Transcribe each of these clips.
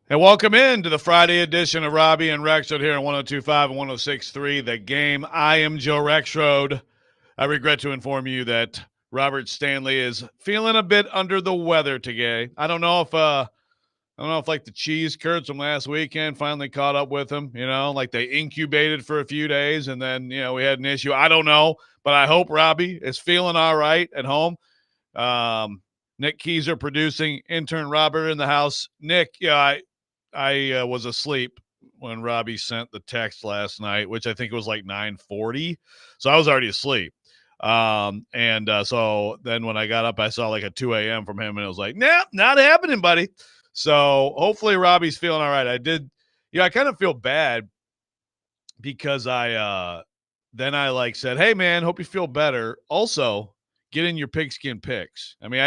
And welcome in to the Friday edition of Robbie and Rexroad here on 102.5 and 106.3 The Game. I am Joe Rexroad. I regret to inform you that Robert Stanley is feeling a bit under the weather today. I don't know if like the cheese curds from last weekend finally caught up with him, like they incubated for a few days and then, we had an issue. I don't know, but I hope Robbie is feeling all right at home. Nick Keyser producing, intern Robert in the house. Nick, I was asleep when Robbie sent the text last night, which I think was like 9:40. So I was already asleep. So then when I got up, I saw like a 2 a.m. from him, and it was like, nah, not happening, buddy. So hopefully Robbie's feeling all right. I kind of feel bad because I said, hey man, hope you feel better. Also, get in your pigskin picks. I mean,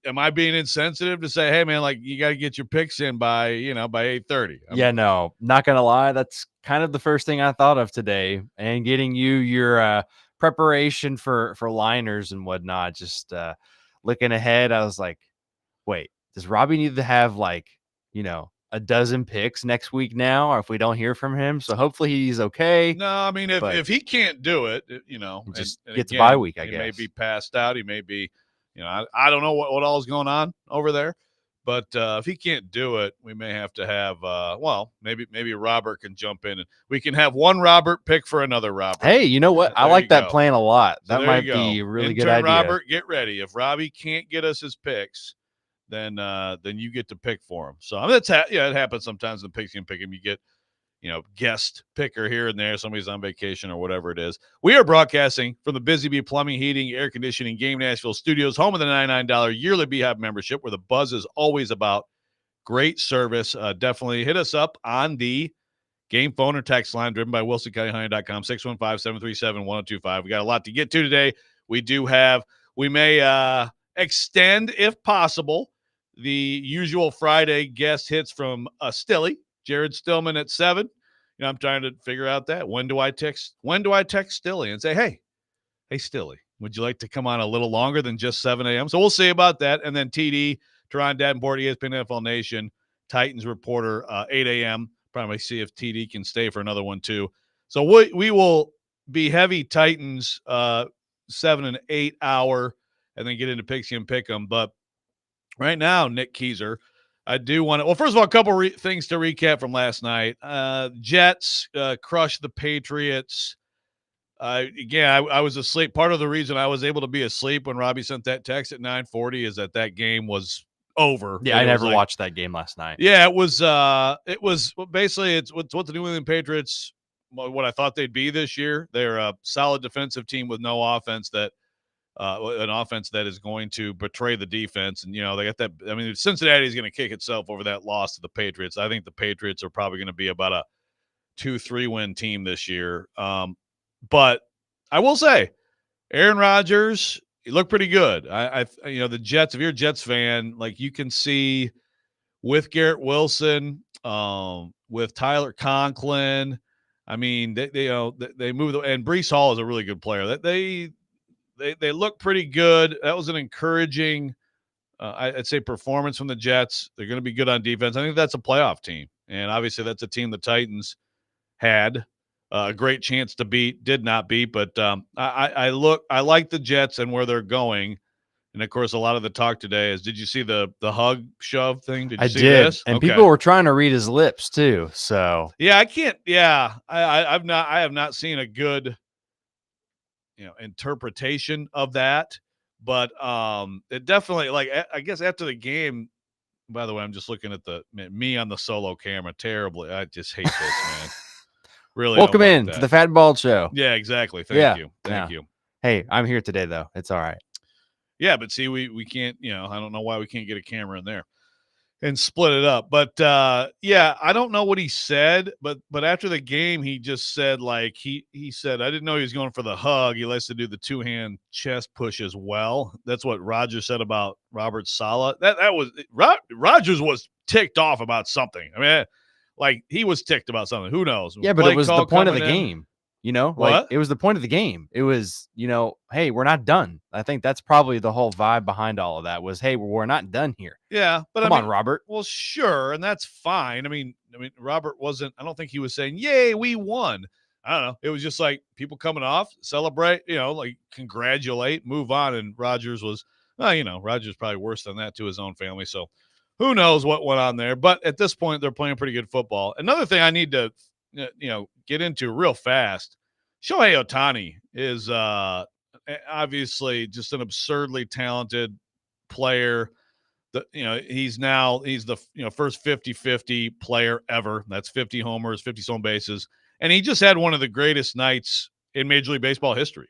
am I being insensitive to say, hey man, like you got to get your picks in by 8:30? Yeah, no, not gonna lie. That's kind of the first thing I thought of today, and getting you your preparation for liners and whatnot. Just looking ahead, I was like, wait, does Robbie need to have a dozen picks next week now, or if we don't hear from him? So hopefully he's okay. No, I mean if he can't do it, just and gets again, a bye week. I he guess may be passed out. He may be, I don't know what all is going on over there. But if he can't do it, we may have to have maybe Robert can jump in and we can have one Robert pick for another Robert. Hey, you know what? I like that plan a lot. That might be a really good idea. Robert, get ready. If Robbie can't get us his picks, then you get to pick for him. So it happens sometimes in picks and pick him. You get guest picker here and there. Somebody's on vacation or whatever it is. We are broadcasting from the Busy Bee Plumbing, Heating, Air Conditioning Game Nashville Studios, home of the $99 yearly Beehive membership, where the buzz is always about great service. Definitely hit us up on the game phone or text line driven by WilsonCountyHoney.com, 615-737-1025. We got a lot to get to today. We may extend, if possible, the usual Friday guest hits from Stilly. Jared Stillman at 7. I'm trying to figure out that. When do I text Stilly and say, hey, Stilly, would you like to come on a little longer than just 7 a.m.? So we'll see about that. And then TD, Teron Davenport, ESPN NFL Nation, Titans reporter, 8 a.m. Probably see if TD can stay for another one too. So we will be heavy Titans 7 and 8 hour and then get into Pixie and Pick'em. But right now, Nick Keyser, I do want to – well, first of all, a couple things to recap from last night. Jets crushed the Patriots. I was asleep. Part of the reason I was able to be asleep when Robbie sent that text at 9:40 is that game was over. Yeah, I never watched that game last night. Yeah, it was basically it's what the New England Patriots, what I thought they'd be this year. They're a solid defensive team with no offense an offense that is going to betray the defense. And, they got that. I mean, Cincinnati is going to kick itself over that loss to the Patriots. I think the Patriots are probably going to be about a 2-3 win team this year. But I will say, Aaron Rodgers, he looked pretty good. The Jets, if you're a Jets fan, like you can see with Garrett Wilson, with Tyler Conklin, I mean, they move, and Breece Hall is a really good player. They look pretty good. That was an encouraging, I'd say, performance from the Jets. They're going to be good on defense. I think that's a playoff team. And obviously that's a team the Titans had a great chance to beat, did not beat. But I like the Jets and where they're going. And, of course, a lot of the talk today is, did you see the hug shove thing? Did you see this? And people were trying to read his lips too. So, yeah, I can't. Yeah, I have not seen a good interpretation of that, but it definitely, like, I guess after the game, by the way, I'm just looking at me on the solo camera terribly. I just hate this, man. Really. Welcome in to the Fat Bald Show. Yeah, exactly. Thank you. Hey, I'm here today though. It's all right. Yeah, but see, we can't, I don't know why we can't get a camera in there and split it up. But I don't know what he said, but after the game, he just said, like, he said, I didn't know he was going for the hug. He likes to do the 2-hand chest push as well. That's what Rodgers said about Robert Saleh. Rodgers was ticked off about something. I mean, like, he was ticked about something. Who knows? Yeah, but it was the point of the game. You know, like What? it was the point of the game. It was, hey, we're not done. I think that's probably the whole vibe behind all of that was, hey, we're not done here. Yeah, but Come on, Robert. well, sure, and that's fine. I mean, Robert wasn't. I don't think he was saying, "Yay, we won." I don't know. It was just like people coming off, celebrate, like congratulate, move on. And Rogers was, well, Rogers probably worse than that to his own family. So who knows what went on there? But at this point, they're playing pretty good football. Another thing I need to, get into real fast. Shohei Ohtani is obviously just an absurdly talented player. He's the first 50-50 player ever. That's 50 homers, 50 stolen bases, and he just had one of the greatest nights in Major League Baseball history.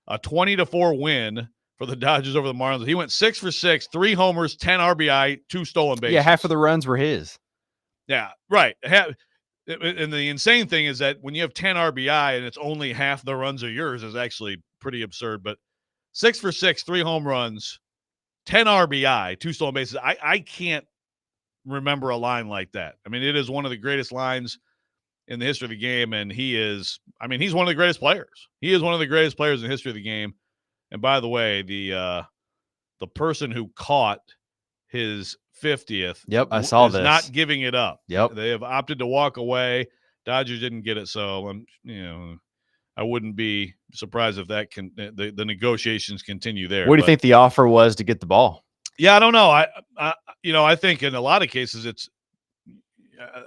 A 20-4 win for the Dodgers over the Marlins. He went 6 for 6, 3 homers, 10 RBI, 2 stolen bases. Yeah, half of the runs were his. Yeah, right. And the insane thing is that when you have 10 RBI and it's only half the runs are yours is actually pretty absurd. But 6 for 6, 3 home runs, 10 RBI, 2 stolen bases. I can't remember a line like that. I mean, it is one of the greatest lines in the history of the game, and he's one of the greatest players. He is one of the greatest players in the history of the game. And by the way, the person who caught his 50th, yep, I saw is this. not giving it up. Yep, they have opted to walk away. Dodgers didn't get it, so I wouldn't be surprised if the negotiations continue there. What do you think the offer was to get the ball? Yeah, I don't know. I think in a lot of cases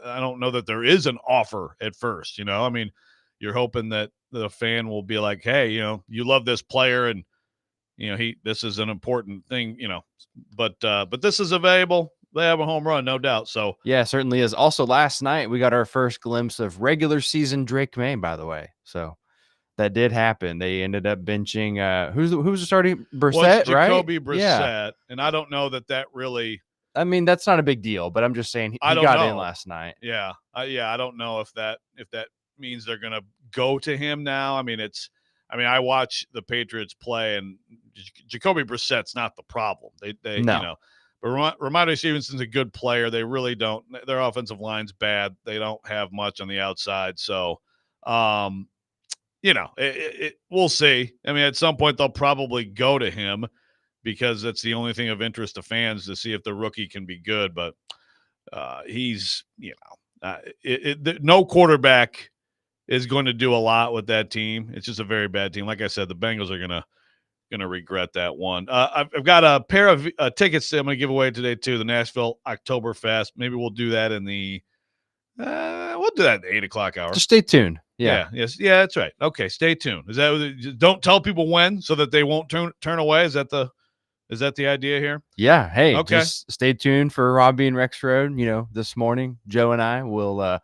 I don't know that there is an offer at first. I mean, you're hoping that the fan will be like, hey, you love this player and this is an important thing, but this is available. They have a home run, no doubt. So yeah, certainly is. Also, last night we got our first glimpse of regular season Drake May, by the way. So that did happen. They ended up benching who's starting Brissett, right? Jacoby Brissett, and I don't know that really. I mean, that's not a big deal, but I'm just saying he got in last night. Yeah, I don't know if that means they're gonna go to him now. I watch the Patriots play, and Jacoby Brissett's not the problem. They no. But Ramondre Stevenson's a good player. They really don't. Their offensive line's bad. They don't have much on the outside. So, we'll see. I mean, at some point they'll probably go to him because that's the only thing of interest to fans to see if the rookie can be good. But he's, no quarterback is going to do a lot with that team. It's just a very bad team. Like I said, the Bengals are gonna regret that one. I've got a pair of tickets that I'm going to give away today too. The Nashville Oktoberfest. Maybe we'll do that in the we'll do that in the 8:00 hour. Just stay tuned. Yeah. Yes. Yeah, that's right. Okay. Stay tuned. Is that, don't tell people when so that they won't turn away. Is that the idea here? Yeah. Hey, okay. Just stay tuned for Robbie and Rex Road. This morning, Joe and I will,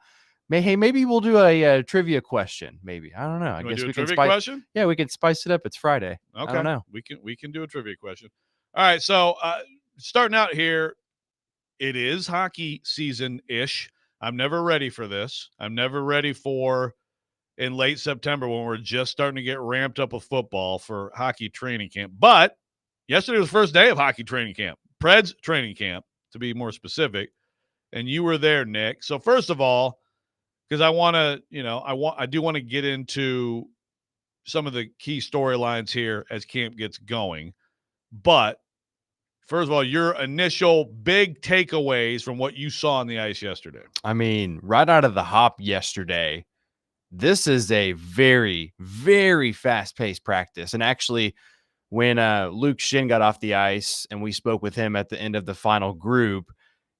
maybe we'll do a trivia question. Maybe. I don't know. I guess we can question. Yeah, we can spice it up. It's Friday. Okay. I don't know. We can do a trivia question. All right. So starting out here, it is hockey season-ish. I'm never ready for this. I'm never ready for in late September when we're just starting to get ramped up with football for hockey training camp. But yesterday was the first day of hockey training camp, Preds training camp, to be more specific. And you were there, Nick. So first of all, because I do want to get into some of the key storylines here as camp gets going. But first of all, your initial big takeaways from what you saw on the ice yesterday. I mean, right out of the hop yesterday, this is a very, very fast-paced practice. And actually, when Luke Shin got off the ice and we spoke with him at the end of the final group,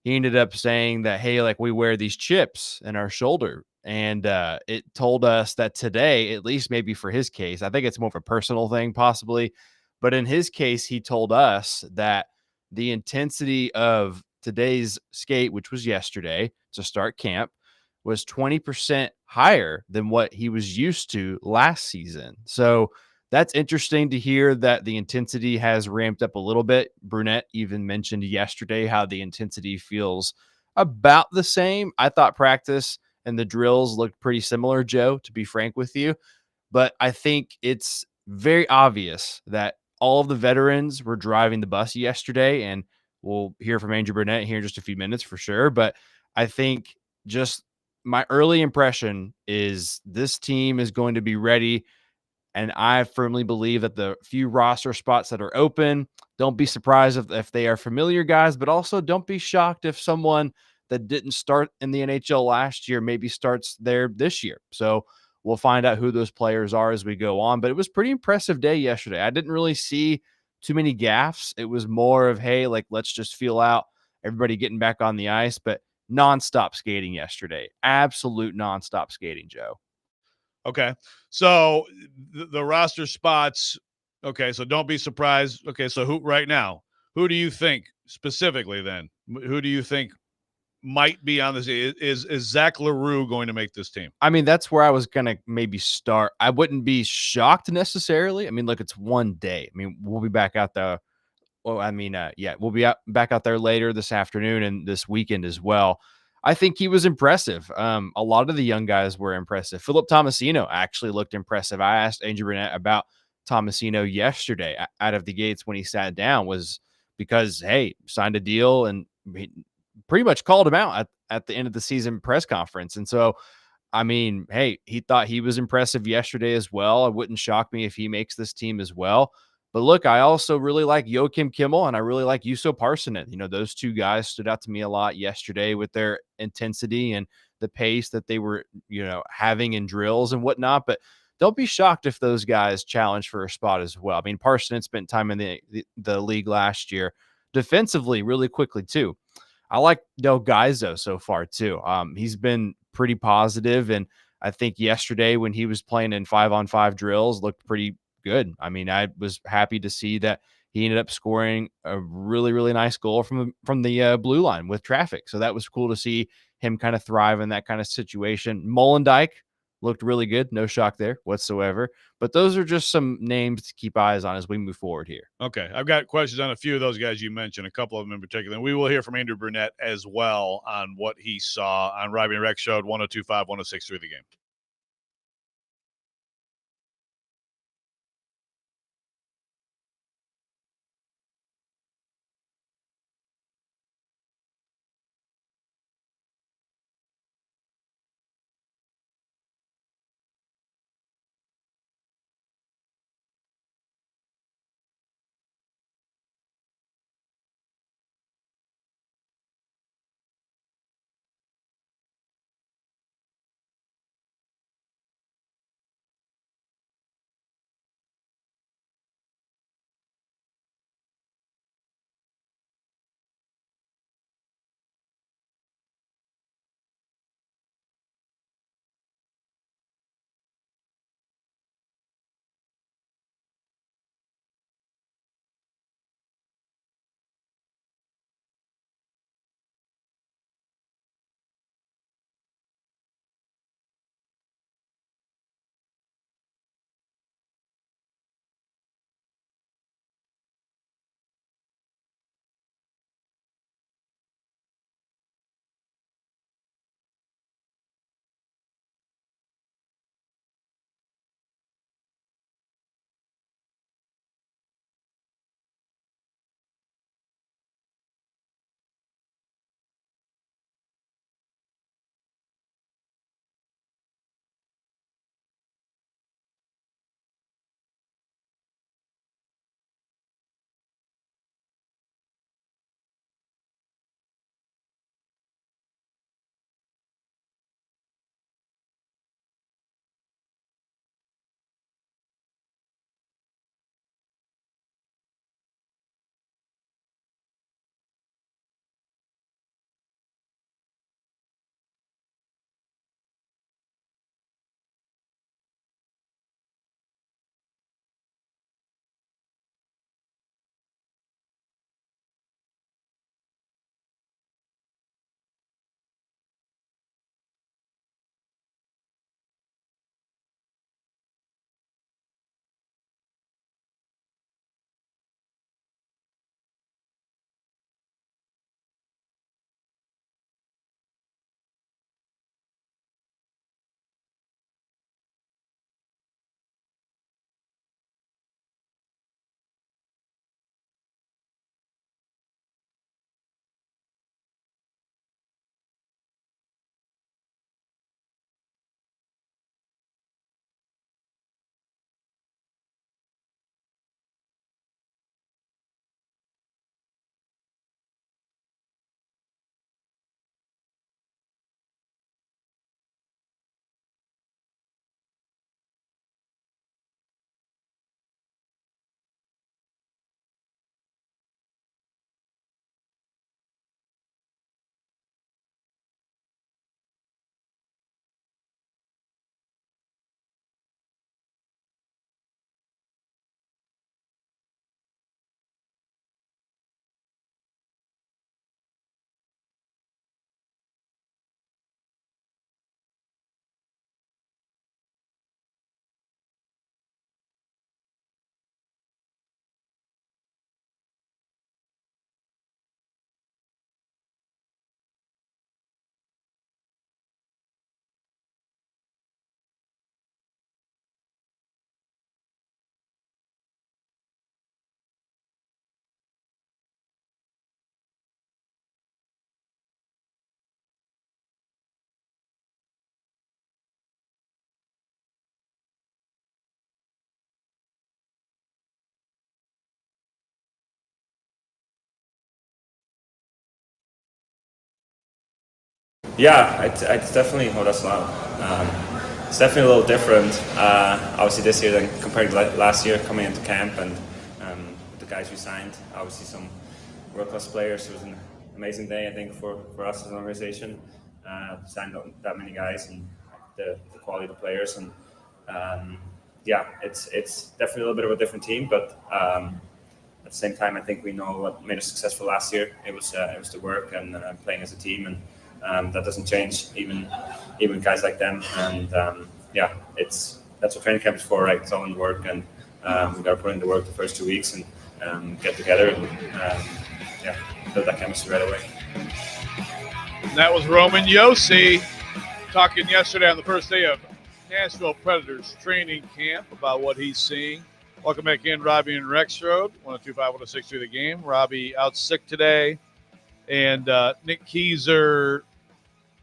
he ended up saying that, hey, like we wear these chips in our shoulder. And it told us that today, at least maybe for his case, I think it's more of a personal thing possibly. But in his case, he told us that the intensity of today's skate, which was yesterday to start camp, was 20% higher than what he was used to last season. So that's interesting to hear that the intensity has ramped up a little bit. Brunette even mentioned yesterday how the intensity feels about the same. I thought practice and the drills looked pretty similar, Joe, to be frank with you. But I think it's very obvious that all of the veterans were driving the bus yesterday, and we'll hear from Andrew Brunette here in just a few minutes for sure. But I think just my early impression is this team is going to be ready, and I firmly believe that the few roster spots that are open, don't be surprised if they are familiar guys, but also don't be shocked if someone that didn't start in the NHL last year maybe starts there this year. So we'll find out who those players are as we go on. But it was pretty impressive day yesterday. I didn't really see too many gaffes. It was more of, hey, like let's just feel out everybody getting back on the ice, but nonstop skating yesterday. Absolute nonstop skating, Joe. Okay. So the roster spots. Okay. So don't be surprised. Okay. So who right now? Who do you think specifically? Then who do you think might be on this? Is Zach Larue going to make this team? I mean, that's where I was gonna maybe start. I wouldn't be shocked necessarily. I mean, look, it's one day. I mean, we'll be back out there. Well, I mean, yeah, we'll be back out there later this afternoon and this weekend as well. I think he was impressive. A lot of the young guys were impressive. Philip Tomasino actually looked impressive. I asked Andrew Burnett about Tomasino yesterday out of the gates when he sat down, was because, hey, signed a deal and he pretty much called him out at the end of the season press conference. And so, I mean, hey, he thought he was impressive yesterday as well. It wouldn't shock me if he makes this team as well. But look, I also really like Joakim Kimmel and I really like Juuso Parssinen. You know, those two guys stood out to me a lot yesterday with their intensity and the pace that they were, having in drills and whatnot. But don't be shocked if those guys challenge for a spot as well. I mean, Parssinen spent time in the league last year defensively really quickly too. I like Del Gaizo so far too. He's been pretty positive, and I think yesterday when he was playing in 5-on-5 drills looked pretty good. I mean, I was happy to see that he ended up scoring a really, really nice goal from the blue line with traffic. So that was cool to see him kind of thrive in that kind of situation. Molendyke looked really good. No shock there whatsoever. But those are just some names to keep eyes on as we move forward here. Okay. I've got questions on a few of those guys you mentioned, a couple of them in particular. And we will hear from Andrew Burnett as well on what he saw on Robbie and Rex Showed 1025, 1063 The Game. Yeah, it's definitely hold us loud. It's definitely a little different, obviously this year than compared to last year coming into camp, and with the guys we signed, obviously some world-class players. It was an amazing day, I think, for us as an organization. Signed that many guys and the quality of the players, and yeah, it's definitely a little bit of a different team, but at the same time, I think we know what made us successful last year. It was the work and playing as a team, and that doesn't change. Even guys like them, and yeah, that's what training camp is for, right? It's all in work, and we got to put in the work the first 2 weeks and get together and yeah, build that chemistry right away. And that was Roman Josi talking yesterday on the first day of Nashville Predators training camp about what he's seeing. Welcome back in, Robbie and Rexroad, 102.5, The Game. Robbie out sick today. And Nick Keyser,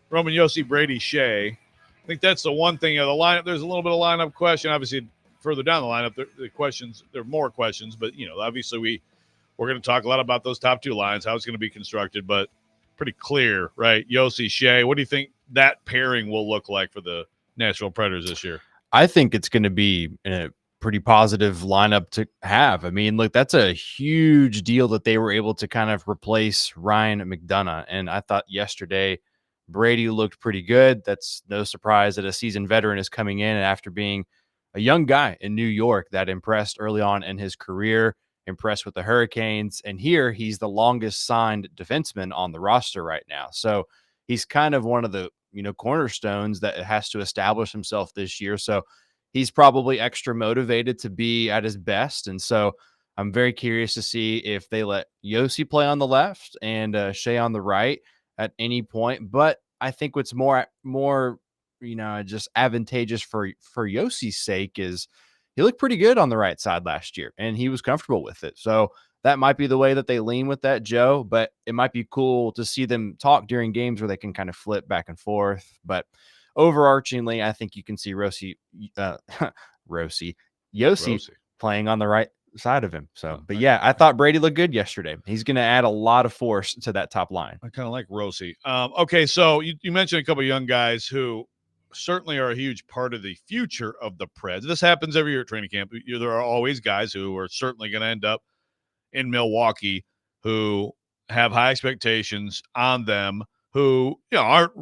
Roman Josi, Brady Shea. I think that's the one thing. The lineup, there's a little bit of lineup question. Obviously, further down the lineup, there are more questions. But, obviously we're going to talk a lot about those top two lines, how it's going to be constructed. But pretty clear, right? Josi, Shea. What do you think that pairing will look like for the Nashville Predators this year? I think it's going to be a pretty positive lineup to have. I mean, look, that's a huge deal that they were able to kind of replace Ryan McDonagh. And I thought yesterday Brady looked pretty good. That's no surprise that a seasoned veteran is coming in after being a young guy in New York that impressed early on in his career, impressed with the Hurricanes. And here he's the longest signed defenseman on the roster right now. So he's kind of one of the, cornerstones that has to establish himself this year. So he's probably extra motivated to be at his best. And so I'm very curious to see if they let Josi play on the left and Shea on the right at any point. But I think what's more, just advantageous for Yosi's sake is he looked pretty good on the right side last year and he was comfortable with it. So that might be the way that they lean with that, Joe, but it might be cool to see them talk during games where they can kind of flip back and forth. But overarchingly, I think you can see Josi playing on the right side of him. So, but yeah, I thought Brady looked good yesterday. He's going to add a lot of force to that top line. I kind of like Rosi. Okay, so you mentioned a couple of young guys who certainly are a huge part of the future of the Preds. This happens every year at training camp. There are always guys who are certainly going to end up in Milwaukee who have high expectations on them, who aren't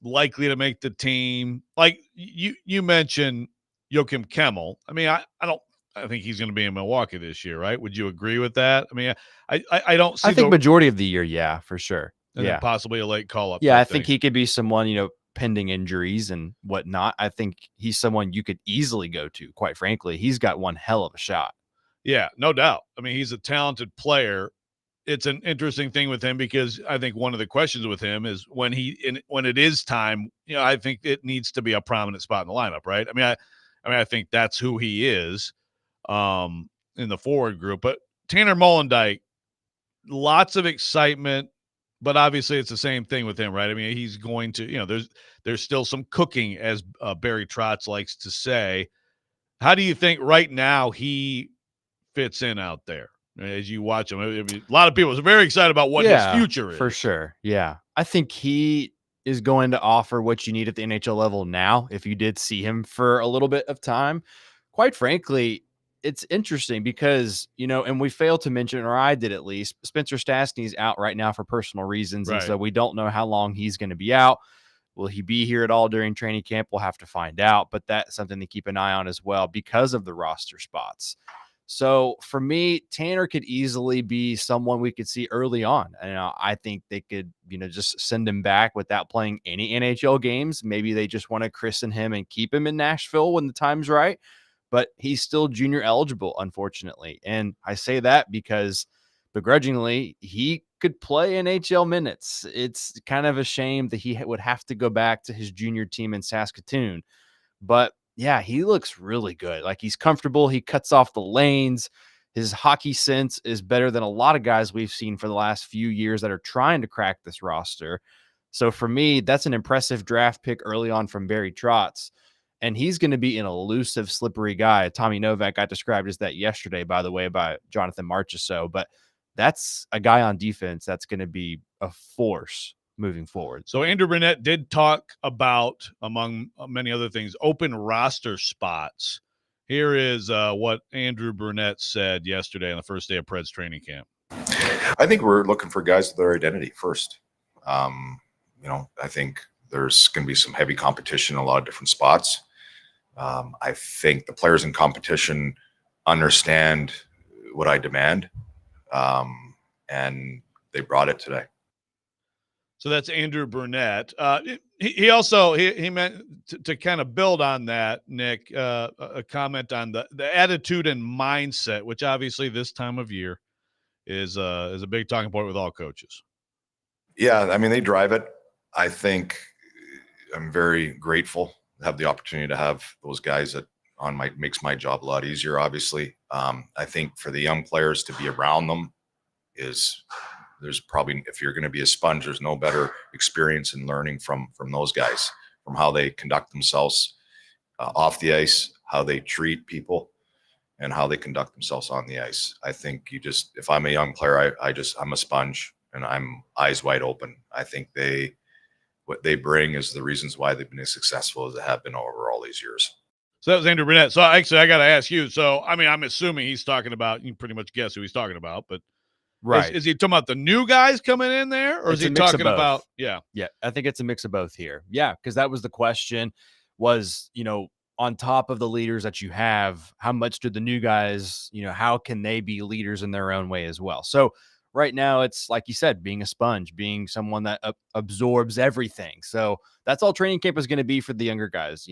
likely to make the team. Like you mentioned Joakim Kemmel. I mean, I think he's going to be in Milwaukee this year, right? Would you agree with that? I mean, I don't see. I think majority of the year, yeah, for sure. And then possibly a late call up. Yeah, I think he could be someone, pending injuries and whatnot. I think he's someone you could easily go to, quite frankly. He's got one hell of a shot. Yeah, no doubt. I mean, he's a talented player. It's an interesting thing with him because I think one of the questions with him is when it is time, I think it needs to be a prominent spot in the lineup, right? I think that's who he is in the forward group. But Tanner Molendyk, lots of excitement, but obviously it's the same thing with him, right? I mean, he's going to, there's still some cooking, as Barry Trotz likes to say. How do you think right now he fits in out there as you watch him? I mean, a lot of people are very excited about what his future is. For sure. Yeah. I think he is going to offer what you need at the NHL level now. If you did see him for a little bit of time, quite frankly, it's interesting because, and we failed to mention, or I did at least, Spencer Stastny's out right now for personal reasons. Right. And so we don't know how long he's going to be out. Will he be here at all during training camp? We'll have to find out, but that's something to keep an eye on as well because of the roster spots. So for me, Tanner could easily be someone we could see early on. And I think they could, just send him back without playing any NHL games. Maybe they just want to christen him and keep him in Nashville when the time's right. But he's still junior eligible, unfortunately. And I say that because begrudgingly, he could play NHL minutes. It's kind of a shame that he would have to go back to his junior team in Saskatoon. But yeah, he looks really good. Like, he's comfortable. He cuts off the lanes. His hockey sense is better than a lot of guys we've seen for the last few years that are trying to crack this roster. So for me, that's an impressive draft pick early on from Barry Trotz. And he's going to be an elusive, slippery guy. Tommy Novak got described as that yesterday, by the way, by Jonathan Marchessault. But that's a guy on defense that's going to be a force moving forward. So Andrew Burnett did talk about, among many other things, open roster spots. Here is what Andrew Burnett said yesterday on the first day of Preds training camp. I think we're looking for guys with their identity first. I think there's going to be some heavy competition in a lot of different spots. I think the players in competition understand what I demand, and they brought it today. So that's Andrew Burnett. He also meant to kind of build on that, Nick, a comment on the attitude and mindset, which obviously this time of year is a big talking point with all coaches. Yeah, I mean, they drive it. I think I'm very grateful to have the opportunity to have those guys that makes my job a lot easier, obviously. I think for the young players to be around them there's probably, if you're going to be a sponge, there's no better experience in learning from those guys, from how they conduct themselves off the ice, how they treat people, and how they conduct themselves on the ice. I think if I'm a young player, I'm a sponge and I'm eyes wide open. I think what they bring is the reasons why they've been as successful as they have been over all these years. So that was Andrew Burnett. So actually, I got to ask you. So, I mean, I'm assuming he's talking about, you pretty much guess who he's talking about, but Right. Is he talking about the new guys coming in there, or is he talking about, Yeah, I think it's a mix of both here. Yeah, because that was the question was, on top of the leaders that you have, how much do the new guys, how can they be leaders in their own way as well? So right now, it's like you said, being a sponge, being someone that absorbs everything. So that's all training camp is going to be for the younger guys.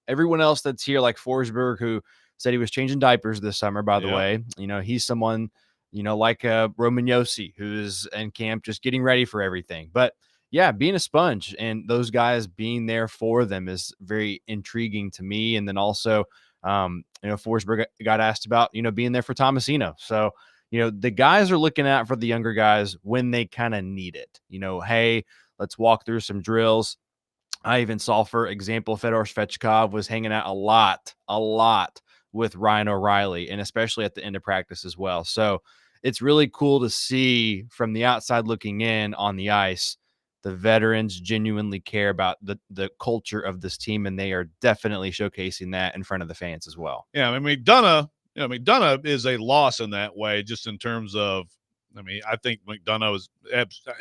Everyone else that's here, like Forsberg, who said he was changing diapers this summer, by the way, he's someone, like Roman Yossi, who's in camp just getting ready for everything. But yeah, being a sponge and those guys being there for them is very intriguing to me. And then also, Forsberg got asked about, being there for Tomasino. So, the guys are looking out for the younger guys when they kind of need it. Hey, let's walk through some drills. I even saw, for example, Fedor Svechkov was hanging out a lot with Ryan O'Reilly, and especially at the end of practice as well. So it's really cool to see from the outside looking in on the ice, the veterans genuinely care about the culture of this team, and they are definitely showcasing that in front of the fans as well. Yeah, I mean, McDonough is a loss in that way, just in terms of, I think McDonough is,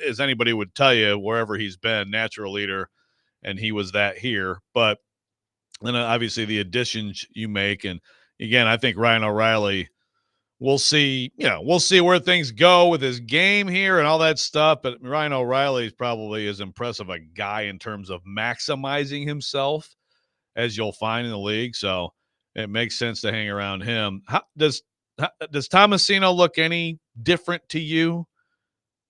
as anybody would tell you, wherever he's been, natural leader, and he was that here. But then obviously the additions you make, and again, I think Ryan O'Reilly, we'll see where things go with his game here and all that stuff. But Ryan O'Reilly is probably as impressive a guy in terms of maximizing himself as you'll find in the league. So it makes sense to hang around him. Does Tomasino look any different to you?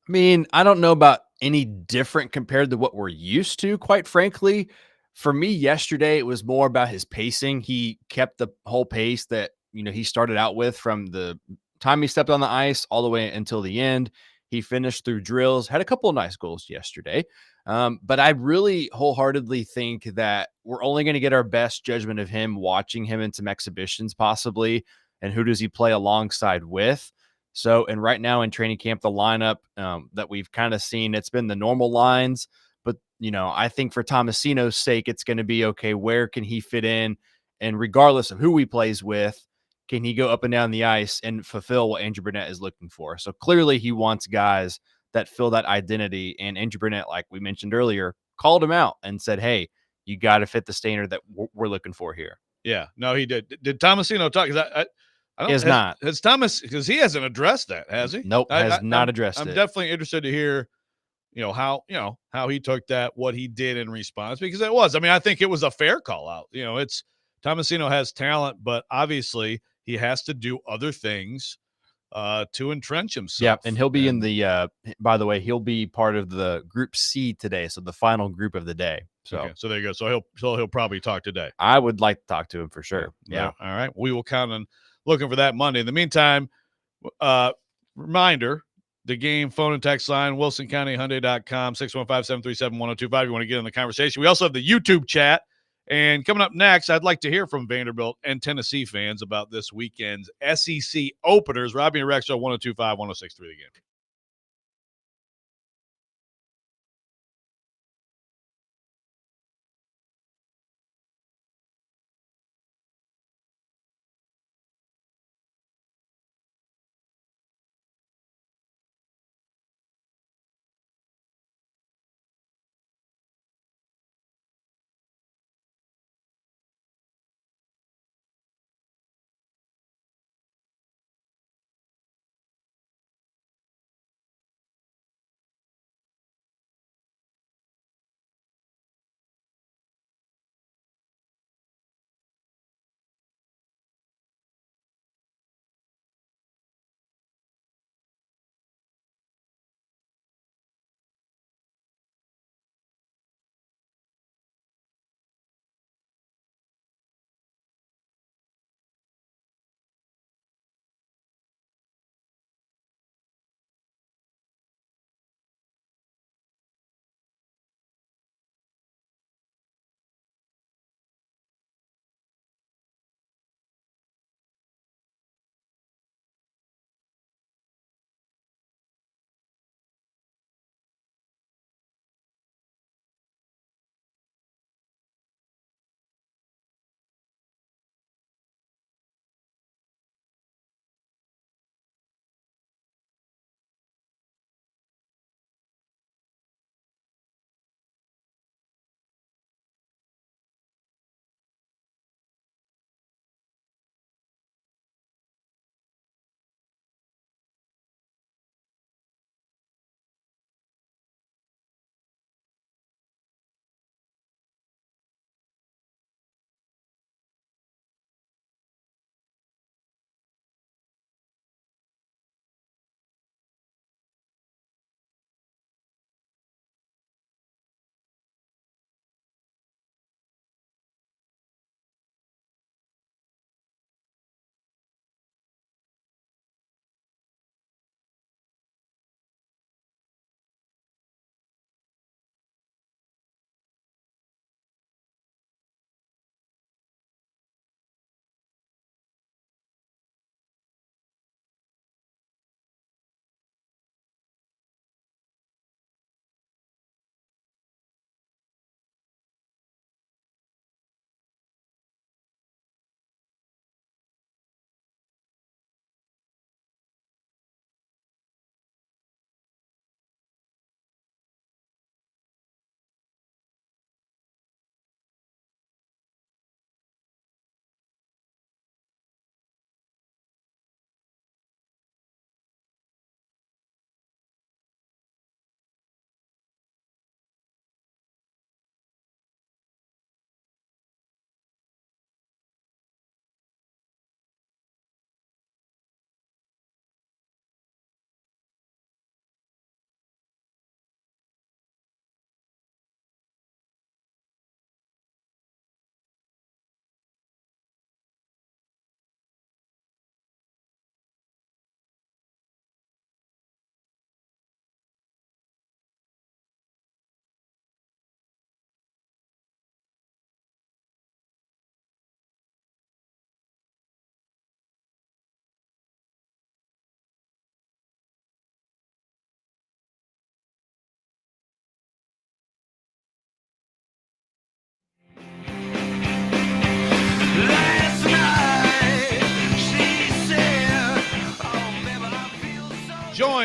I mean, I don't know about any different compared to what we're used to, quite frankly. For me, yesterday, it was more about his pacing. He kept the whole pace that, he started out with from the time he stepped on the ice all the way until the end. He finished through drills, had a couple of nice goals yesterday. But I really wholeheartedly think that we're only going to get our best judgment of him watching him in some exhibitions possibly. And who does he play alongside with? So, and right now in training camp, the lineup that we've kind of seen, it's been the normal lines. But, I think for Tomasino's sake, it's going to be, okay, where can he fit in? And regardless of who he plays with, can he go up and down the ice and fulfill what Andrew Burnett is looking for? So clearly he wants guys that fill that identity. And Andrew Burnett, like we mentioned earlier, called him out and said, hey, you got to fit the standard that we're looking for here. Yeah, no, he did. Did Tomasino talk? I don't, he has not. Has Thomas, because he hasn't addressed that, has he? Nope, has not addressed it. I'm definitely interested to hear, how he took that, what he did in response, because it was, I think it was a fair call out. It's Tomasino has talent, but obviously he has to do other things to entrench himself. Yeah, and he'll be in the, by the way, he'll be part of the Group C today, so the final group of the day. So, okay, so there you go. So he'll probably talk today. I would like to talk to him for sure. Yeah. All right. We will count on looking for that Monday. In the meantime, reminder, the game phone and text line, WilsonCountyHyundai.com, 615-737-1025. You want to get in the conversation. We also have the YouTube chat. And coming up next, I'd like to hear from Vanderbilt and Tennessee fans about this weekend's SEC openers. Robbie and Rex, 102.5, 106.3 The Game.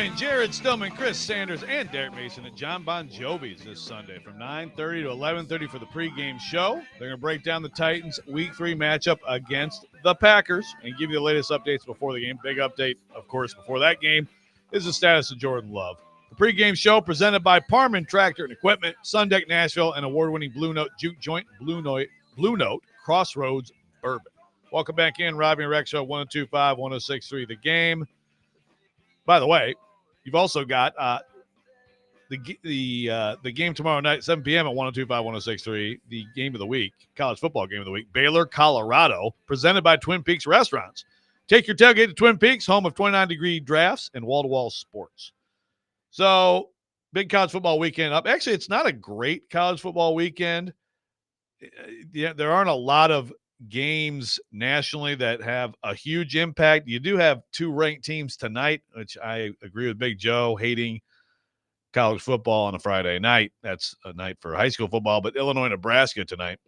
Join Jared Stillman, Chris Sanders, and Derek Mason at John Bon Jovi's this Sunday from 9:30 to 11:30 for the pregame show. They're going to break down the Titans' Week 3 matchup against the Packers and give you the latest updates before the game. Big update, of course, before that game is the status of Jordan Love. The pregame show presented by Parman Tractor and Equipment, Sundeck Nashville, and award-winning Blue Note Juke Joint, Blue Note Crossroads Bourbon. Welcome back in, Robbie and Rex Show, 102.5, 106.3 The Game. By the way, you've also got the game tomorrow night, 7 p.m. at 102.5, 106.3, the game of the week, college football game of the week, Baylor, Colorado, presented by Twin Peaks Restaurants. Take your tailgate to Twin Peaks, home of 29-degree drafts and wall-to-wall sports. So, big college football weekend up. Actually, it's not a great college football weekend. Yeah, there aren't a lot of games nationally that have a huge impact. You do have 2 ranked teams tonight, which I agree with Big Joe, hating college football on a Friday night. That's a night for high school football, but Illinois, Nebraska tonight.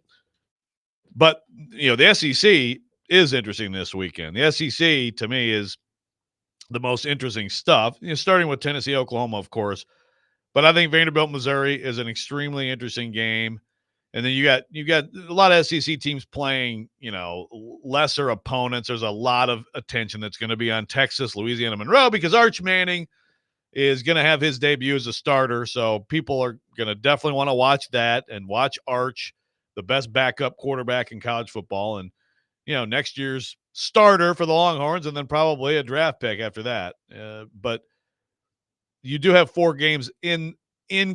But, the SEC is interesting this weekend. The SEC, to me, is the most interesting stuff, starting with Tennessee, Oklahoma, of course. But I think Vanderbilt, Missouri is an extremely interesting game. And then you got a lot of SEC teams playing, lesser opponents. There's a lot of attention that's going to be on Texas, Louisiana, Monroe, because Arch Manning is going to have his debut as a starter. So people are going to definitely want to watch that and watch Arch, the best backup quarterback in college football. And, next year's starter for the Longhorns, and then probably a draft pick after that. But you do have 4 games in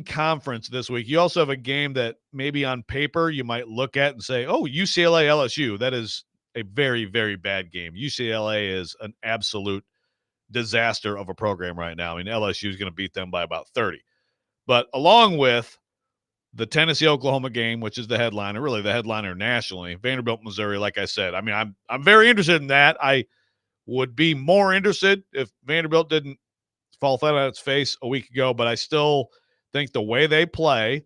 conference this week. You also have a game that maybe on paper you might look at and say, oh, UCLA, LSU. That is a very, very bad game. UCLA is an absolute disaster of a program right now. I mean, LSU is going to beat them by about 30. But along with the Tennessee-Oklahoma game, which is the headliner, really the headliner nationally, Vanderbilt, Missouri, like I said. I mean, I'm very interested in that. I would be more interested if Vanderbilt didn't fall flat on its face a week ago, but I still think the way they play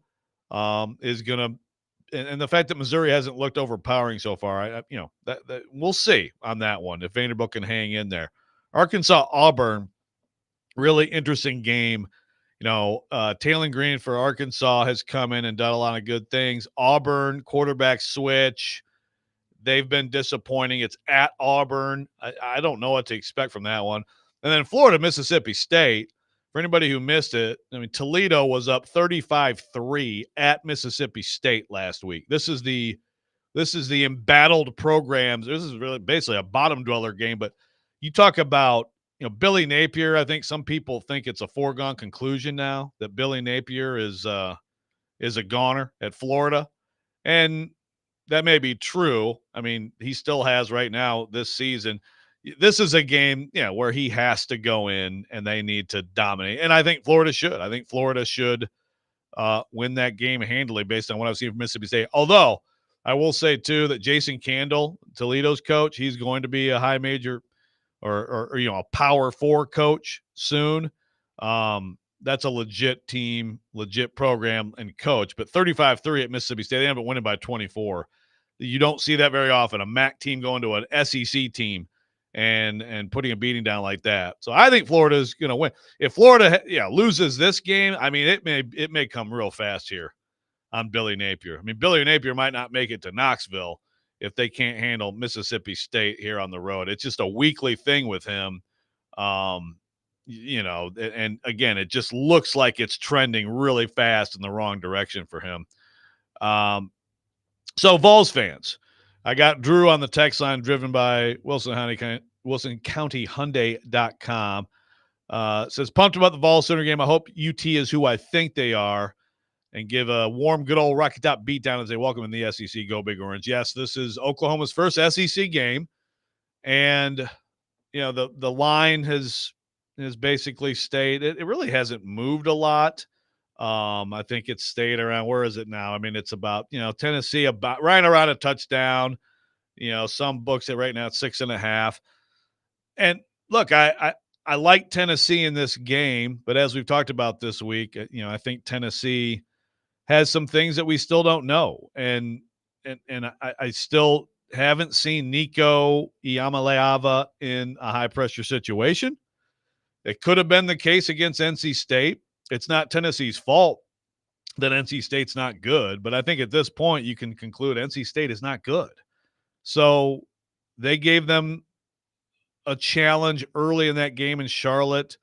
is going to, and the fact that Missouri hasn't looked overpowering so far, that we'll see on that one if Vanderbilt can hang in there. Arkansas, Auburn, really interesting game. Taylon Green for Arkansas has come in and done a lot of good things. Auburn quarterback switch. They've been disappointing. It's at Auburn. I don't know what to expect from that one. And then Florida, Mississippi State. For anybody who missed it, I mean, Toledo was up 35-3 at Mississippi State last week. This is the embattled programs. This is really basically a bottom dweller game. But you talk about, Billy Napier. I think some people think it's a foregone conclusion now that Billy Napier is a goner at Florida, and that may be true. I mean, he still has right now this season. This is a game, where he has to go in and they need to dominate. And I think Florida should. I think Florida should win that game handily based on what I've seen from Mississippi State. Although I will say too that Jason Candle, Toledo's coach, he's going to be a high major or a Power 4 coach soon. That's a legit team, legit program and coach. But 35-3 at Mississippi State, they ended up winning by 24. You don't see that very often. A MAC team going to an SEC team and putting a beating down like that. So I think Florida is going to win. If Florida loses this game, I mean, it may come real fast here on Billy Napier. I mean, Billy Napier might not make it to Knoxville if they can't handle Mississippi State here on the road. It's just a weekly thing with him. And again, it just looks like it's trending really fast in the wrong direction for him. So Vols fans, I got Drew on the text line driven by WilsonCountyHyundai.com. Says, pumped about the Vols Center game. I hope UT is who I think they are, and give a warm, good old Rocky Top beatdown as they welcome in the SEC. Go Big Orange. Yes, this is Oklahoma's first SEC game. And, the line has basically stayed. It really hasn't moved a lot. I think it's stayed around. Where is it now? I mean, it's about, Tennessee about right around a touchdown. Some books it right now it's 6.5. And look, I like Tennessee in this game, but as we've talked about this week, I think Tennessee has some things that we still don't know. And I still haven't seen Nico Iamaleava in a high pressure situation. It could have been the case against NC State. It's not Tennessee's fault that NC State's not good, but I think at this point you can conclude NC State is not good. So they gave them a challenge early in that game in Charlotte,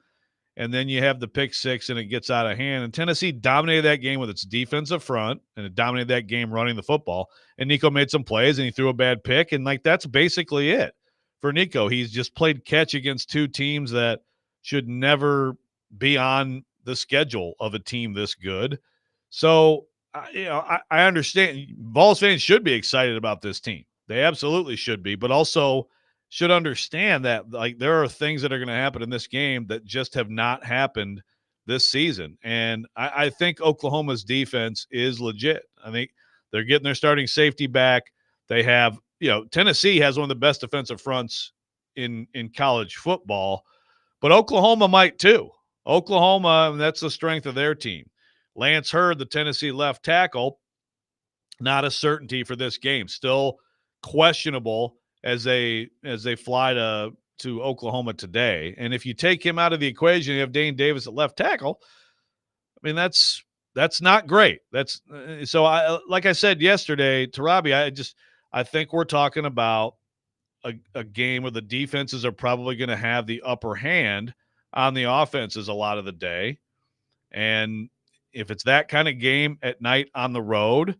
and then you have the pick six and it gets out of hand. And Tennessee dominated that game with its defensive front, and it dominated that game running the football. And Nico made some plays and he threw a bad pick, and like that's basically it for Nico. He's just played catch against two teams that should never be on the schedule of a team this good. So, I understand Vols fans should be excited about this team. They absolutely should be, but also should understand that like there are things that are going to happen in this game that just have not happened this season. And I think Oklahoma's defense is legit. I think they're getting their starting safety back. They have, Tennessee has one of the best defensive fronts in college football, but Oklahoma might too. Oklahoma, that's the strength of their team. Lance Hurd, the Tennessee left tackle, not a certainty for this game. Still questionable as they fly to Oklahoma today. And if you take him out of the equation, you have Dane Davis at left tackle. I mean, that's not great. That's so like I said yesterday to Robbie, I think we're talking about a game where the defenses are probably going to have the upper hand on the offenses a lot of the day. And if it's that kind of game at night on the road,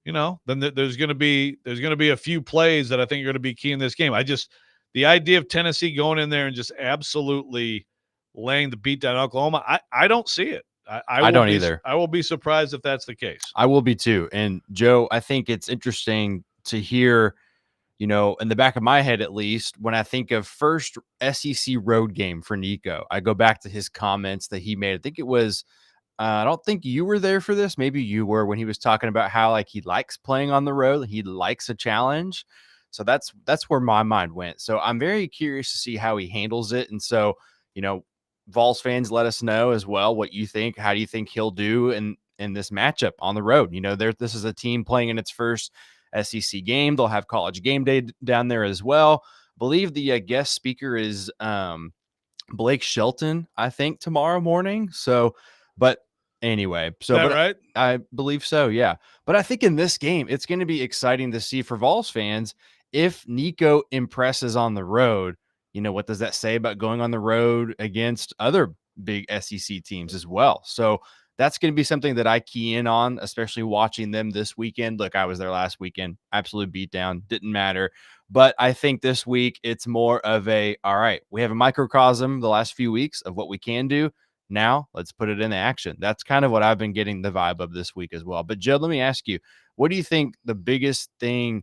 then there's going to be a few plays that I think are going to be key in this game. The idea of Tennessee going in there and just absolutely laying the beat down Oklahoma, I don't see it. I don't either. I will be surprised if that's the case. I will be too. And Joe, I think it's interesting to hear, in the back of my head, at least, when I think of first SEC road game for Nico, I go back to his comments that he made. I think it was, I don't think you were there for this. Maybe you were, when he was talking about how like he likes playing on the road. He likes a challenge. So that's where my mind went. So I'm very curious to see how he handles it. And so, Vols fans, let us know as well what you think. How do you think he'll do in this matchup on the road? This is a team playing in its first SEC game. They'll have College Game Day down there as well. I believe the guest speaker is Blake Shelton, I think, tomorrow morning. So, but anyway, Right? I believe so. Yeah. But I think in this game, it's going to be exciting to see for Vols fans if Nico impresses on the road. What does that say about going on the road against other big SEC teams as well? So that's going to be something that I key in on, especially watching them this weekend. Look, I was there last weekend, absolute beatdown, didn't matter. But I think this week it's more of all right, we have a microcosm the last few weeks of what we can do. Now let's put it into action. That's kind of what I've been getting the vibe of this week as well. But Joe, let me ask you, what do you think the biggest thing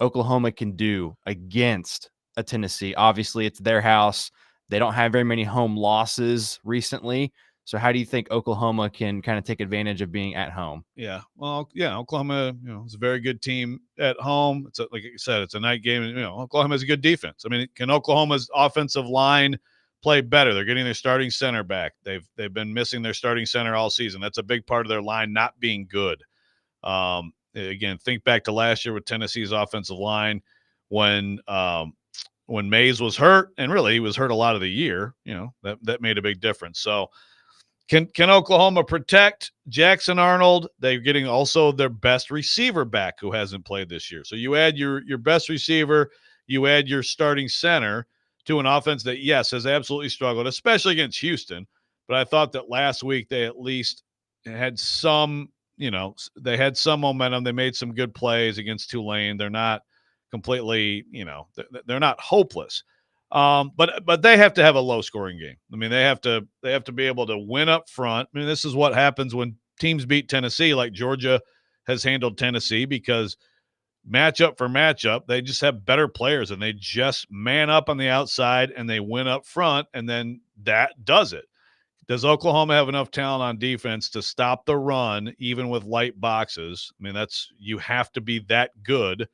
Oklahoma can do against a Tennessee? Obviously, it's their house. They don't have very many home losses recently. So how do you think Oklahoma can kind of take advantage of being at home? Yeah. Well, yeah, Oklahoma, it's a very good team at home. It's like you said, it's a night game. And, Oklahoma has a good defense. I mean, can Oklahoma's offensive line play better? They're getting their starting center back. They've been missing their starting center all season. That's a big part of their line not being good. Again, think back to last year with Tennessee's offensive line when Mays was hurt, and really he was hurt a lot of the year. That made a big difference. So can Oklahoma protect Jackson Arnold? They're getting also their best receiver back who hasn't played this year. So you add your best receiver, you add your starting center to an offense that, yes, has absolutely struggled, especially against Houston. But I thought that last week they at least had some, they had some momentum. They made some good plays against Tulane. They're not completely, they're not hopeless. But they have to have a low scoring game. I mean, they have to be able to win up front. I mean, this is what happens when teams beat Tennessee, like Georgia has handled Tennessee, because matchup for matchup, they just have better players and they just man up on the outside and they win up front. And then that does it. Does Oklahoma have enough talent on defense to stop the run, even with light boxes? I mean, you have to be that good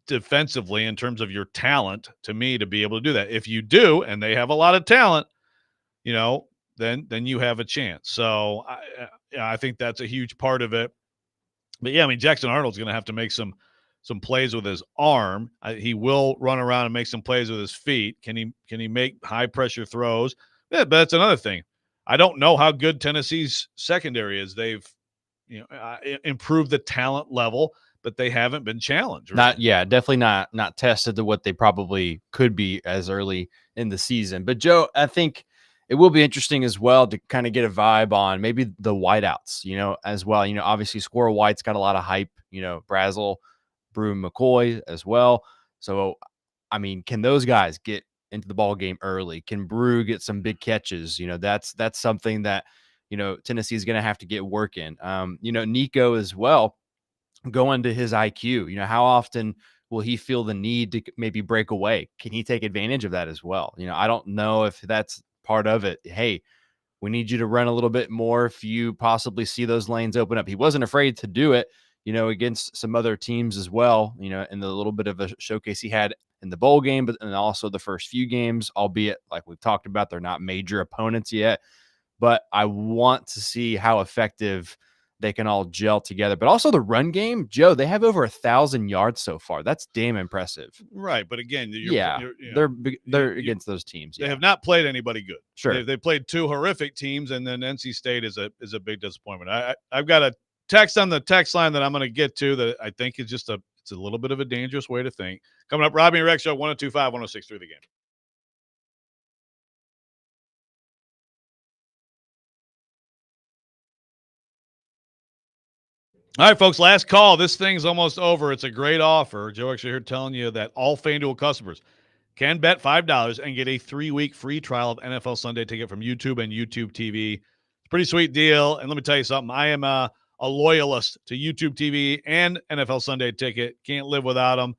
defensively in terms of your talent, to me, to be able to do that. If you do, and they have a lot of talent, then you have a chance. So I think that's a huge part of it. But yeah, I mean, Jackson Arnold's going to have to make some some plays with his arm. He will run around and make some plays with his feet. Can he make high pressure throws? Yeah, but that's another thing. I don't know how good Tennessee's secondary is. They've improved the talent level, but they haven't been challenged. Right? Definitely not tested to what they probably could be as early in the season. But Joe, I think it will be interesting as well to kind of get a vibe on maybe the wideouts, as well. Obviously Squirrel White's got a lot of hype, Brazel, Brew McCoy as well. So, I mean, can those guys get into the ball game early? Can Brew get some big catches? That's something that, Tennessee is going to have to get working. Nico as well, going to his IQ, how often will he feel the need to maybe break away? Can he take advantage of that as well? I don't know if that's part of it. Hey, we need you to run a little bit more if you possibly see those lanes open up. He wasn't afraid to do it, against some other teams as well, in the little bit of a showcase he had in the bowl game, but and also the first few games, albeit like we've talked about, they're not major opponents yet. But I want to see how effective they can all gel together. But also the run game, Joe, they have over 1,000 yards so far. That's damn impressive. Right. But again, they're against those teams. They have not played anybody good. Sure. They played two horrific teams, and then NC State is a big disappointment. I've got a text on the text line that I'm going to get to that I think is it's a little bit of a dangerous way to think. Coming up, Robbie and Rex Show, 102.5, 106.3 The Game. All right, folks, last call. This thing's almost over. It's a great offer. Joe actually here telling you that all FanDuel customers can bet $5 and get a 3-week free trial of NFL Sunday Ticket from YouTube and YouTube TV. It's a pretty sweet deal. And let me tell you something. I am a loyalist to YouTube TV and NFL Sunday Ticket. Can't live without them.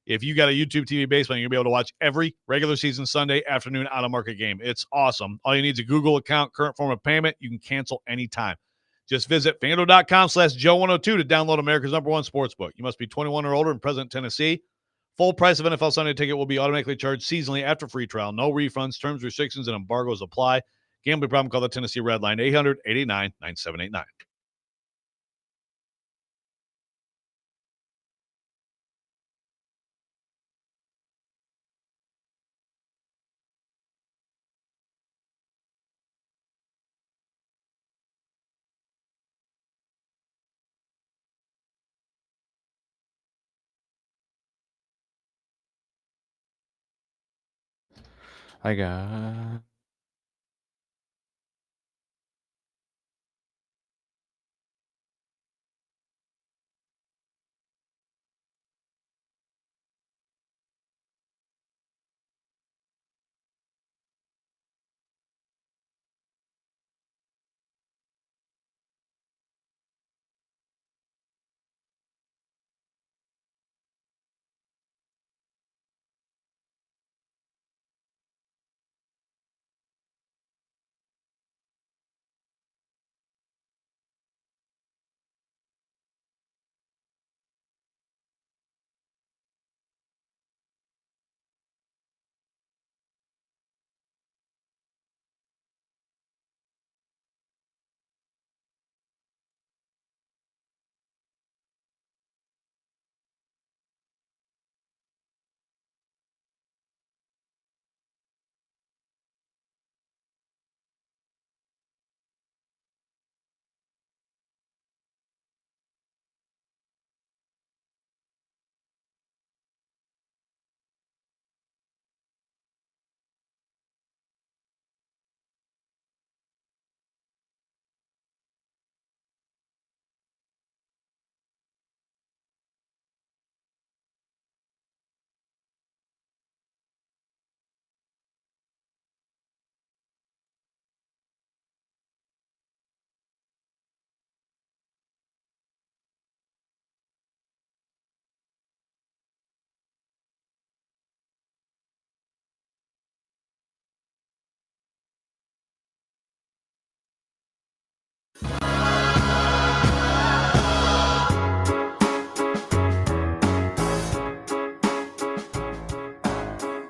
If you got a YouTube TV baseball, you're going to be able to watch every regular season Sunday afternoon out-of-market game. It's awesome. All you need is a Google account, current form of payment. You can cancel anytime. Just visit FanDuel.com/Joe102 to download America's #1 sportsbook. You must be 21 or older and present in Tennessee. Full price of NFL Sunday Ticket will be automatically charged seasonally after free trial. No refunds, terms, restrictions, and embargoes apply. Gambling problem, call the Tennessee Red Line, 800-889-9789. I got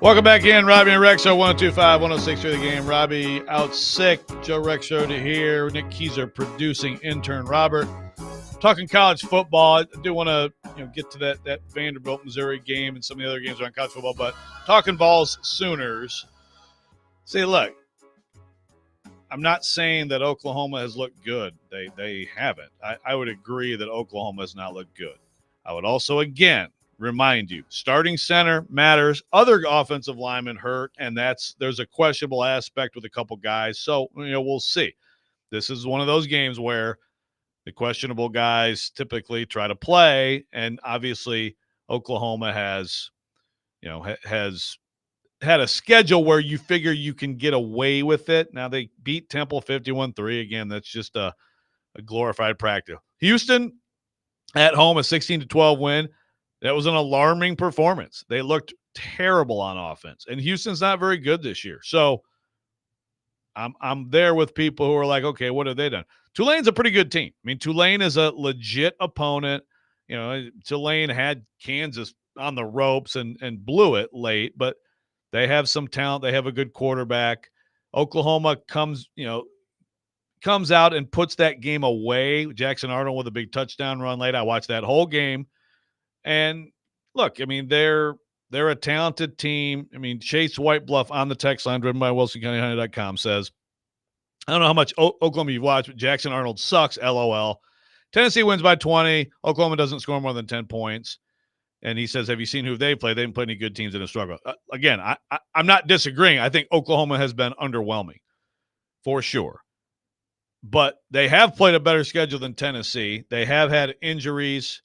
Welcome back in, Robbie and Rex Show, 102.5, 106.3 The Game. Robbie out sick. Joe Rex Show to here. Nick Keyser producing, intern Robert. Talking college football, I do want to get to that Vanderbilt Missouri game and some of the other games around college football. But talking Vols Sooners, see, look, I'm not saying that Oklahoma has looked good. They haven't. I would agree that Oklahoma has not looked good. I would also, again, remind you, starting center matters. Other offensive linemen hurt, and there's a questionable aspect with a couple guys. So, we'll see. This is one of those games where the questionable guys typically try to play, and obviously Oklahoma has had a schedule where you figure you can get away with it. Now they beat Temple 51-3. Again, that's just a glorified practice. Houston at home, a 16-12 win. That was an alarming performance. They looked terrible on offense, and Houston's not very good this year. So I'm there with people who are like, okay, what have they done? Tulane's a pretty good team. I mean, Tulane is a legit opponent. Tulane had Kansas on the ropes and blew it late, but they have some talent. They have a good quarterback. Oklahoma comes out and puts that game away. Jackson Arnold with a big touchdown run late. I watched that whole game. And look, I mean, they're a talented team. I mean, Chase Whitebluff on the text line driven by WilsonCountyHunter.com says, I don't know how much Oklahoma you've watched, but Jackson Arnold sucks, LOL. Tennessee wins by 20. Oklahoma doesn't score more than 10 points. And he says, have you seen who they play? They didn't play any good teams in a struggle. Again, I'm not disagreeing. I think Oklahoma has been underwhelming for sure. But they have played a better schedule than Tennessee. They have had injuries.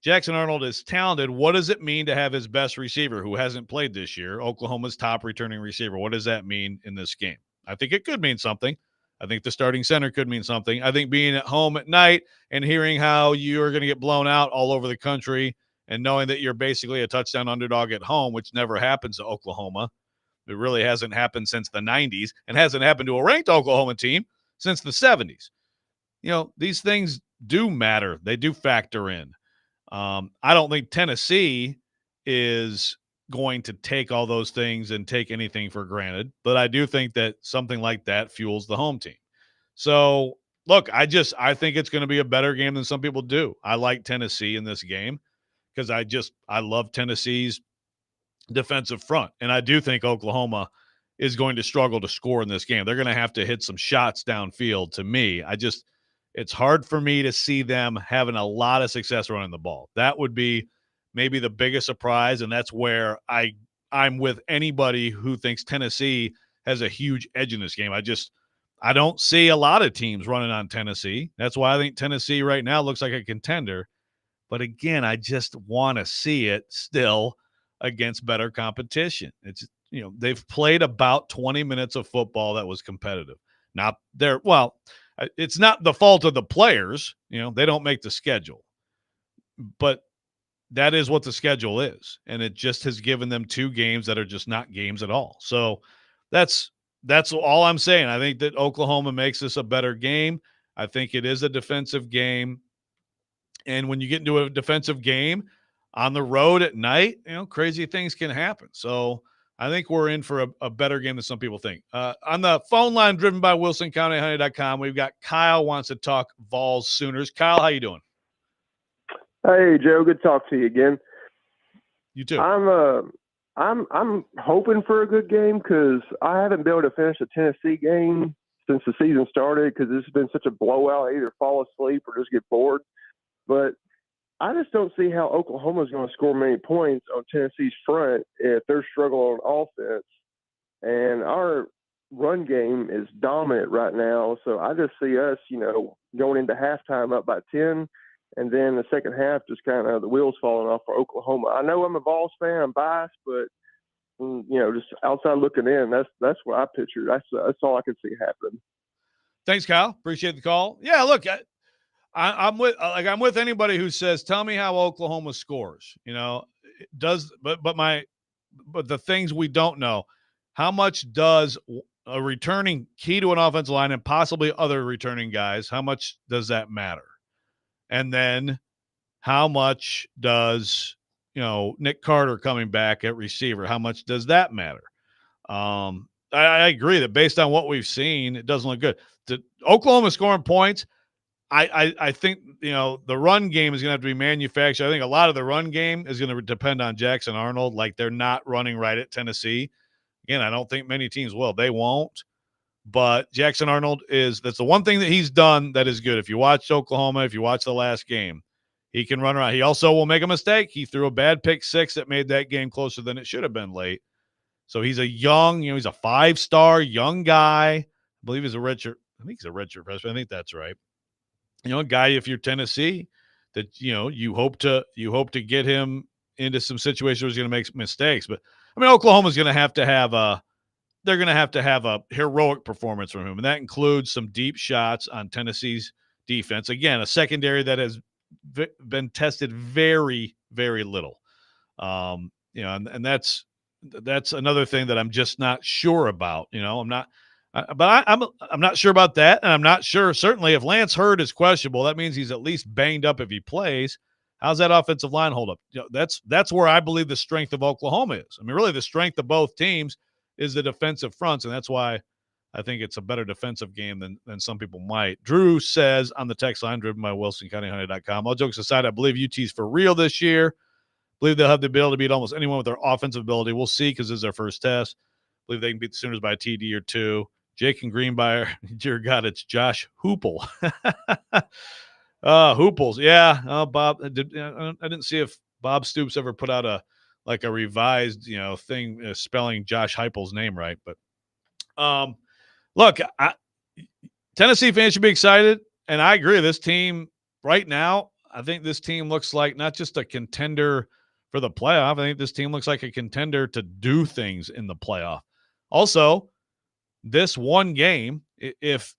Jackson Arnold is talented. What does it mean to have his best receiver who hasn't played this year, Oklahoma's top returning receiver? What does that mean in this game? I think it could mean something. I think the starting center could mean something. I think being at home at night and hearing how you are going to get blown out all over the country and knowing that you're basically a touchdown underdog at home, which never happens to Oklahoma. It really hasn't happened since the 90s and hasn't happened to a ranked Oklahoma team since the 70s. These things do matter. They do factor in. I don't think Tennessee is going to take all those things and take anything for granted, but I do think that something like that fuels the home team. So, look, I think it's going to be a better game than some people do. I like Tennessee in this game because I love Tennessee's defensive front, and I do think Oklahoma is going to struggle to score in this game. They're going to have to hit some shots downfield to me. It's hard for me to see them having a lot of success running the ball. That would be maybe the biggest surprise, and that's where I'm with anybody who thinks Tennessee has a huge edge in this game. I don't see a lot of teams running on Tennessee. That's why I think Tennessee right now looks like a contender. But again, I just want to see it still against better competition. They've played about 20 minutes of football that was competitive. It's not the fault of the players. They don't make the schedule. But that is what the schedule is. And it just has given them 2 games that are just not games at all. So that's all I'm saying. I think that Oklahoma makes this a better game. I think it is a defensive game. And when you get into a defensive game on the road at night, crazy things can happen. So I think we're in for a better game than some people think. On the phone line driven by WilsonCountyHoney.com, we've got Kyle wants to talk Vols Sooners. Kyle, how you doing? Hey, Joe. Good to talk to you again. You too. I'm hoping for a good game because I haven't been able to finish a Tennessee game since the season started because this has been such a blowout. I either fall asleep or just get bored. But I just don't see how Oklahoma is going to score many points on Tennessee's front if they're struggling on offense. And our run game is dominant right now. So I just see us, going into halftime up by 10. And then the second half, just kind of the wheels falling off for Oklahoma. I know I'm a Vols fan. I'm biased, but, just outside looking in, that's what I pictured. That's all I could see happening. Thanks, Kyle. Appreciate the call. Yeah, look, I'm with anybody who says, tell me how Oklahoma scores, but the things we don't know, how much does a returning key to an offensive line and possibly other returning guys, how much does that matter? And then how much does, Nick Carter coming back at receiver, how much does that matter? I agree that based on what we've seen, it doesn't look good. Oklahoma scoring points, I think, the run game is going to have to be manufactured. I think a lot of the run game is going to depend on Jackson Arnold. Like, they're not running right at Tennessee. Again, I don't think many teams will. They won't. But Jackson Arnold that's the one thing that he's done that is good. If you watch Oklahoma, if you watch the last game, he can run around. He also will make a mistake. He threw a bad pick six that made that game closer than it should have been late. So he's a young, he's a 5-star young guy. I believe he's a redshirt. I think he's a redshirt freshman. I think that's right. A guy, if you're Tennessee, that you hope to get him into some situations where he's going to make mistakes. But I mean, Oklahoma's going to have a heroic performance from him, and that includes some deep shots on Tennessee's defense. Again, a secondary that has been tested very, very little. And that's another thing that I'm just not sure about. I'm not sure about that, and I'm not sure. Certainly, if Lance Hurd is questionable, that means he's at least banged up if he plays. How's that offensive line hold up? That's where I believe the strength of Oklahoma is. I mean, really, the strength of both teams is the defensive fronts, and that's why I think it's a better defensive game than some people might. Drew says on the text line, driven by WilsonCountyHunter.com, all jokes aside, I believe UT's for real this year. I believe they'll have the ability to beat almost anyone with their offensive ability. We'll see because this is their first test. I believe they can beat the Sooners by a TD or two. Jake and Greenbrier, dear God, it's Josh Hoople. Hooples, yeah. Bob, I didn't see if Bob Stoops ever put out a revised, thing spelling Josh Heupel's name right. But look, Tennessee fans should be excited, and I agree. This team right now, I think this team looks like not just a contender for the playoff. I think this team looks like a contender to do things in the playoff. Also, this one game, if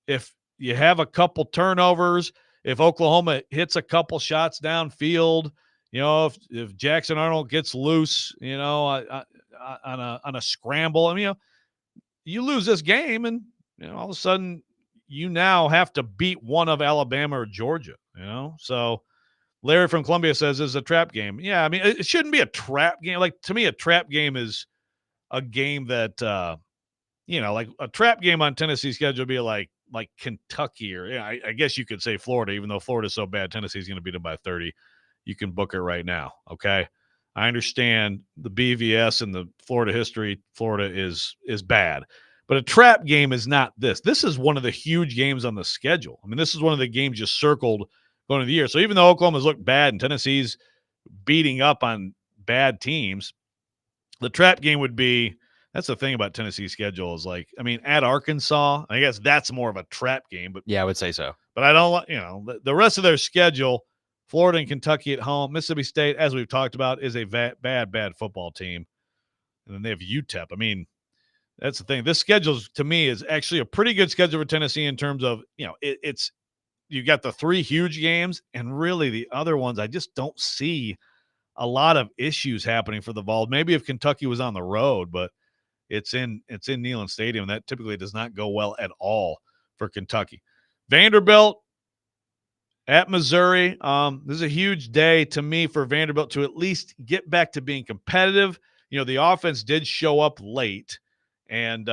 you have a couple turnovers, if Oklahoma hits a couple shots downfield, if Jackson Arnold gets loose, on a scramble, I mean, you lose this game, and all of a sudden you now have to beat one of Alabama or Georgia. So Larry from Columbia says this is a trap game. Yeah, I mean, it shouldn't be a trap game. Like, to me, a trap game is a game that like a trap game on Tennessee's schedule would be like Kentucky, or I guess you could say Florida, even though Florida's so bad, Tennessee's going to beat them by 30. You can book it right now. Okay. I understand the BVS and the Florida history. Florida is bad, but a trap game is not this. This is one of the huge games on the schedule. I mean, this is one of the games just circled going into the year. So even though Oklahoma's looked bad and Tennessee's beating up on bad teams, the trap game would be, that's the thing about Tennessee's schedule is at Arkansas, I guess that's more of a trap game. But yeah, I would say so. But I don't, the rest of their schedule, Florida and Kentucky at home, Mississippi State, as we've talked about, is a bad football team. And then they have UTEP. I mean, that's the thing. This schedule, to me, is actually a pretty good schedule for Tennessee in terms of, it's you got the 3 huge games, and really the other ones, I just don't see a lot of issues happening for the Vols. Maybe if Kentucky was on the road, but it's in Neyland Stadium. That typically does not go well at all for Kentucky. Vanderbilt at Missouri. This is a huge day to me for Vanderbilt to at least get back to being competitive. The offense did show up late and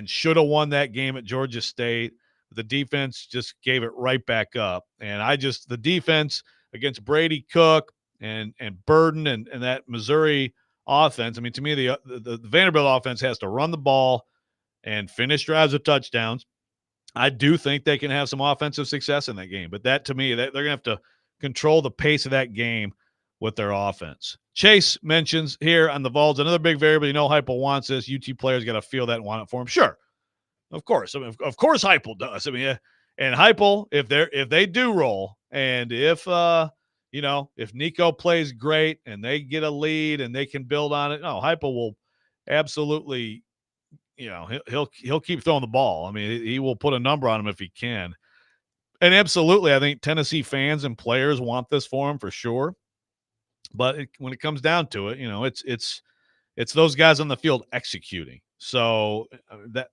should have won that game at Georgia State. The defense just gave it right back up. And the defense against Brady Cook and Burden and that Missouri offense. I mean, to me, the Vanderbilt offense has to run the ball and finish drives with touchdowns. I do think they can have some offensive success in that game, but that, to me, they're going to have to control the pace of that game with their offense. Chase mentions here on the Vols, another big variable. Heupel wants this. UT players got to feel that and want it for him. Sure, of course. I mean, of course, Heupel does. I mean, and Heupel, if they do roll, and if Nico plays great and they get a lead and they can build on it, no, Heupel will absolutely, he'll keep throwing the ball. I mean, he will put a number on him if he can. And absolutely, I think Tennessee fans and players want this for him for sure. But when it comes down to it, it's those guys on the field executing. So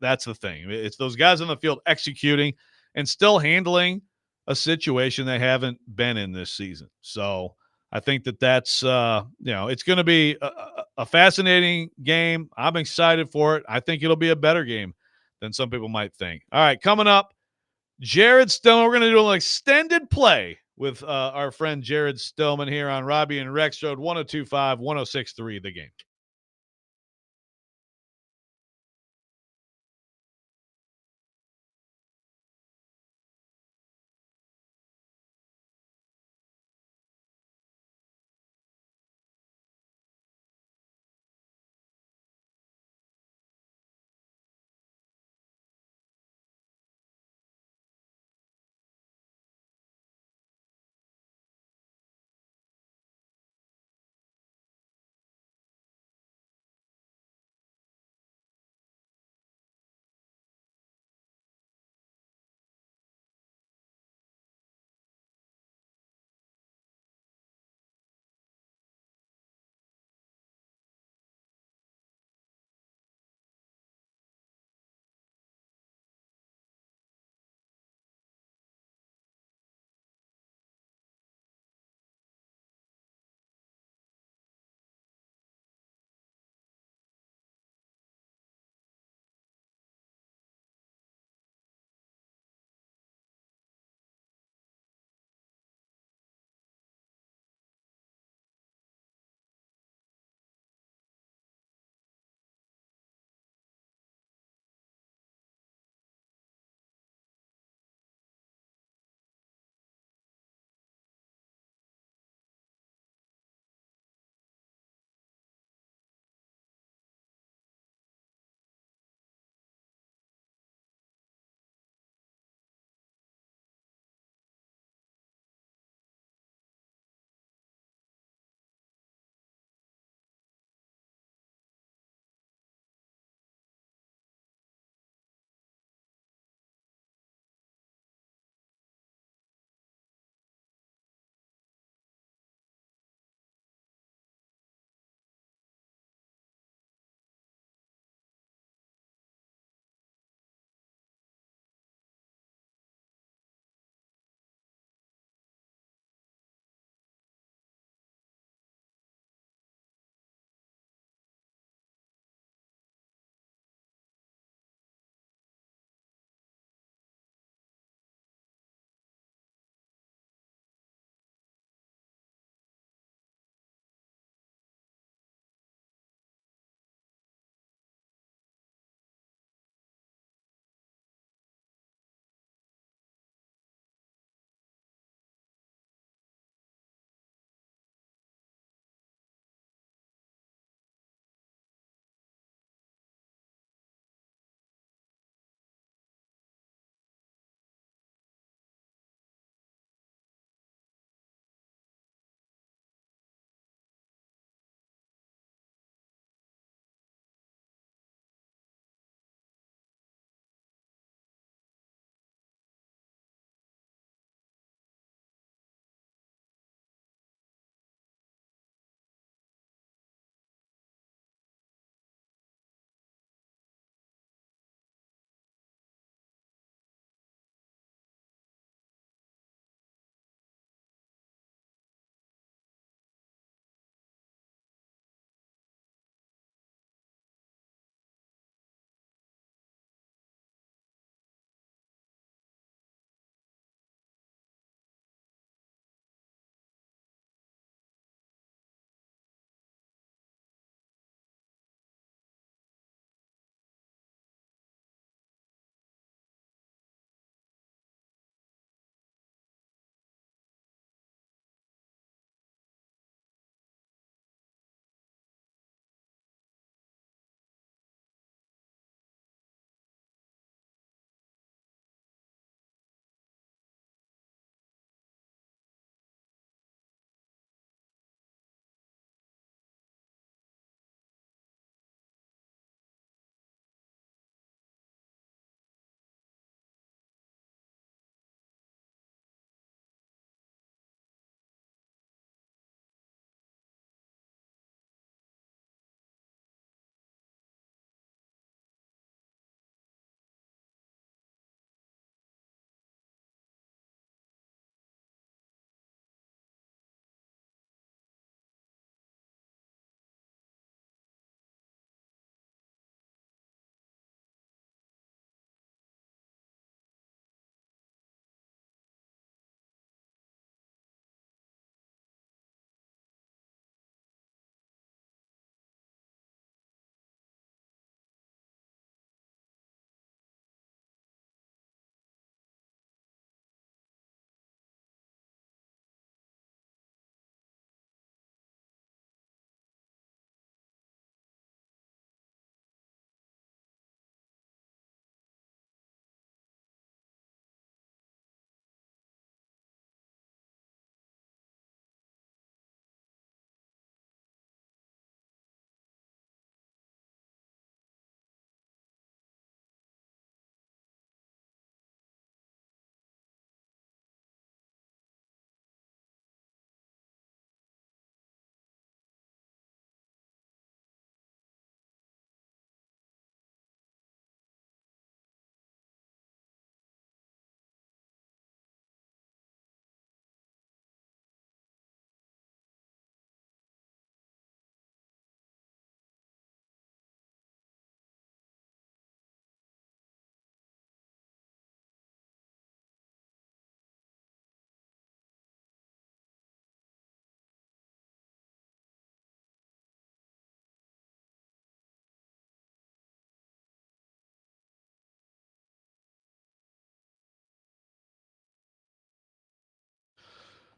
that's the thing. It's those guys on the field executing and still handling a situation they haven't been in this season. So I think that's it's going to be a fascinating game. I'm excited for it. I think it'll be a better game than some people might think. All right, coming up, Jared Stillman. We're going to do an extended play with our friend Jared Stillman here on Robbie and Rex Road 1025, 1063, The Game.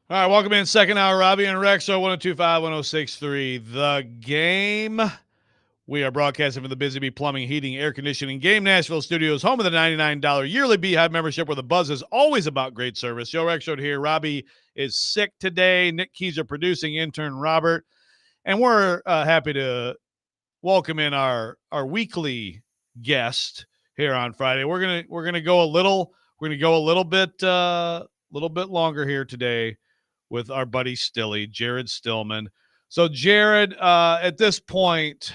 All right, welcome in second hour, Robbie and Rex, 1025-1063. The Game. We are broadcasting from the Busy Bee Plumbing, Heating, Air Conditioning Game Nashville Studios, home of the $99 yearly Beehive membership, where the buzz is always about great service. Joe Rexrode here. Robbie is sick today. Nick Keyser producing, intern Robert, and we're happy to welcome in our weekly guest here on Friday. We're gonna go a little bit longer here today with our buddy Stilly, Jared Stillman. So Jared, at this point,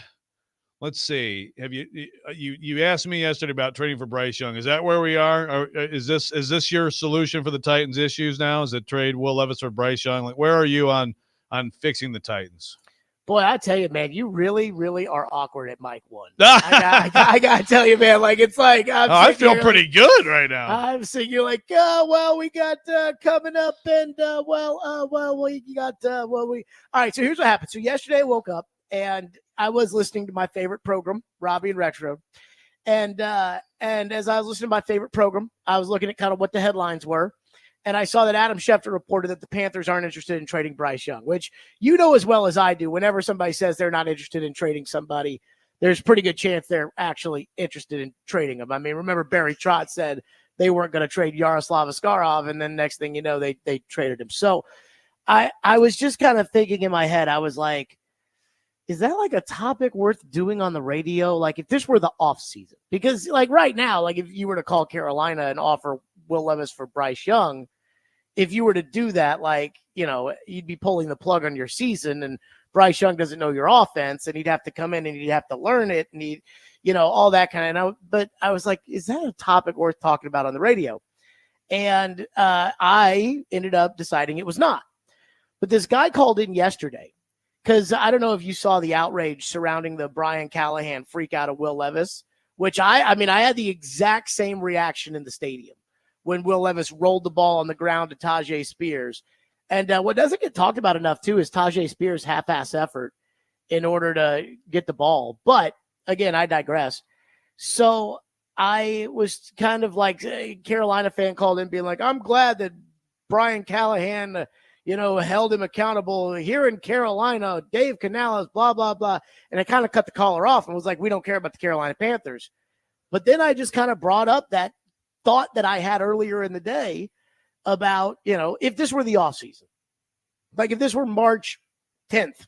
let's see. Have you asked me yesterday about trading for Bryce Young? Is that where we are? Or is this your solution for the Titans' issues now? Is it trade Will Levis for Bryce Young? Like, where are you on fixing the Titans? Boy, I tell you, man, you really, really are awkward at Mike 1. I got to tell you, man, like, it's like, I feel pretty good right now. I'm sitting here like, oh, well, we got coming up and, all right, so here's what happened. So yesterday I woke up and I was listening to my favorite program, Robbie and Retro. And as I was listening to my favorite program, I was looking at kind of what the headlines were. And I saw that Adam Schefter reported that the Panthers aren't interested in trading Bryce Young, which you know as well as I do. Whenever somebody says they're not interested in trading somebody, there's a pretty good chance they're actually interested in trading them. I mean, remember Barry Trotz said they weren't going to trade Yaroslav Askarov, and then next thing you know, they traded him. So I was just kind of thinking in my head, I was like, is that like a topic worth doing on the radio? Like if this were the off season, because like right now, like if you were to call Carolina and offer Will Levis for Bryce Young, if you were to do that, like, you know, you'd be pulling the plug on your season, and Bryce Young doesn't know your offense, and he'd have to come in and he'd have to learn it, and he'd, you know, all that kind of. But I was like, is that a topic worth talking about on the radio? And I ended up deciding it was not. But this guy called in yesterday because I don't know if you saw the outrage surrounding the Brian Callahan freak out of Will Levis, which I mean, I had the exact same reaction in the stadium when Will Levis rolled the ball on the ground to Tajay Spears. And what doesn't get talked about enough, too, is Tajay Spears' half-ass effort in order to get the ball. But, again, I digress. So I was kind of like a Carolina fan called in being like, I'm glad that Brian Callahan, held him accountable here in Carolina. Dave Canales, blah, blah, blah. And I kind of cut the caller off and was like, we don't care about the Carolina Panthers. But then I just kind of brought up that thought that I had earlier in the day about, if this were the offseason, like if this were March 10th,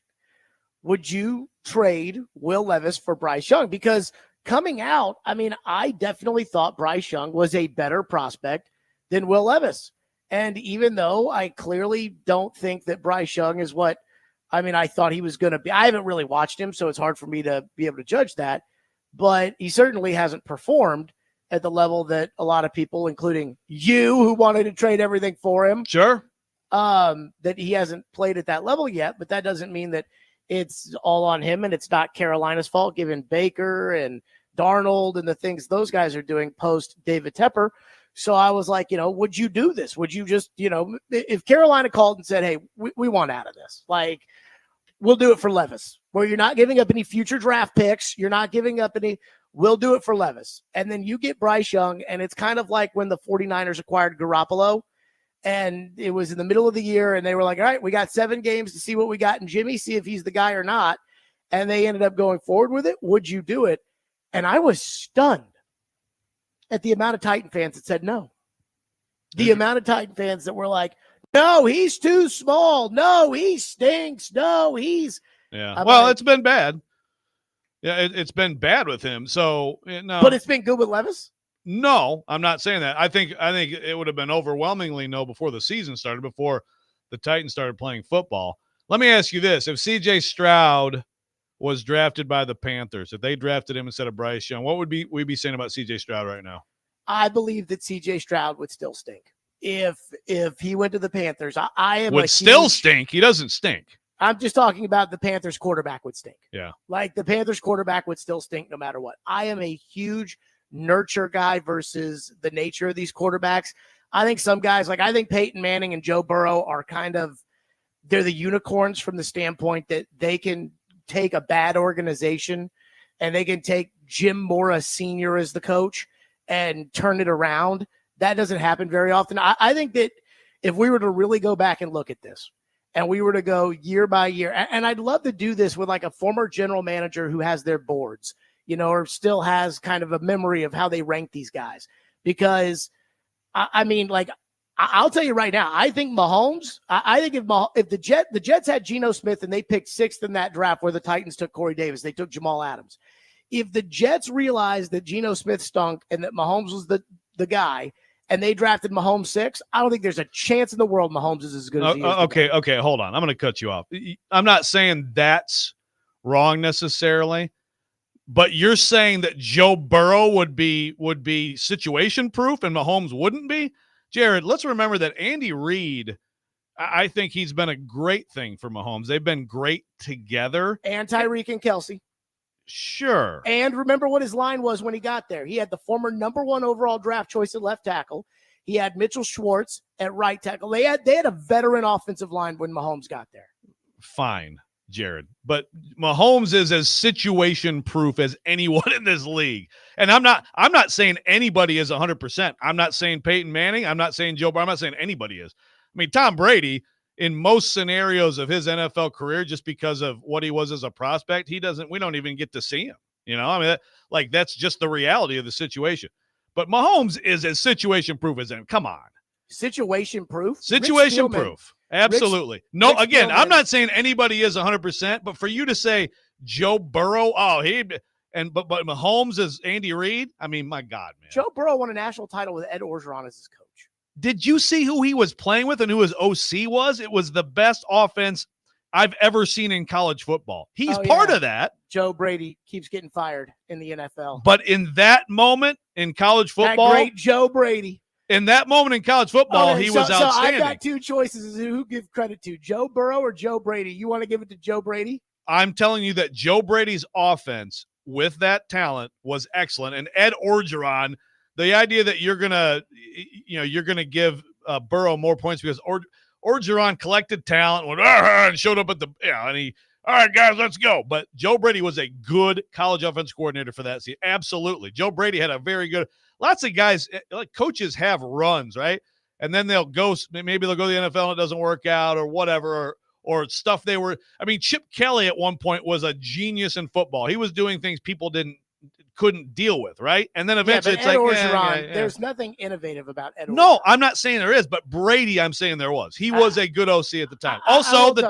would you trade Will Levis for Bryce Young? Because coming out, I mean, I definitely thought Bryce Young was a better prospect than Will Levis. And even though I clearly don't think that Bryce Young is what, I thought he was going to be. I haven't really watched him, so it's hard for me to be able to judge that. But he certainly hasn't performed at the level that a lot of people, including you, who wanted to trade everything for him. Sure. That he hasn't played at that level yet, but that doesn't mean that it's all on him and it's not Carolina's fault, given Baker and Darnold and the things those guys are doing post David Tepper. So I was like, would you do this? Would you just, if Carolina called and said, hey, we want out of this, like, we'll do it for Levis, where you're not giving up any future draft picks. You're not giving up any. We'll do it for Levis. And then you get Bryce Young, and it's kind of like when the 49ers acquired Garoppolo, and it was in the middle of the year, and they were like, all right, we got 7 games to see what we got in Jimmy, see if he's the guy or not. And they ended up going forward with it. Would you do it? And I was stunned at the amount of Titan fans that said no. The amount of Titan fans that were like, no, he's too small. No, he stinks. No, he's. Yeah. Well, it's been bad. Yeah, it's been bad with him. So no, but it's been good with Levis. No, I'm not saying that. I think it would have been overwhelmingly no before the season started, before the Titans started playing football. Let me ask you this: if C.J. Stroud was drafted by the Panthers, if they drafted him instead of Bryce Young, what would we be saying about C.J. Stroud right now? I believe that C.J. Stroud would still stink if he went to the Panthers. I am would still stink. He doesn't stink. I'm just talking about the Panthers quarterback would stink. Yeah. Like the Panthers quarterback would still stink no matter what. I am a huge nurture guy versus the nature of these quarterbacks. I think some guys, like I think Peyton Manning and Joe Burrow are they're the unicorns from the standpoint that they can take a bad organization and they can take Jim Mora Sr. as the coach and turn it around. That doesn't happen very often. I think that if we were to really go back and look at this, and we were to go year by year, and I'd love to do this with like a former general manager who has their boards, or still has kind of a memory of how they rank these guys. Because, I mean, like, I'll tell you right now, I think Mahomes, I think if the Jets had Geno Smith and they picked 6th in that draft where the Titans took Corey Davis, they took Jamal Adams. If the Jets realized that Geno Smith stunk and that Mahomes was the guy, and they drafted Mahomes 6, I don't think there's a chance in the world Mahomes is as good as he is. Okay, hold on. I'm going to cut you off. I'm not saying that's wrong necessarily, but you're saying that Joe Burrow would be situation proof and Mahomes wouldn't be? Jared, let's remember that Andy Reid, I think he's been a great thing for Mahomes. They've been great together. And Tyreek and Kelsey. Sure. And remember what his line was when he got there. He had the former number 1 overall draft choice at left tackle. He had Mitchell Schwartz at right tackle. They had a veteran offensive line when Mahomes got there. Fine, Jared. But Mahomes is as situation proof as anyone in this league. And I'm not saying anybody is 100%. I'm not saying Peyton Manning. I'm not saying Joe Burrow. I'm not saying anybody is. I mean, Tom Brady, in most scenarios of his NFL career, just because of what he was as a prospect, we don't even get to see him. I mean, that's just the reality of the situation. But Mahomes is as situation proof as him. Come on. Situation proof? Situation proof. Absolutely. Rich Again, Spielman. I'm not saying anybody is 100%, but for you to say Joe Burrow, but Mahomes is Andy Reid, I mean, my God, man. Joe Burrow won a national title with Ed Orgeron as his coach. Did you see who he was playing with and who his OC was? It was the best offense I've ever seen in college football. He's part of that. Joe Brady keeps getting fired in the NFL. But in that moment in college football, that great Joe Brady. In that moment in college football, he was outstanding. So I've got 2 choices who give credit to, Joe Burrow or Joe Brady. You want to give it to Joe Brady? I'm telling you that Joe Brady's offense with that talent was excellent. And Ed Orgeron, the idea that you're gonna give Burrow more points because Orgeron collected talent, went and showed up at and he, all right, guys, let's go. But Joe Brady was a good college offense coordinator for that season. Absolutely, Joe Brady had a very good. Lots of guys, like coaches, have runs, right? And then maybe they'll go to the NFL and it doesn't work out or whatever, or stuff they were. I mean, Chip Kelly at one point was a genius in football. He was doing things people couldn't deal with, right? And then eventually it's there's nothing innovative about Ed Orgeron. No, I'm not saying there is, but Brady, I'm saying there was. He was a good OC at the time. Also, the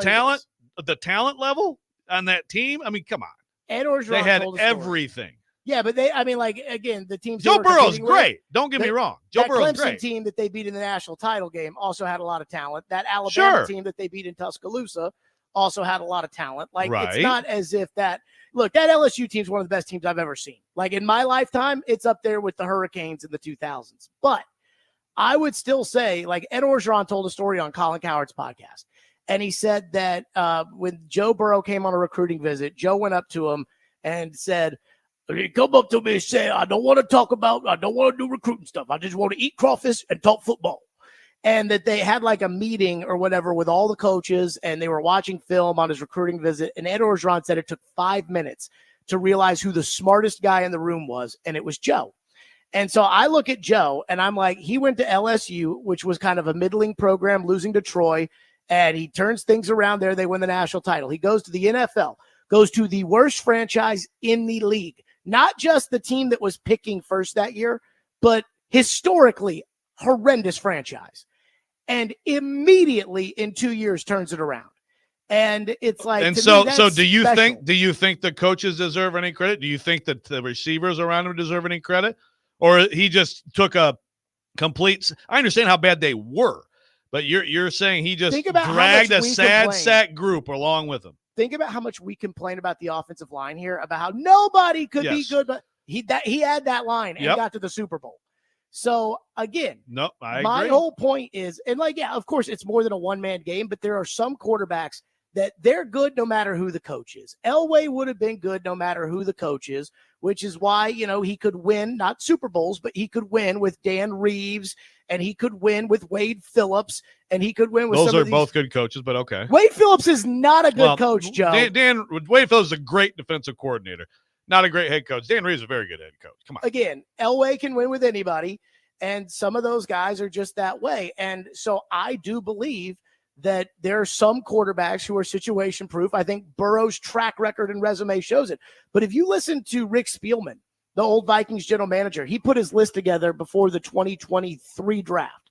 talent level on that team, I mean, come on. Ed Orgeron, they had everything. Yeah, but again, the teams. Joe Burrow's great. Don't get me wrong. Joe Burrow's Clemson great. Team that they beat in the national title game also had a lot of talent. That Alabama team that they beat in Tuscaloosa also had a lot of talent. It's not as if that. Look, that LSU team is one of the best teams I've ever seen. In my lifetime, it's up there with the Hurricanes in the 2000s. But I would still say, Ed Orgeron told a story on Colin Cowherd's podcast, and he said that when Joe Burrow came on a recruiting visit, Joe went up to him and said, he come up to me and say, I don't want to do recruiting stuff. I just want to eat crawfish and talk football. And that they had a meeting or whatever with all the coaches, and they were watching film on his recruiting visit. And Ed Orgeron said it took 5 minutes to realize who the smartest guy in the room was, and it was Joe. And so I look at Joe, and I'm like, he went to LSU, which was kind of a middling program, losing to Troy, and he turns things around there. They win the national title. He goes to the NFL, goes to the worst franchise in the league. Not just the team that was picking first that year, but historically horrendous franchise. And immediately in 2 years turns it around. And it's like, and so do you think the coaches deserve any credit? Do you think that the receivers around him deserve any credit? Or he just took a complete, I understand how bad they were, but you're saying he just dragged a sad sack group along with him. Think about how much we complain about the offensive line here, about how nobody could be good, but he had that line and got to the Super Bowl. So again, I my agree. whole point is, and of course it's more than a one-man game, but there are some quarterbacks that they're good no matter who the coach is. Elway would have been good no matter who the coach is, which is why, he could win, not Super Bowls, but he could win with Dan Reeves, and he could win with Wade Phillips, and he could win with those are both good coaches, but okay. Wade Phillips is not a good coach, Joe. Wade Phillips is a great defensive coordinator, not a great head coach. Dan Reeves is a very good head coach. Come on. Again, Elway can win with anybody, And some of those guys are just that way. And so I do believe that there are some quarterbacks who are situation proof. I think Burrow's track record and resume shows it. But if you listen to Rick Spielman, the old Vikings general manager, he put his list together before the 2023 draft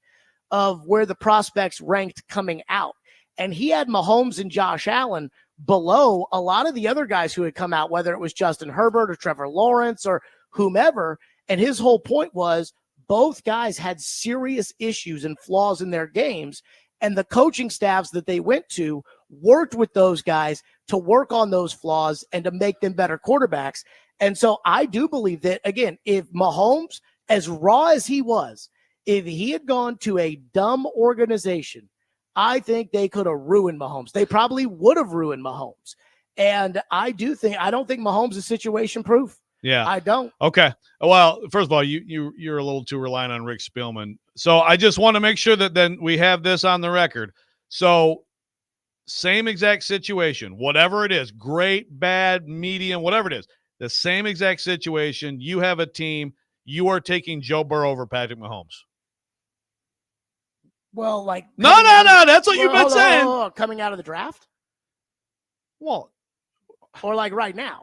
of where the prospects ranked coming out. And he had Mahomes and Josh Allen below a lot of the other guys who had come out, whether it was Justin Herbert or Trevor Lawrence or whomever. And his whole point was both guys had serious issues and flaws in their games. And the coaching staffs that they went to worked with those guys to work on those flaws and to make them better quarterbacks. And so I do believe that, again, if Mahomes, as raw as he was, if he had gone to a dumb organization, I think they could have ruined Mahomes. They probably would have ruined Mahomes. And I don't think Mahomes is situation proof. Yeah. I don't. Okay. Well, first of all, you're a little too reliant on Rick Spielman. So I just want to make sure that then we have this on the record. So same exact situation, whatever it is, great, bad, medium, whatever it is, the same exact situation. You have a team. You are taking Joe Burrow over Patrick Mahomes. Well, like No. That's what you've been saying. Coming out of the draft? Well, or like right now?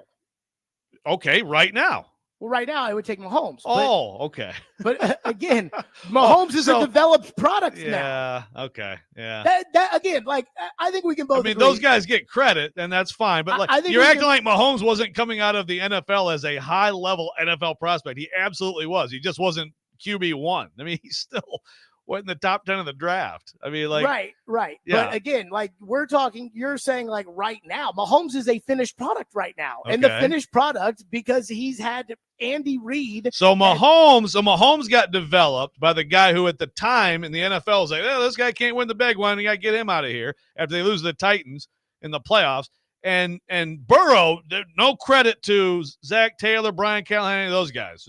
Okay, right now. Well, right now I would take Mahomes. Okay. But again, Mahomes is a developed product now. Yeah. Okay. Yeah. That again, like I think we can both. I mean, agree. those guys get credit, and that's fine. But like, I think you're acting like Mahomes wasn't coming out of the NFL as a high-level NFL prospect. He absolutely was. He just wasn't QB1. I mean, he's still went in the top 10 of the draft. I mean, like, right. Yeah. But again, like you're saying like right now, Mahomes is a finished product right now, and the finished product because he's had Andy Reid. So Mahomes got developed by the guy who at the time in the NFL was like, oh, this guy can't win the big one. You got to get him out of here after they lose the Titans in the playoffs. And Burrow, no credit to Zach Taylor, Brian Callahan, those guys.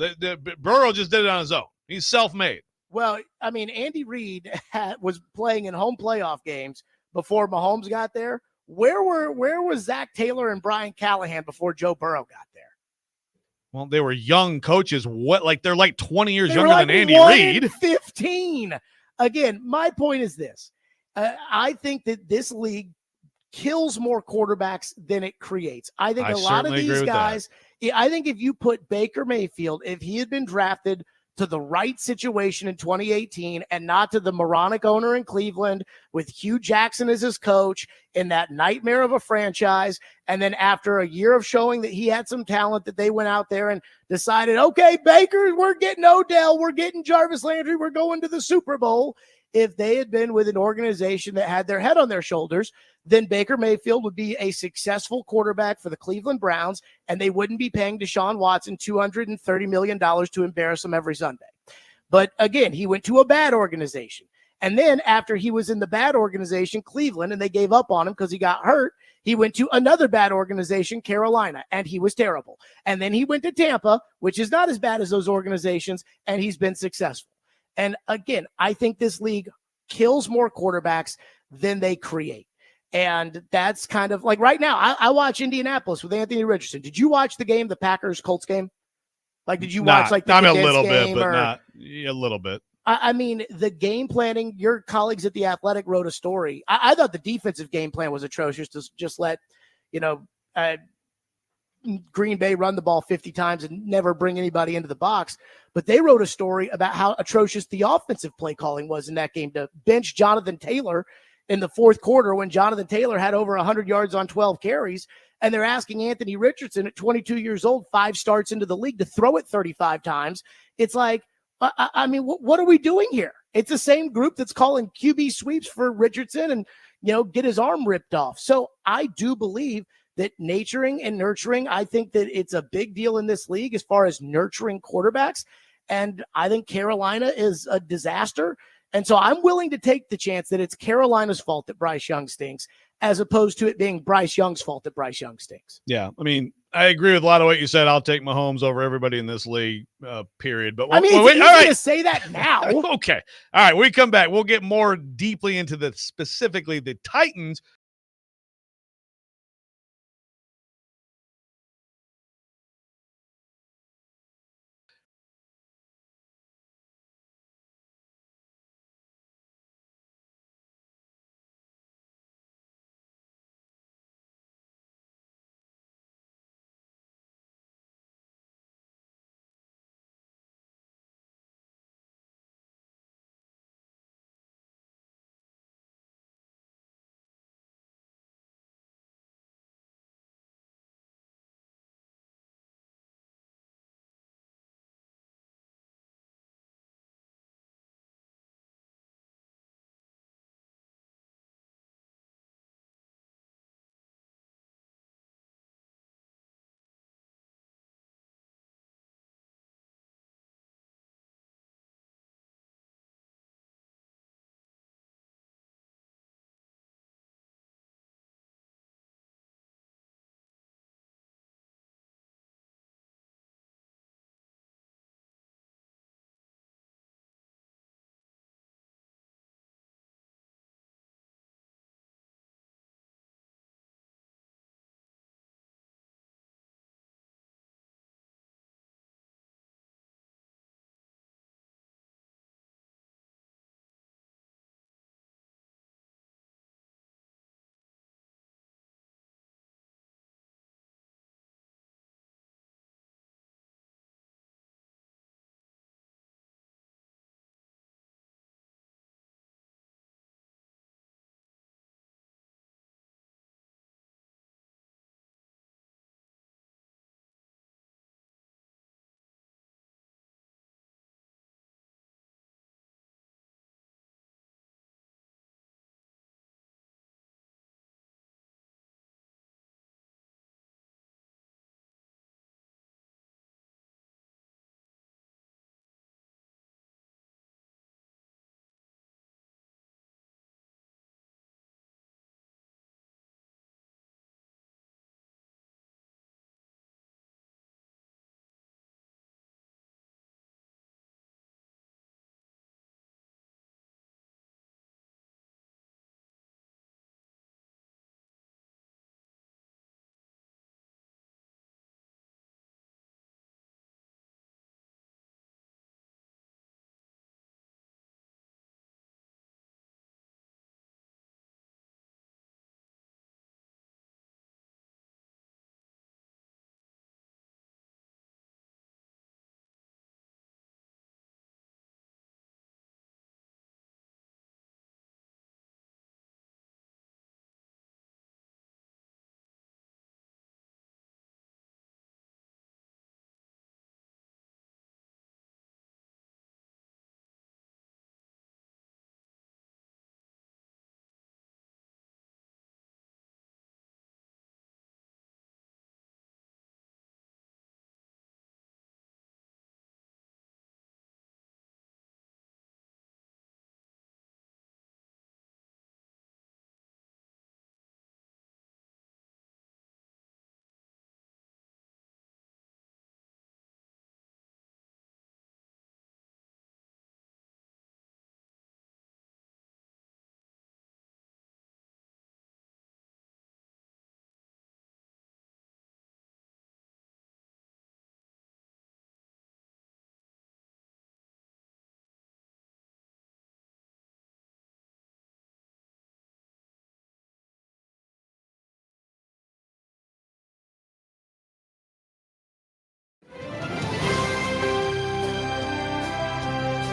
Burrow just did it on his own. He's self-made. Well, I mean, Andy Reid was playing in home playoff games before Mahomes got there. Where was Zach Taylor and Brian Callahan before Joe Burrow got there? Well, they were young coaches. They're like 20 years younger than Andy Reid. 15. Again, my point is this. I think that this league kills more quarterbacks than it creates. I think a lot of these guys, I think if you put Baker Mayfield, if he had been drafted to the right situation in 2018 and not to the moronic owner in Cleveland with Hugh Jackson as his coach in that nightmare of a franchise. And then after a year of showing that he had some talent, that they went out there and decided, okay, Baker, we're getting Odell, we're getting Jarvis Landry, we're going to the Super Bowl. If they had been with an organization that had their head on their shoulders, then Baker Mayfield would be a successful quarterback for the Cleveland Browns, and they wouldn't be paying Deshaun Watson $230 million to embarrass him every Sunday. But again, he went to a bad organization. And then after he was in the bad organization, Cleveland, and they gave up on him because he got hurt, he went to another bad organization, Carolina, and he was terrible. And then he went to Tampa, which is not as bad as those organizations, and he's been successful. And again, I think this league kills more quarterbacks than they create. And that's kind of like right now, I watch Indianapolis with Anthony Richardson. Did you watch the game, the Packers-Colts game? Like, did you watch like the I'm a condensed little game bit, but or, not a little bit. I mean, the game planning, your colleagues at The Athletic wrote a story. I thought the defensive game plan was atrocious to just let, Green Bay run the ball 50 times and never bring anybody into the box. But they wrote a story about how atrocious the offensive play calling was in that game to bench Jonathan Taylor in the fourth quarter when Jonathan Taylor had over 100 yards on 12 carries. And they're asking Anthony Richardson at 22 years old, 5 starts into the league, to throw it 35 times. It's like, I mean, what are we doing here? It's the same group that's calling QB sweeps for Richardson and, get his arm ripped off. So I do believe that naturing and nurturing, I think that it's a big deal in this league as far as nurturing quarterbacks. And I think Carolina is a disaster. And so I'm willing to take the chance that it's Carolina's fault that Bryce Young stinks, as opposed to it being Bryce Young's fault that Bryce Young stinks. Yeah. I mean, I agree with a lot of what you said. I'll take Mahomes over everybody in this league, period. But I mean, it's easy to say that now. Okay. All right. We come back. We'll get more deeply into specifically the Titans.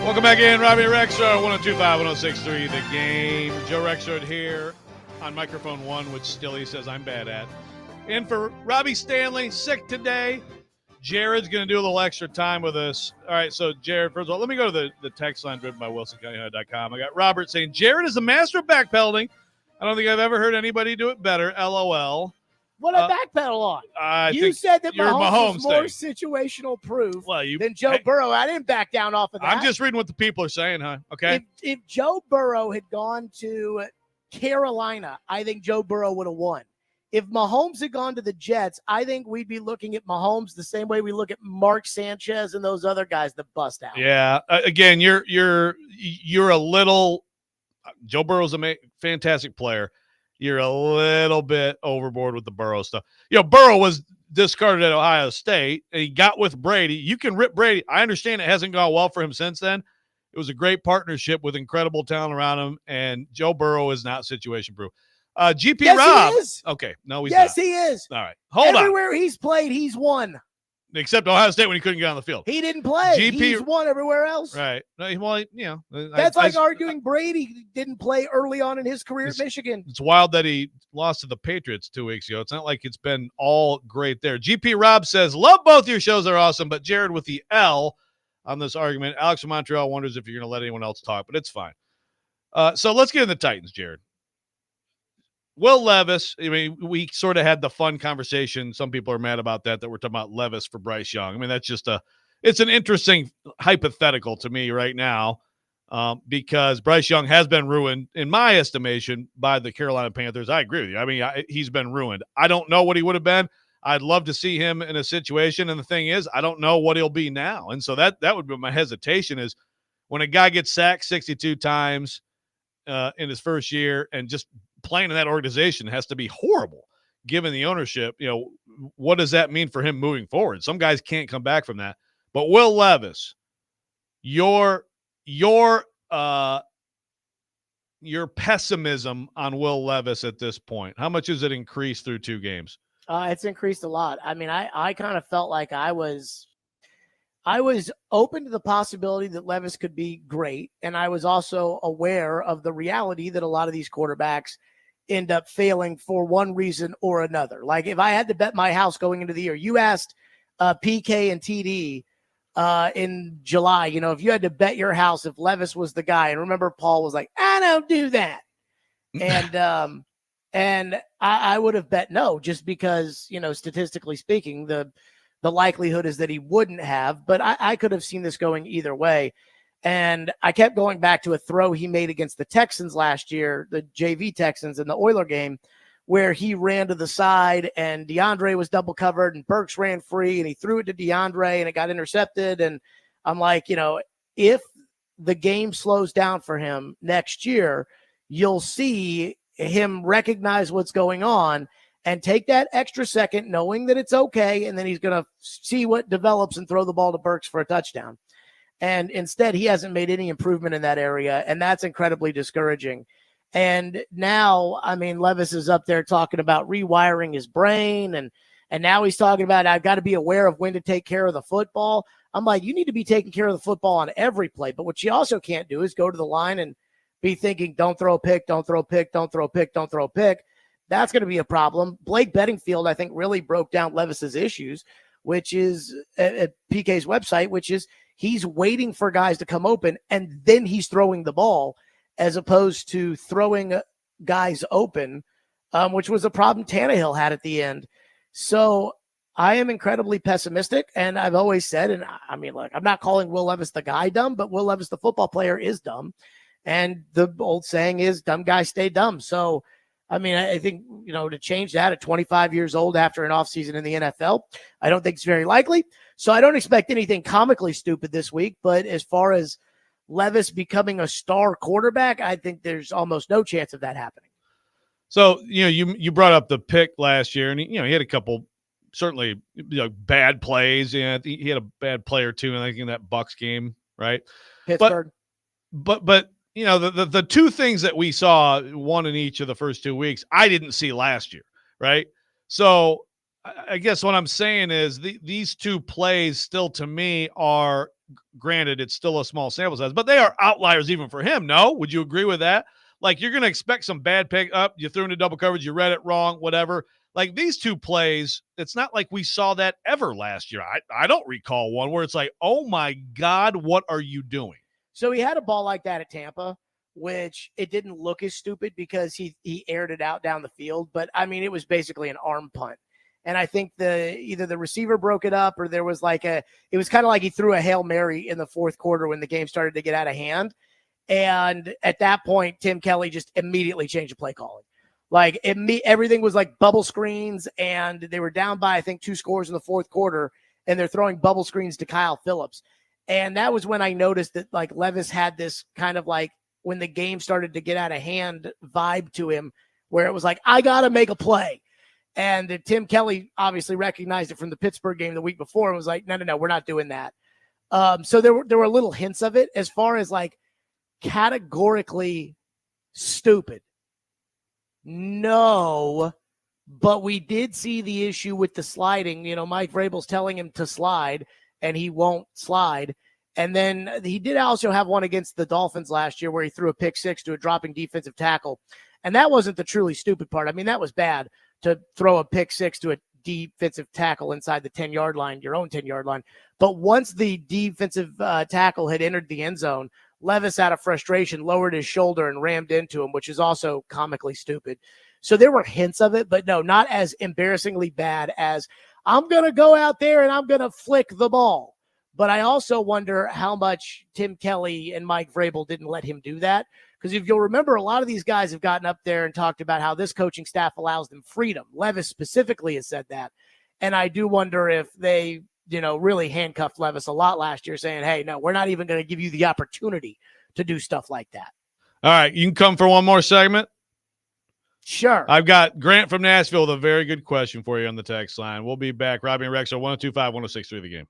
Welcome back in, Robbie Rexroad, 102.5, 106.3, The Game. Joe Rexroad here on microphone 1, which Stilly says I'm bad at. And for Robbie Stanley, sick today. Jared's going to do a little extra time with us. All right, so Jared, first of all, let me go to the text line driven by WilsonCountyHunter.com. I got Robert saying, Jared is a master of backpedaling. I don't think I've ever heard anybody do it better. LOL. What I backpedal on? You think said that your Mahomes Mahomes was more thing. situational proof Well, than Joe Burrow. I didn't back down off of that. I'm just reading what the people are saying, huh? Okay. If Joe Burrow had gone to Carolina, I think Joe Burrow would have won. If Mahomes had gone to the Jets, I think we'd be looking at Mahomes the same way we look at Mark Sanchez and those other guys that bust out. Yeah. Again, you're a little. Joe Burrow's a fantastic player. You're a little bit overboard with the Burrow stuff. Burrow was discarded at Ohio State, and he got with Brady. You can rip Brady. I understand it hasn't gone well for him since then. It was a great partnership with incredible talent around him, and Joe Burrow is not situation proof. GP yes, Rob. He is. Okay, no, he's yes, not. he is. All right, hold on. Everywhere he's played, he's won. Except Ohio State when he couldn't get on the field. He didn't play. GP He's won everywhere else. Right. Well, That's like arguing Brady didn't play early on in his career at Michigan. It's wild that he lost to the Patriots 2 weeks ago. It's not like it's been all great there. GP Rob says, love both your shows. They're awesome. But Jared with the L on this argument. Alex from Montreal wonders if you're going to let anyone else talk, but it's fine. So let's get in the Titans, Jared. Will Levis, I mean, we sort of had the fun conversation. Some people are mad about that we're talking about Levis for Bryce Young. I mean, that's just it's an interesting hypothetical to me right now because Bryce Young has been ruined, in my estimation, by the Carolina Panthers. I agree with you. I mean, he's been ruined. I don't know what he would have been. I'd love to see him in a situation. And the thing is, I don't know what he'll be now. And so that would be my hesitation is when a guy gets sacked 62 times in his first year and just playing in that organization has to be horrible given the ownership. What does that mean for him moving forward? Some guys can't come back from that. But Will Levis, your pessimism on Will Levis at this point, how much has it increased through 2 games? It's increased a lot. I mean, I kind of felt like I was open to the possibility that Levis could be great. And I was also aware of the reality that a lot of these quarterbacks end up failing for one reason or another. Like if I had to bet my house going into the year, you asked PK and TD in July, if you had to bet your house if Levis was the guy, and remember Paul was like, I don't do that. And I would have bet no, just because, statistically speaking, the likelihood is that he wouldn't have, but I could have seen this going either way. And I kept going back to a throw he made against the Texans last year, the JV Texans in the Oiler game, where he ran to the side and DeAndre was double covered and Burks ran free and he threw it to DeAndre and it got intercepted. And I'm like, if the game slows down for him next year, you'll see him recognize what's going on and take that extra second, knowing that it's okay. And then he's going to see what develops and throw the ball to Burks for a touchdown. And instead, he hasn't made any improvement in that area. And that's incredibly discouraging. And now, I mean, Levis is up there talking about rewiring his brain. And now he's talking about, I've got to be aware of when to take care of the football. I'm like, you need to be taking care of the football on every play. But what you also can't do is go to the line and be thinking, don't throw a pick, don't throw a pick, don't throw a pick, don't throw a pick. That's going to be a problem. Blake Bedingfield, I think, really broke down Levis's issues, which is at PK's website, which is he's waiting for guys to come open and then he's throwing the ball as opposed to throwing guys open, which was a problem Tannehill had at the end. So I am incredibly pessimistic. And I've always said, and I mean, look, I'm not calling Will Levis the guy dumb, but Will Levis, the football player, is dumb. And the old saying is dumb guys stay dumb. So, I mean, I think, to change that at 25 years old after an offseason in the NFL, I don't think it's very likely. So I don't expect anything comically stupid this week. But as far as Levis becoming a star quarterback, I think there's almost no chance of that happening. So, you brought up the pick last year, and he had a couple certainly bad plays. Yeah, he had a bad play or two, I think, in that Bucs game, right? Pittsburgh. But the 2 things that we saw, one in each of the first 2 weeks, I didn't see last year, right? So I guess what I'm saying is these two plays still to me are, granted, it's still a small sample size, but they are outliers even for him. No, would you agree with that? Like, you're going to expect some bad pick up. You threw into double coverage. You read it wrong, whatever. Like, these two plays, it's not like we saw that ever last year. I don't recall one where it's like, oh my God, what are you doing? So he had a ball like that at Tampa, which it didn't look as stupid because he aired it out down the field. But I mean, it was basically an arm punt. And I think either the receiver broke it up or there was it was kind of like he threw a Hail Mary in the fourth quarter when the game started to get out of hand. And at that point, Tim Kelly just immediately changed the play calling. Like everything was like bubble screens, and they were down by, I think, 2 scores in the fourth quarter, and they're throwing bubble screens to Kyle Phillips. And that was when I noticed that like Levis had this kind of like when the game started to get out of hand vibe to him, where it was like, I got to make a play. And Tim Kelly obviously recognized it from the Pittsburgh game the week before and was like, no, we're not doing that. So there were little hints of it. As far as like categorically stupid, no, but we did see the issue with the sliding. You know, Mike Vrabel's telling him to slide, and he won't slide. And then he did also have one against the Dolphins last year where he threw a pick six to a dropping defensive tackle. And that wasn't the truly stupid part. I mean, that was bad to throw a pick six to a defensive tackle inside the 10-yard line, your own 10-yard line. But once the defensive tackle had entered the end zone, Levis, out of frustration, lowered his shoulder and rammed into him, which is also comically stupid. So there were hints of it, but no, not as embarrassingly bad as I'm going to go out there and I'm going to flick the ball. But I also wonder how much Tim Kelly and Mike Vrabel didn't let him do that. Because if you'll remember, a lot of these guys have gotten up there and talked about how this coaching staff allows them freedom. Levis specifically has said that. And I do wonder if they, really handcuffed Levis a lot last year, saying, hey, no, we're not even going to give you the opportunity to do stuff like that. All right, you can come for one more segment. Sure. I've got Grant from Nashville with a very good question for you on the text line. We'll be back. Robbie and Rex are 102.5, 106.3 The Game.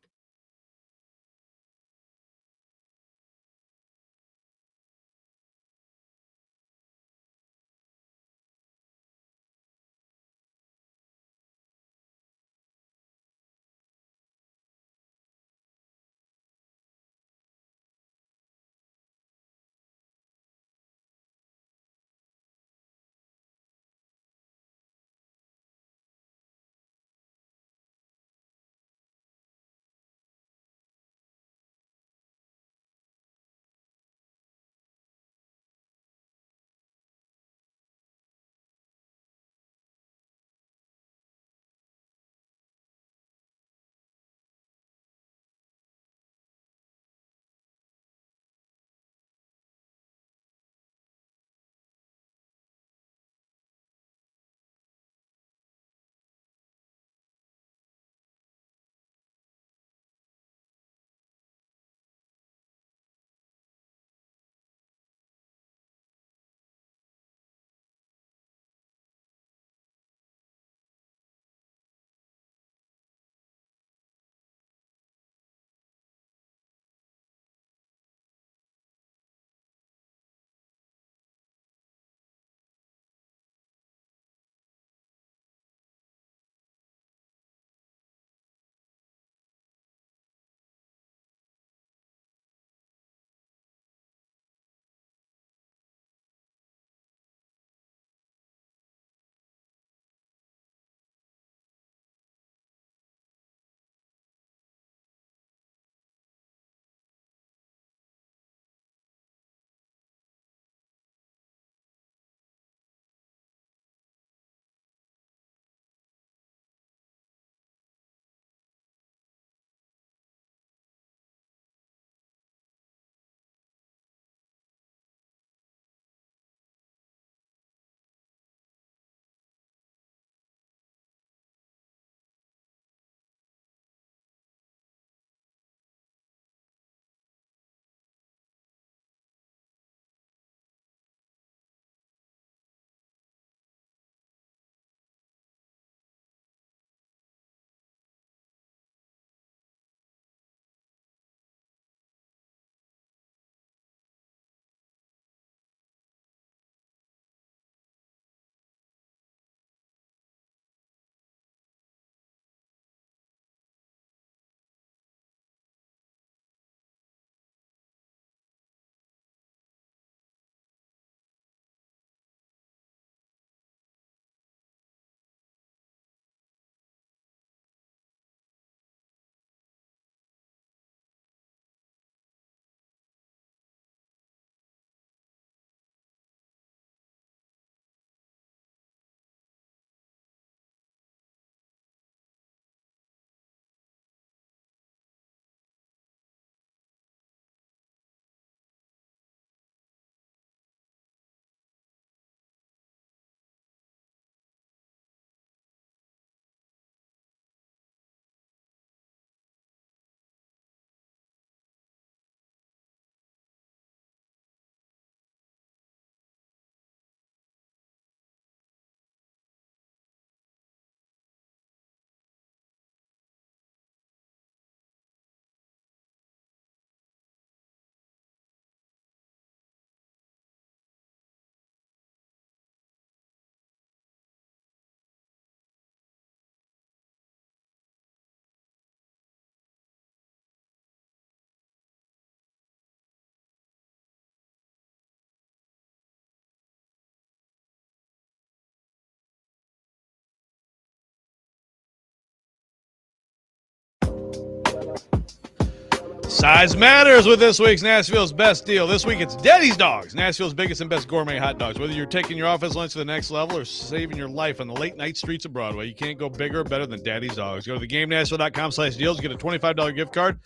Size matters with this week's Nashville's Best Deal. This week it's Denny's Dogs, Nashville's biggest and best gourmet hot dogs. Whether you're taking your office lunch to the next level or saving your life on the late night streets of Broadway, you can't go bigger or better than Daddy's Dogs. Go to theGameNashville.com/deals, get a $25 gift card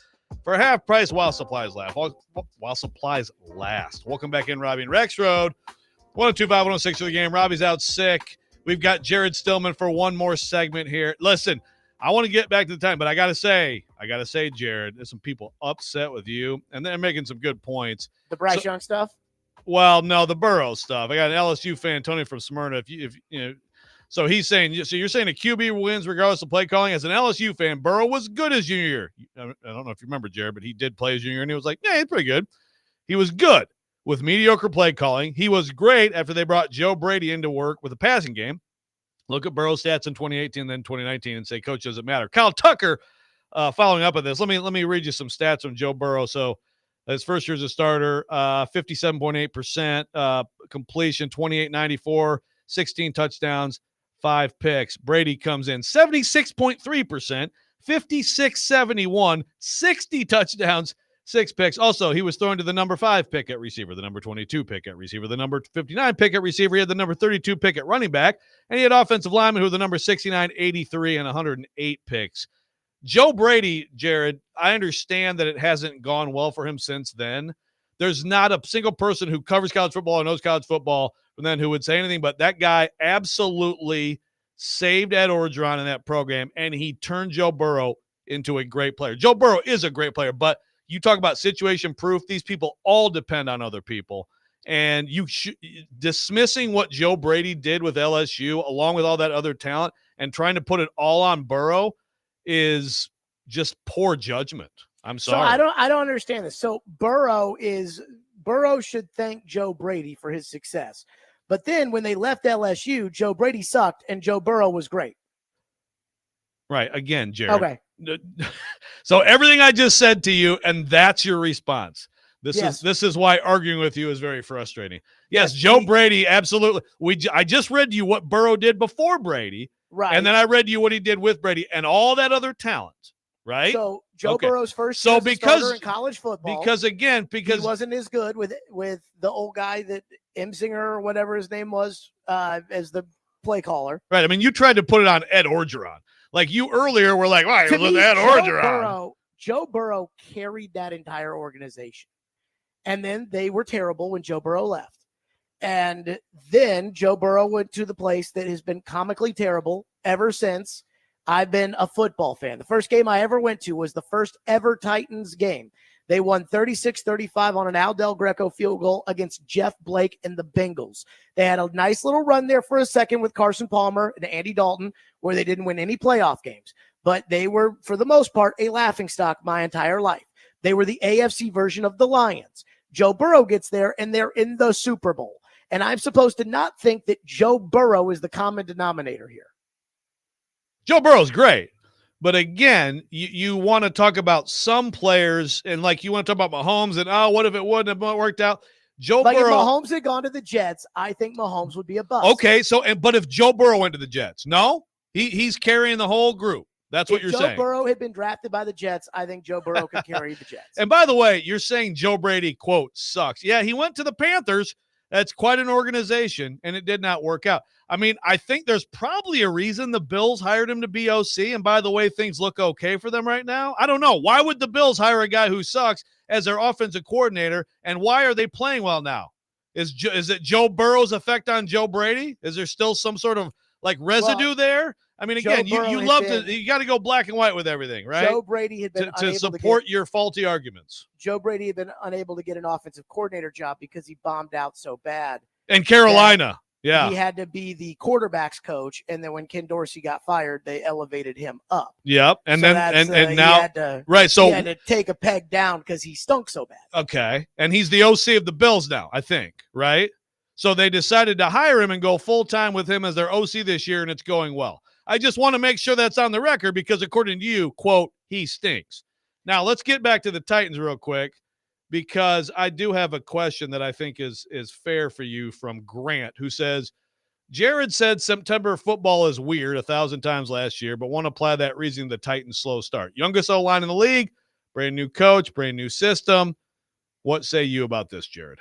for half price while supplies last. While supplies last. Welcome back in, Robbie and Rex Road. 102-5-106 for the game. Robbie's out sick. We've got Jared Stillman for one more segment here. Listen, I want to get back to the time, but I gotta say, Jared, there's some people upset with you, and they're making some good points. The Bryce Young stuff. Well, no, the Burrow stuff. I got an LSU fan, Tony from Smyrna. If you know, so he's saying, so you're saying a QB wins regardless of play calling. As an LSU fan, Burrow was good his junior year. I don't know if you remember, Jared, but he did play his junior year, and he was like, yeah, he's pretty good. He was good with mediocre play calling. He was great after they brought Joe Brady into work with a passing game. Look at Burrow's stats in 2018, then 2019, and say, Coach, does it matter? Kyle Tucker, following up on this, let me read you some stats from Joe Burrow. So his first year as a starter, 57.8% completion, 28.94, 16 touchdowns, 5 picks. Brady comes in 76.3%, 56.71, 60 touchdowns, 6 picks. Also, he was thrown to the number 5 pick at receiver, the number 22 pick at receiver, the number 59 pick at receiver. He had the number 32 pick at running back, and he had offensive linemen who were the number 69, 83, and 108 picks. Joe Brady, Jared, I understand that it hasn't gone well for him since then. There's not a single person who covers college football or knows college football from then who would say anything, but that guy absolutely saved Ed Orgeron in that program, and he turned Joe Burrow into a great player. Joe Burrow is a great player, but you talk about situation proof. These people all depend on other people. And dismissing what Joe Brady did with LSU, along with all that other talent, and trying to put it all on Burrow is just poor judgment. I'm sorry. So I don't understand this. So Burrow should thank Joe Brady for his success. But then when they left LSU, Joe Brady sucked and Joe Burrow was great. Right. Again, Jared. Okay. So everything I just said to you, and that's your response. Yes. This is why arguing with you is very frustrating. Yes, Joe Brady, absolutely. I just read you what Burrow did before Brady, right? And then I read you what he did with Brady and all that other talent, right? So Joe Burrow's first so starter in college football, because he wasn't as good with the old guy that Emsinger or whatever his name was as the play caller, right? I mean, you tried to put it on Ed Orgeron. Like you earlier were like, why? Well, Ed Orgeron. Joe Burrow carried that entire organization. And then they were terrible when Joe Burrow left. And then Joe Burrow went to the place that has been comically terrible ever since I've been a football fan. The first game I ever went to was the first ever Titans game. They won 36-35 on an Al Del Greco field goal against Jeff Blake and the Bengals. They had a nice little run there for a second with Carson Palmer and Andy Dalton, where they didn't win any playoff games. But they were, for the most part, a laughingstock my entire life. They were the AFC version of the Lions. Joe Burrow gets there, and they're in the Super Bowl. And I'm supposed to not think that Joe Burrow is the common denominator here. Joe Burrow's great. But again, you want to talk about some players, and like you want to talk about Mahomes, and what if it wouldn't have worked out? Joe Burrow. If Mahomes had gone to the Jets, I think Mahomes would be a bust. Okay, but if Joe Burrow went to the Jets, no, he's carrying the whole group. That's what you're saying. If Joe Burrow had been drafted by the Jets, I think Joe Burrow could carry the Jets. And by the way, you're saying Joe Brady, quote, sucks. Yeah, he went to the Panthers. That's quite an organization, and it did not work out. I mean, I think there's probably a reason the Bills hired him to be OC, and by the way, things look okay for them right now. I don't know. Why would the Bills hire a guy who sucks as their offensive coordinator, and why are they playing well now? Is it Joe Burrow's effect on Joe Brady? Is there still some sort of like residue there? I mean, again, you got to go black and white with everything, right? Joe Brady had been to support your faulty arguments. Joe Brady had been unable to get an offensive coordinator job because he bombed out so bad. And Carolina, yeah. He had to be the quarterback's coach, and then when Ken Dorsey got fired, they elevated him up. Yep, and so then and now right, so he had to take a peg down because he stunk so bad. Okay, and he's the OC of the Bills now, I think, right? So they decided to hire him and go full-time with him as their OC this year, and it's going well. I just want to make sure that's on the record because according to you, quote, he stinks. Now, let's get back to the Titans real quick because I do have a question that I think is fair for you from Grant, who says, Jared said September football is weird 1,000 times last year, but want to apply that reasoning to the Titans' slow start. Youngest O-line in the league, brand new coach, brand new system. What say you about this, Jared?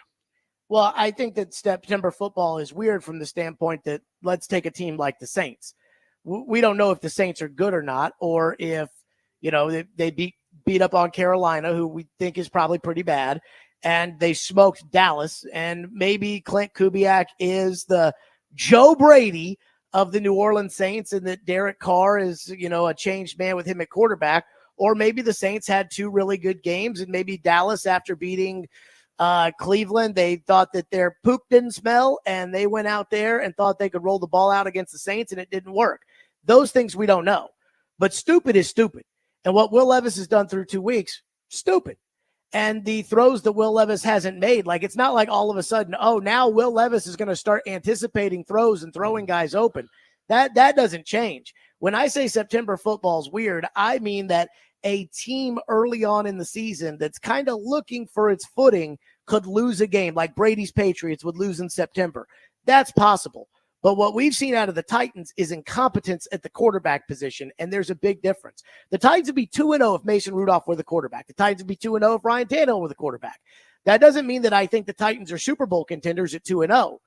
Well, I think that September football is weird from the standpoint that let's take a team like the Saints. We don't know if the Saints are good or not, or if, they beat up on Carolina, who we think is probably pretty bad, and they smoked Dallas, and maybe Clint Kubiak is the Joe Brady of the New Orleans Saints, and that Derek Carr is, a changed man with him at quarterback, or maybe the Saints had two really good games, and maybe Dallas, after beating Cleveland, they thought that their poop didn't smell, and they went out there and thought they could roll the ball out against the Saints, and it didn't work. Those things we don't know. But stupid is stupid. And what Will Levis has done through 2 weeks, stupid. And the throws that Will Levis hasn't made, like it's not like all of a sudden, now Will Levis is going to start anticipating throws and throwing guys open. That doesn't change. When I say September football is weird, I mean that a team early on in the season that's kind of looking for its footing could lose a game, like Brady's Patriots would lose in September. That's possible. But what we've seen out of the Titans is incompetence at the quarterback position, and there's a big difference. The Titans would be 2-0 if Mason Rudolph were the quarterback. The Titans would be 2-0 if Ryan Tannehill were the quarterback. That doesn't mean that I think the Titans are Super Bowl contenders at 2-0.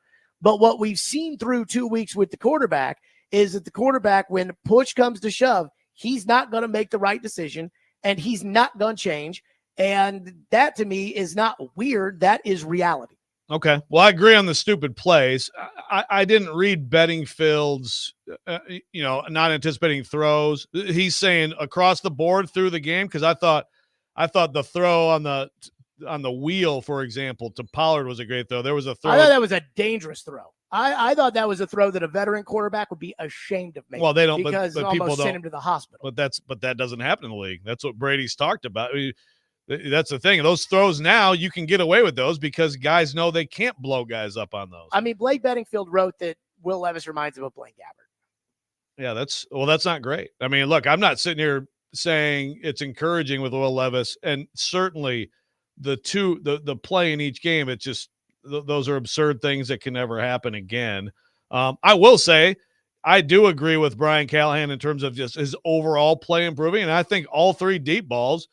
But what we've seen through 2 weeks with the quarterback is that the quarterback, when push comes to shove, he's not going to make the right decision, and he's not going to change. And that, to me, is not weird. That is reality. Okay. Well, I agree on the stupid plays. I didn't read Bedingfield's, not anticipating throws. He's saying across the board through the game, because I thought the throw on the wheel, for example, to Pollard was a great throw. There was a throw. I thought that was a dangerous throw. I thought that was a throw that a veteran quarterback would be ashamed of making. Well, they don't, because but it people almost don't sent him to the hospital. But that doesn't happen in the league. That's what Brady's talked about. I mean, that's the thing. Those throws now, you can get away with those because guys know they can't blow guys up on those. I mean, Blake Bedingfield wrote that Will Levis reminds him of Blaine Gabbert. Yeah, that's not great. I mean, look, I'm not sitting here saying it's encouraging with Will Levis, and certainly the play in each game, it's just those are absurd things that can never happen again. I will say I do agree with Brian Callahan in terms of just his overall play improving, and I think all three deep balls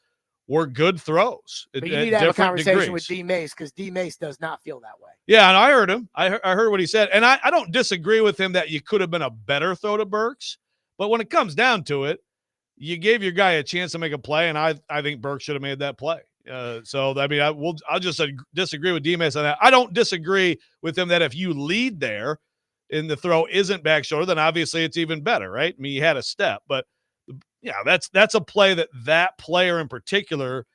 were good throws. But you need to have a conversation with D. Mace, because D. Mace does not feel that way. Yeah, and I heard him. I heard what he said. And I don't disagree with him that you could have been a better throw to Burks. But when it comes down to it, you gave your guy a chance to make a play, and I think Burks should have made that play. So, I mean, I'll just disagree with D. Mace on that. I don't disagree with him that if you lead there and the throw isn't back shoulder, then obviously it's even better, right? I mean, he had a step. But yeah, that's a play that player in particular,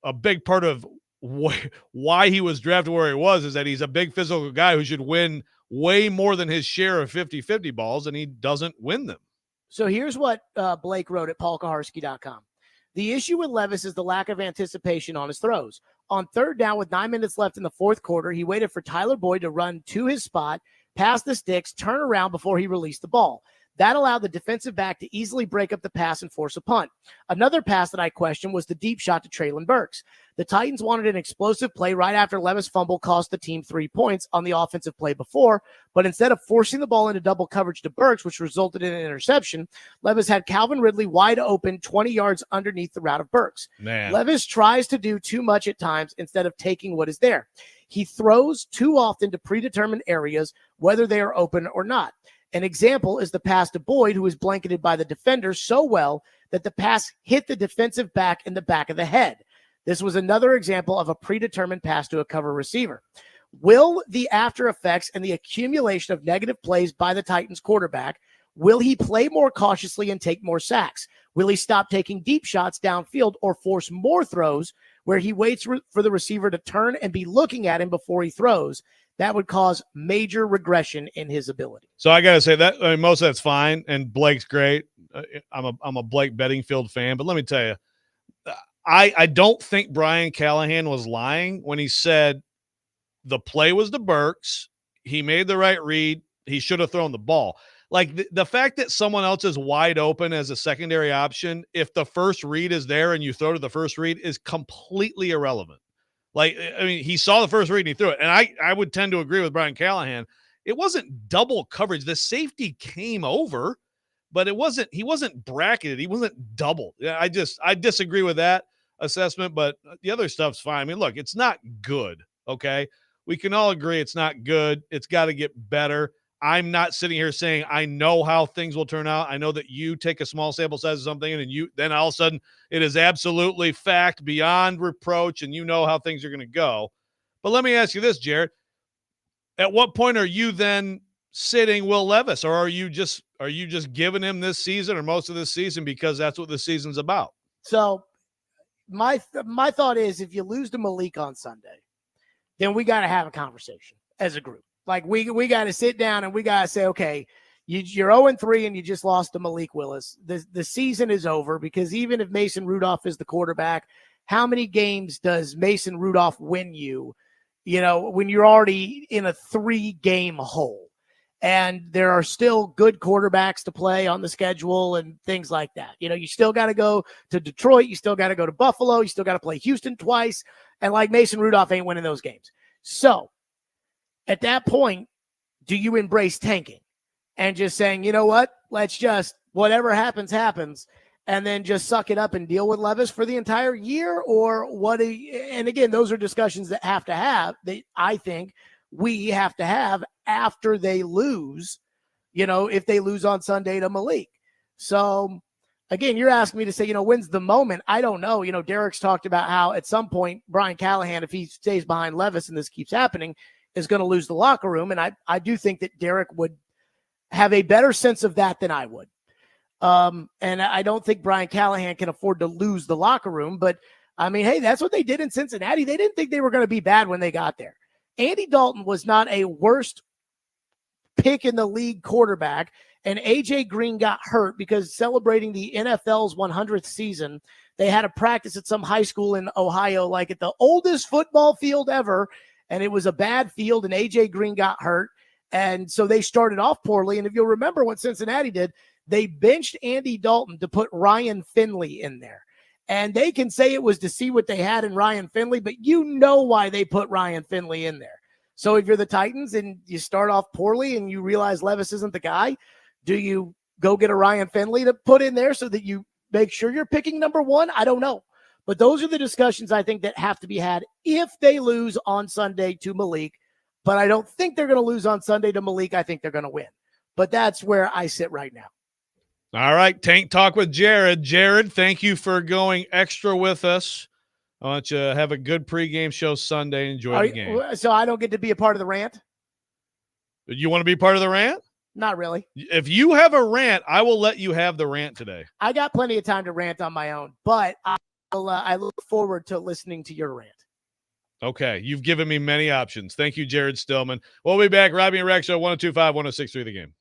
a big part of why he was drafted where he was is that he's a big physical guy who should win way more than his share of 50-50 balls, and he doesn't win them. So here's what Blake wrote at paulkaharski.com. The issue with Levis is the lack of anticipation on his throws. On third down with 9 minutes left in the fourth quarter, he waited for Tyler Boyd to run to his spot, pass the sticks, turn around before he released the ball. That allowed the defensive back to easily break up the pass and force a punt. Another pass that I questioned was the deep shot to Treylon Burks. The Titans wanted an explosive play right after Levis' fumble cost the team 3 points on the offensive play before, but instead of forcing the ball into double coverage to Burks, which resulted in an interception, Levis had Calvin Ridley wide open 20 yards underneath the route of Burks. Man. Levis tries to do too much at times instead of taking what is there. He throws too often to predetermined areas, whether they are open or not. An example is the pass to Boyd, who was blanketed by the defender so well that the pass hit the defensive back in the back of the head. This was another example of a predetermined pass to a cover receiver. Will the after effects and the accumulation of negative plays by the Titans quarterback, will he play more cautiously and take more sacks? Will he stop taking deep shots downfield or force more throws where he waits for the receiver to turn and be looking at him before he throws? That would cause major regression in his ability. So I got to say that most of that's fine, and Blake's great. I'm a Blake Bedingfield fan, but let me tell you, I don't think Brian Callahan was lying when he said the play was to Burks. He made the right read. He should have thrown the ball. Like the fact that someone else is wide open as a secondary option, if the first read is there and you throw to the first read, is completely irrelevant. Like, I mean, he saw the first read and he threw it. And I would tend to agree with Brian Callahan. It wasn't double coverage. The safety came over, but he wasn't bracketed. He wasn't doubled. Yeah, I disagree with that. assessment, but the other stuff's fine. I mean, look, it's not good. Okay. We can all agree it's not good. It's got to get better. I'm not sitting here saying I know how things will turn out. I know that you take a small sample size of something and then all of a sudden it is absolutely fact beyond reproach and you know how things are going to go. But let me ask you this, Jared. At what point are you then sitting Will Levis, or are you just giving him this season or most of this season because that's what the season's about? So my thought is, if you lose to Malik on Sunday, then we got to have a conversation as a group. Like we got to sit down and we got to say, okay, you're 0-3 and you just lost to Malik Willis. The season is over, because even if Mason Rudolph is the quarterback, how many games does Mason Rudolph win you, when you're already in a 3-game hole? And there are still good quarterbacks to play on the schedule and things like that. You still got to go to Detroit. You still got to go to Buffalo. You still got to play Houston twice. And like Mason Rudolph ain't winning those games. So at that point, do you embrace tanking and just saying, you know what, let's just, whatever happens, happens, and then just suck it up and deal with Levis for the entire year? Or what? And again, those are discussions that I think we have to have after they lose, if they lose on Sunday to Malik. So again, you're asking me to say, when's the moment? I don't know. Derek's talked about how at some point Brian Callahan, if he stays behind Levis and this keeps happening, is going to lose the locker room. And I do think that Derek would have a better sense of that than I would. And I don't think Brian Callahan can afford to lose the locker room. But I mean, hey, that's what they did in Cincinnati. They didn't think they were going to be bad when they got there. Andy Dalton was not a worst pick in the league quarterback, and AJ Green got hurt because celebrating the NFL's 100th season, they had a practice at some high school in Ohio, like at the oldest football field ever, and it was a bad field, and AJ Green got hurt, and so they started off poorly. And if you'll remember what Cincinnati did, they benched Andy Dalton to put Ryan Finley in there. And they can say it was to see what they had in Ryan Finley, but you know why they put Ryan Finley in there. So if you're the Titans and you start off poorly and you realize Levis isn't the guy, do you go get a Ryan Finley to put in there so that you make sure you're picking number one? I don't know. But those are the discussions I think that have to be had if they lose on Sunday to Malik. But I don't think they're going to lose on Sunday to Malik. I think they're going to win. But that's where I sit right now. All right, Tank Talk with Jared. Jared, thank you for going extra with us. I want you to have a good pregame show Sunday. Enjoy the game. So I don't get to be a part of the rant? You want to be part of the rant? Not really. If you have a rant, I will let you have the rant today. I got plenty of time to rant on my own, but I look forward to listening to your rant. Okay, you've given me many options. Thank you, Jared Stillman. We'll be back. Robbie and Rex Show, 102.5, 106.3 The Game.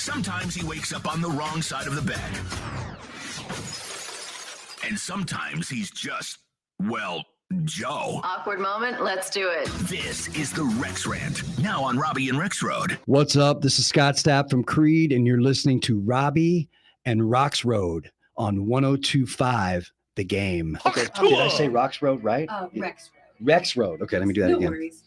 Sometimes he wakes up on the wrong side of the bed. And sometimes he's just, well, Joe. Awkward moment. Let's do it. This is the Rex Rant, now on Robbie and Rex Road. What's up? This is Scott Stapp from Creed, and you're listening to Robbie and Rocks Road on 102.5 The Game. Okay, Did I say Rocks Road right? Rex. Rex Road. Okay, let me do that No again. worries.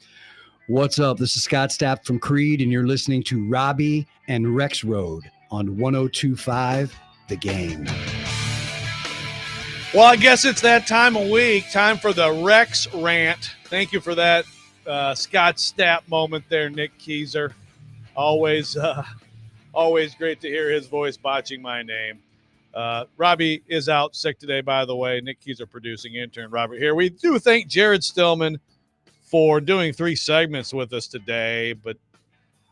What's up? This is Scott Stapp from Creed, and you're listening to Robbie and Rex Road on 102.5 The Game. Well, I guess it's that time of week. Time for the Rex Rant. Thank you for that Scott Stapp moment there, Nick Keyser. Always great to hear his voice botching my name. Robbie is out sick today, by the way. Nick Keyser producing, intern Robert here. We do thank Jared Stillman for doing 3 segments with us today, but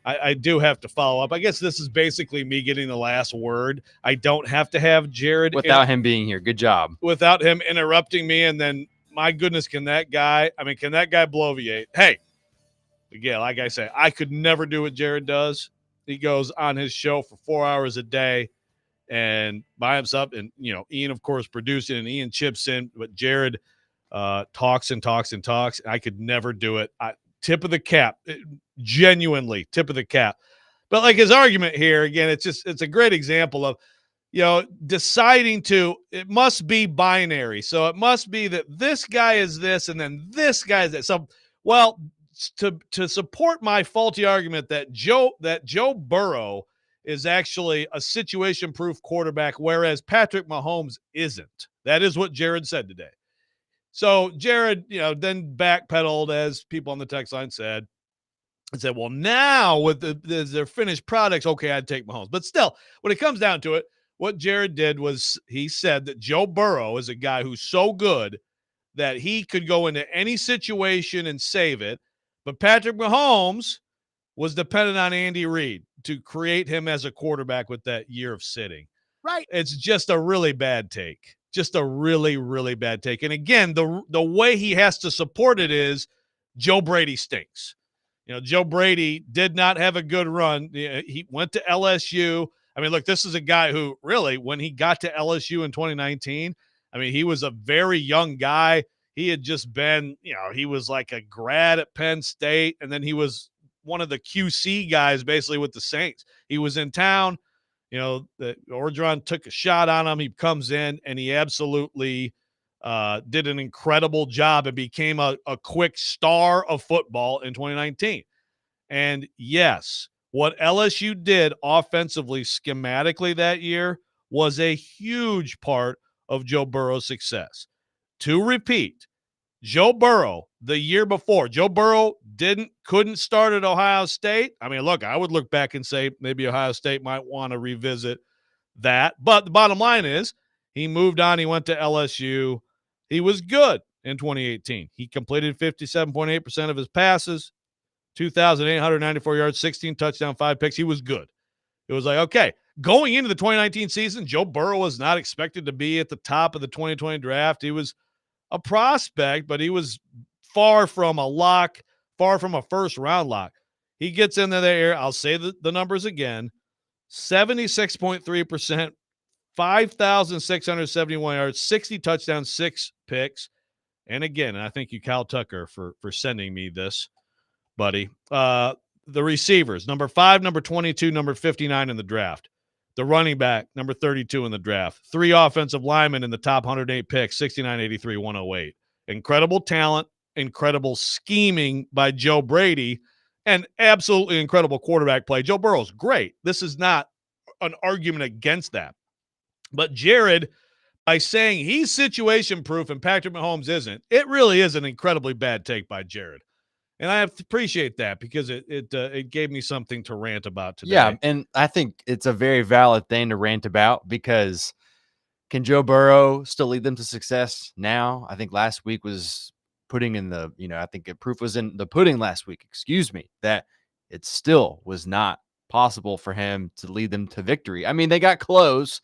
I do have to follow up. I guess this is basically me getting the last word. I don't have to have Jared Without him being here. Good job. without him interrupting me. And then, my goodness, can that guy bloviate? Hey, yeah, like I say, I could never do what Jared does. He goes on his show for 4 hours a day and by himself. And, Ian, of course, producing, and Ian chips in. But Jared talks and talks and talks. I could never do it. Tip of the cap. Genuinely tip of the cap. But like his argument here, again, it's a great example of, deciding it must be binary. So it must be that this guy is this and then this guy is that. So, well, to support my faulty argument that Joe Burrow is actually a situation-proof quarterback, whereas Patrick Mahomes isn't. That is what Jared said today. So Jared, then backpedaled, as people on the text line said, and said, well, now with their finished products, okay, I'd take Mahomes. But still, when it comes down to it, what Jared did was he said that Joe Burrow is a guy who's so good that he could go into any situation and save it. But Patrick Mahomes was dependent on Andy Reid to create him as a quarterback with that year of sitting. Right. It's just a really bad take. Just a really, really bad take. And again, the way he has to support it is Joe Brady stinks. Joe Brady did not have a good run. He went to LSU. I mean, look, this is a guy who really, when he got to LSU in 2019, I mean, he was a very young guy. He had just been, he was like a grad at Penn State, and then he was one of the QC guys basically with the Saints. He was in town. Orgeron took a shot on him. He comes in, and he absolutely did an incredible job and became a quick star of football in 2019. And yes, what LSU did offensively, schematically that year was a huge part of Joe Burrow's success. To repeat, Joe Burrow, the year before, Joe Burrow couldn't start at Ohio State. I mean, look, I would look back and say maybe Ohio State might want to revisit that. But the bottom line is he moved on. He went to LSU. He was good in 2018. He completed 57.8% of his passes, 2,894 yards, 16 touchdowns, 5 picks. He was good. It was like, okay, going into the 2019 season, Joe Burrow was not expected to be at the top of the 2020 draft. He was a prospect, but he was far from a lock, far from a first-round lock. He gets into there. I'll say the numbers again, 76.3%, 5,671 yards, 60 touchdowns, 6 picks. And again, I thank you, Kyle Tucker, for sending me this, buddy. The receivers, number 5, number 22, number 59 in the draft. The running back, number 32 in the draft. 3 offensive linemen in the top 108 picks, 69, 83, 108. Incredible talent, incredible scheming by Joe Brady, and absolutely incredible quarterback play. Joe Burrow's great. This is not an argument against that. But Jared, by saying he's situation-proof and Patrick Mahomes isn't, it really is an incredibly bad take by Jared. And I have to appreciate that because it gave me something to rant about today. Yeah, and I think it's a very valid thing to rant about because can Joe Burrow still lead them to success now? I think last week was putting in the, I think proof was in the pudding last week, that it still was not possible for him to lead them to victory. I mean, they got closer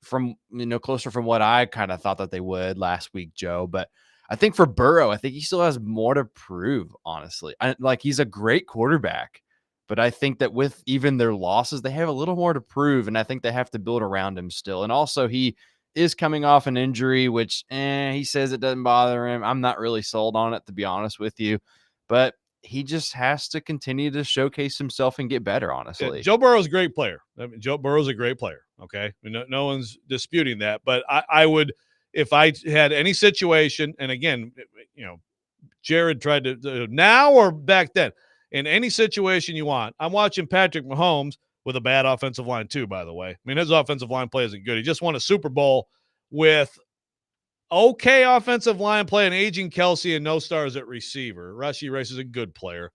from what I kind of thought that they would last week, Joe. But I think for Burrow, I think he still has more to prove, honestly. He's a great quarterback, But I think that with even their losses, they have a little more to prove, and I think they have to build around him still. And also, he is coming off an injury, which he says it doesn't bother him. I'm not really sold on it, to be honest with you. But he just has to continue to showcase himself and get better, Yeah, honestly. Joe Burrow's a great player. I mean, Joe Burrow's a great player. Okay. No one's disputing that. But I would, if I had any situation, and again, Jared tried to now or back then, in any situation you want, I'm watching Patrick Mahomes with a bad offensive line too, by the way. I mean, his offensive line play isn't good. He just won a Super Bowl with okay offensive line play and aging Kelsey and no stars at receiver. Rashee Rice is a good player.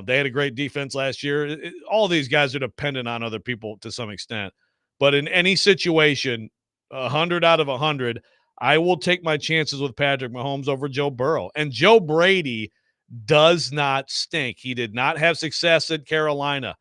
They had a great defense last year. All these guys are dependent on other people to some extent. But in any situation, 100 out of 100, I will take my chances with Patrick Mahomes over Joe Burrow. And Joe Brady does not stink. He did not have success at Carolina.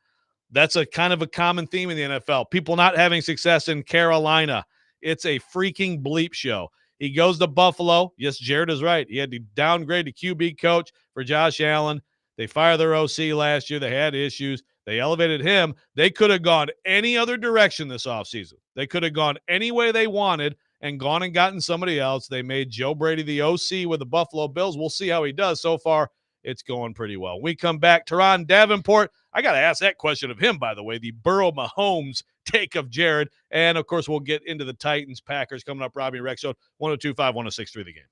That's a kind of a common theme in the NFL. People not having success in Carolina. It's a freaking bleep show. He goes to Buffalo. Yes, Jared is right. He had to downgrade the QB coach for Josh Allen. They fired their OC last year. They had issues. They elevated him. They could have gone any other direction this offseason. They could have gone any way they wanted and gone and gotten somebody else. They made Joe Brady the OC with the Buffalo Bills. We'll see how he does. So far, it's going pretty well. We come back. Teron Davenport. I got to ask that question of him, by the way, the Burrow Mahomes take of Jared. And, of course, we'll get into the Titans, Packers coming up. Robbie Rex Show, 102.5, 106.3 The Game.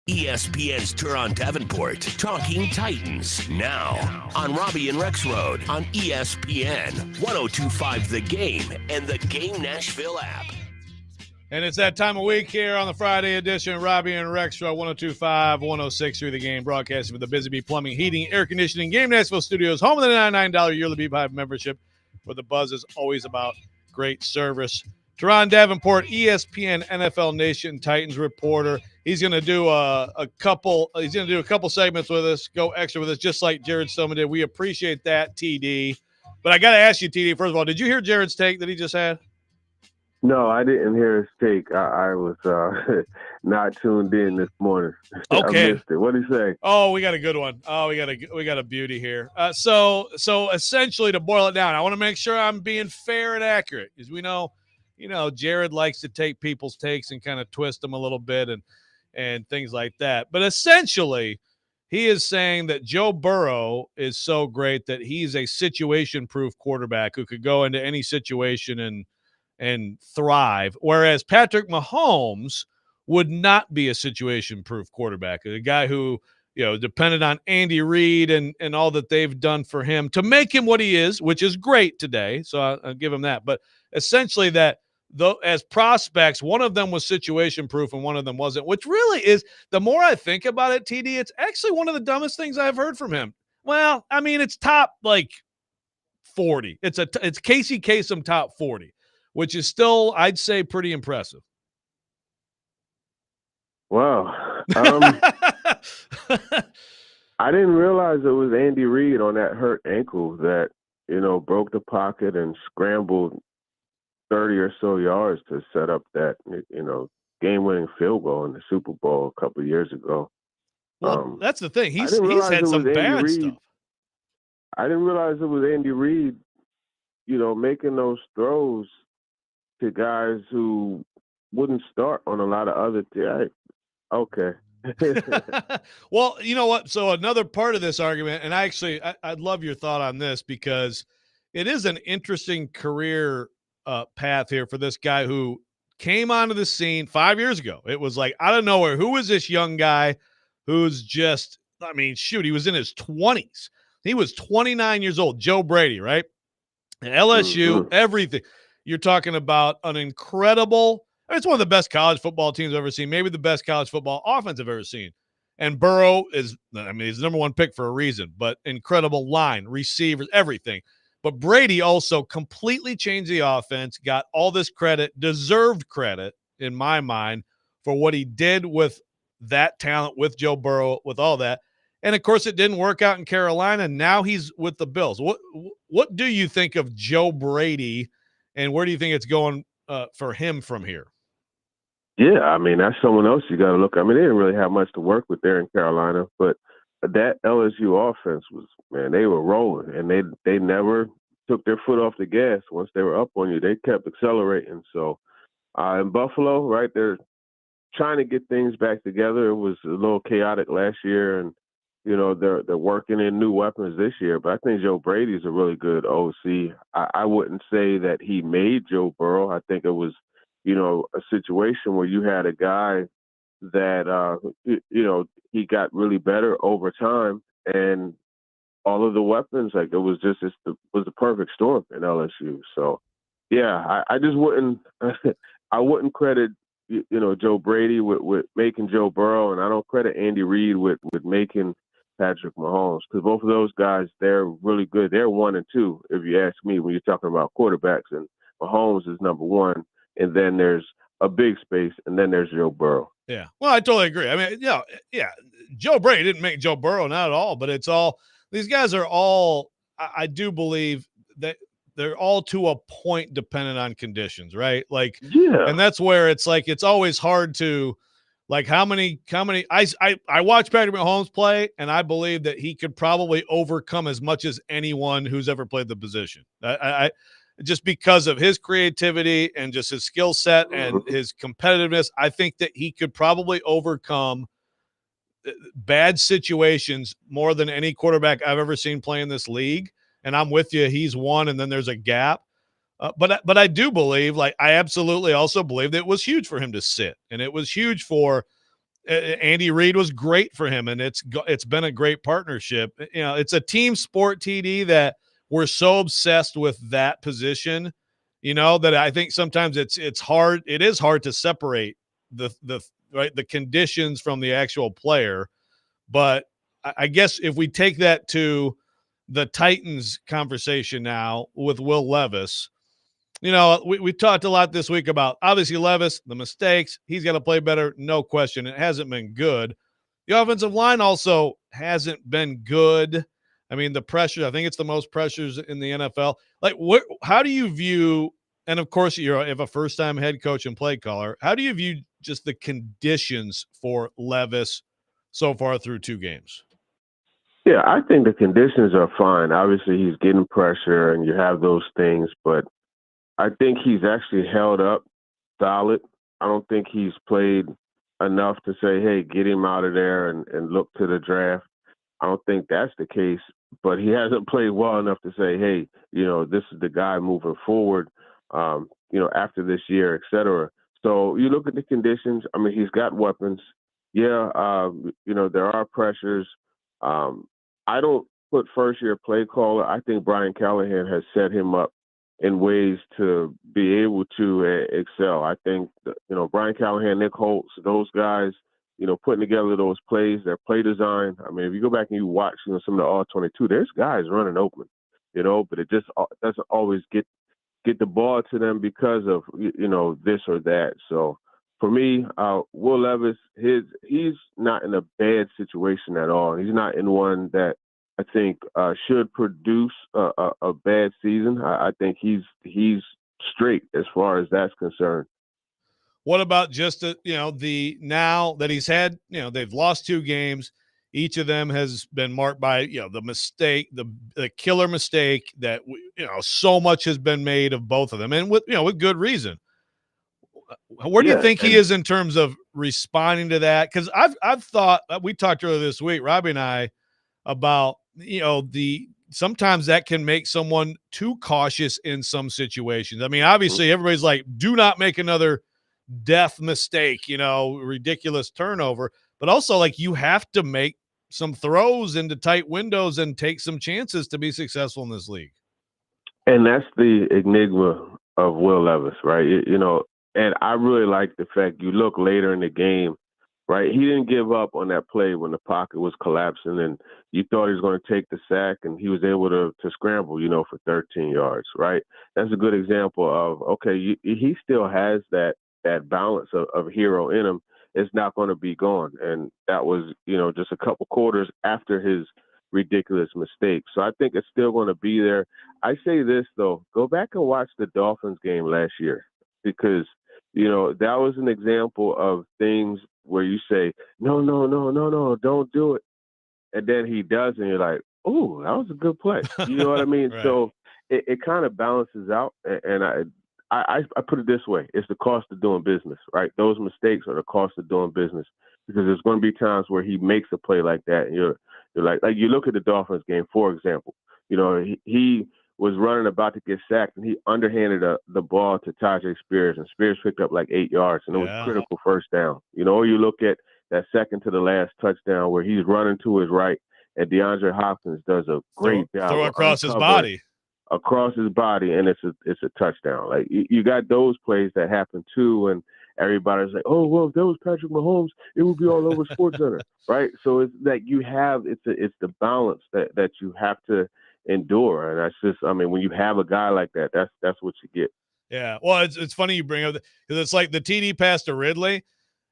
ESPN's Turon Davenport, Talking Titans, now on Robbie and Rex Road on ESPN 1025 The Game and the Game Nashville app. And it's that time of week here on the Friday edition of Robbie and Rex Show, 1025, 106 through the game, broadcasting with the Busy Bee Plumbing, Heating, Air Conditioning, Game Nashville Studios, home of the $99 yearly Beehive membership, where the buzz is always about great service. Teron Davenport, ESPN NFL Nation Titans reporter. He's going to do a couple segments with us, go extra with us, just like Jared Stillman did. We appreciate that, TD. But I got to ask you, TD, first of all, did you hear Jared's take that he just had? No, I didn't hear his take. I was not tuned in this morning. Okay. I missed it. What did he say? Oh, we got a good one. Oh, we got a beauty here. So essentially, to boil it down, I want to make sure I'm being fair and accurate, because we know, Jared likes to take people's takes and kind of twist them a little bit and things like that. But essentially, he is saying that Joe Burrow is so great that he's a situation-proof quarterback who could go into any situation and thrive, whereas Patrick Mahomes would not be a situation-proof quarterback, a guy who, depended on Andy Reid and all that they've done for him to make him what he is, which is great today. So I'll give him that. But essentially that, though, as prospects, one of them was situation-proof and one of them wasn't, which really is, the more I think about it, TD, it's actually one of the dumbest things I've heard from him. Well, I mean, it's top, 40. It's Casey Kasem top 40. Which is still, I'd say, pretty impressive. Wow. I didn't realize it was Andy Reid on that hurt ankle that, broke the pocket and scrambled 30 or so yards to set up that, game-winning field goal in the Super Bowl a couple of years ago. Well, that's the thing. He's had some bad stuff. I didn't realize it was Andy Reid, making those throws to guys who wouldn't start on a lot of other teams. Okay. Well, you know what? So another part of this argument, and I'd love your thought on this, because it is an interesting career path here for this guy who came onto the scene 5 years ago. It was like, out of nowhere, who is this young guy who's just, he was in his 20s. He was 29 years old, Joe Brady, right? And LSU, everything. You're talking about an incredible – it's one of the best college football teams I've ever seen, maybe the best college football offense I've ever seen. And Burrow is – he's the number one pick for a reason, but incredible line, receivers, everything. But Brady also completely changed the offense, got all this credit, deserved credit in my mind for what he did with that talent, with Joe Burrow, with all that. And, of course, it didn't work out in Carolina. Now he's with the Bills. What do you think of Joe Brady, and where do you think it's going for him from here? Yeah, that's someone else you got to look. They didn't really have much to work with there in Carolina, but that LSU offense was, they were rolling, and they never took their foot off the gas. Once they were up on you, they kept accelerating. So in Buffalo, right, they're trying to get things back together. It was a little chaotic last year, and they're working in new weapons this year. But I think Joe Brady's a really good OC. I wouldn't say that he made Joe Burrow. I think it was, a situation where you had a guy that, he got really better over time, and all of the weapons, it was the perfect storm in LSU. So, yeah, I just wouldn't I wouldn't credit Joe Brady with making Joe Burrow, and I don't credit Andy Reid with making Patrick Mahomes, because both of those guys, they're really good. They're 1 and 2, if you ask me, when you're talking about quarterbacks. And Mahomes is number 1, and then there's a big space, and then there's Joe Burrow. Yeah, well, I totally agree. Yeah, Joe Brady didn't make Joe Burrow, not at all. But it's all, these guys are all, I do believe that they're all to a point dependent on conditions, right? Yeah. And that's where it's it's always hard to. How many I watch Patrick Mahomes play, and I believe that he could probably overcome as much as anyone who's ever played the position. I just because of his creativity and just his skill set and his competitiveness, I think that he could probably overcome bad situations more than any quarterback I've ever seen play in this league. And I'm with you. He's one, and then there's a gap. But I do believe, I absolutely also believe that it was huge for him to sit, and it was huge for Andy Reid was great for him, and it's been a great partnership. You know, it's a team sport, TD, that we're so obsessed with that position, you know, that I think sometimes it's hard. It is hard to separate the conditions from the actual player. But I guess if we take that to the Titans conversation now with Will Levis, you know, we talked a lot this week about obviously Levis, the mistakes. He's got to play better, no question. It hasn't been good. The offensive line also hasn't been good. I mean, the pressure, I think it's the most pressures in the NFL. Like, how do you view, and of course, you have a first-time head coach and play caller, how do you view just the conditions for Levis so far through 2 games? Yeah, I think the conditions are fine. Obviously, he's getting pressure, and you have those things, but I think he's actually held up solid. I don't think he's played enough to say, hey, get him out of there and look to the draft. I don't think that's the case, but he hasn't played well enough to say, hey, you know, this is the guy moving forward, you know, after this year, et cetera. So you look at the conditions. I mean, he's got weapons. Yeah, you know, there are pressures. I don't put first-year play caller. I think Brian Callahan has set him up in ways to be able to excel. I think, you know, Brian Callahan, Nick Holtz, those guys, you know, putting together those plays, their play design. I mean, if you go back and you watch, you know, some of the All-22, there's guys running open, you know, but it just doesn't always get the ball to them because of, you know, this or that. So for me, Will Levis, he's not in a bad situation at all. He's not in one that I think should produce a bad season. I think he's straight as far as that's concerned. What about just you know, the now that he's had, you know, they've lost 2 games. Each of them has been marked by, you know, the mistake, the killer mistake that, you know, so much has been made of both of them, and with, you know, with good reason. Where do you think he is in terms of responding to that? Because I've thought, we talked earlier this week, Robbie and I, about, you know, sometimes that can make someone too cautious in some situations. I mean, obviously everybody's like, do not make another death mistake, you know, ridiculous turnover, but also like you have to make some throws into tight windows and take some chances to be successful in this league. And that's the enigma of Will Levis, right? You know, and I really like the fact you look later in the game, right? He didn't give up on that play when the pocket was collapsing and you thought he was going to take the sack, and he was able to scramble, you know, for 13 yards, right? That's a good example of, okay, he still has that balance of hero in him. It's not going to be gone. And that was, you know, just a couple quarters after his ridiculous mistake. So I think it's still going to be there. I say this, though, go back and watch the Dolphins game last year, because, you know, that was an example of things where you say, no, don't do it. And then he does, and you're like, oh, that was a good play. You know what I mean? Right. So it kind of balances out. And I put it this way. It's the cost of doing business, right? Those mistakes are the cost of doing business, because there's going to be times where he makes a play like that. And you're like you look at the Dolphins game, for example, you know, he was running about to get sacked, and he underhanded the ball to Tajay Spears, and Spears picked up like 8 yards, and it was critical first down. You know, or you look at that second to the last touchdown where he's running to his right, and DeAndre Hopkins does a great job. Throw across his body. Across his body, and it's a touchdown. Like you got those plays that happen too, and everybody's like, oh well, if that was Patrick Mahomes, it would be all over SportsCenter, right? So it's like you have it's the balance that you have to endure, and that's just, I mean, when you have a guy like that, that's what you get. Yeah, well, it's funny you bring up, because it's like the TD pass to Ridley.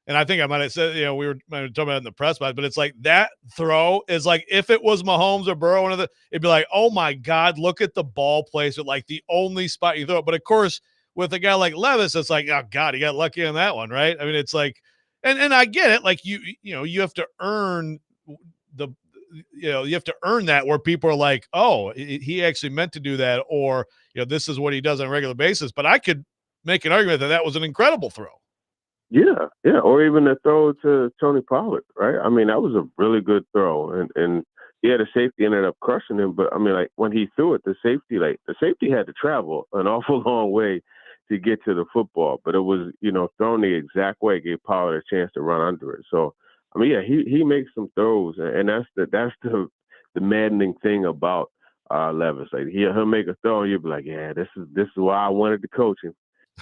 And I think I might have said, you know, we were talking about it in the press box, but it's like that throw is like, if it was Mahomes or Burrow, it'd be like, oh my God, look at the ball placement, like the only spot you throw it. But of course, with a guy like Levis, it's like, oh God, he got lucky on that one, right? I mean, it's like, and I get it, like you know, you have to earn you have to earn that, where people are like, oh, he actually meant to do that, or, you know, this is what he does on a regular basis. But I could make an argument that was an incredible throw. Yeah, or even the throw to Tony Pollard, right? I mean, that was a really good throw, and yeah, the safety ended up crushing him. But I mean, like when he threw it, the safety had to travel an awful long way to get to the football. But it was, you know, thrown the exact way, gave Pollard a chance to run under it. So I mean, yeah, he makes some throws, and that's the maddening thing about Levis. Like he'll make a throw, and you'll be like, yeah, this is why I wanted to coach him.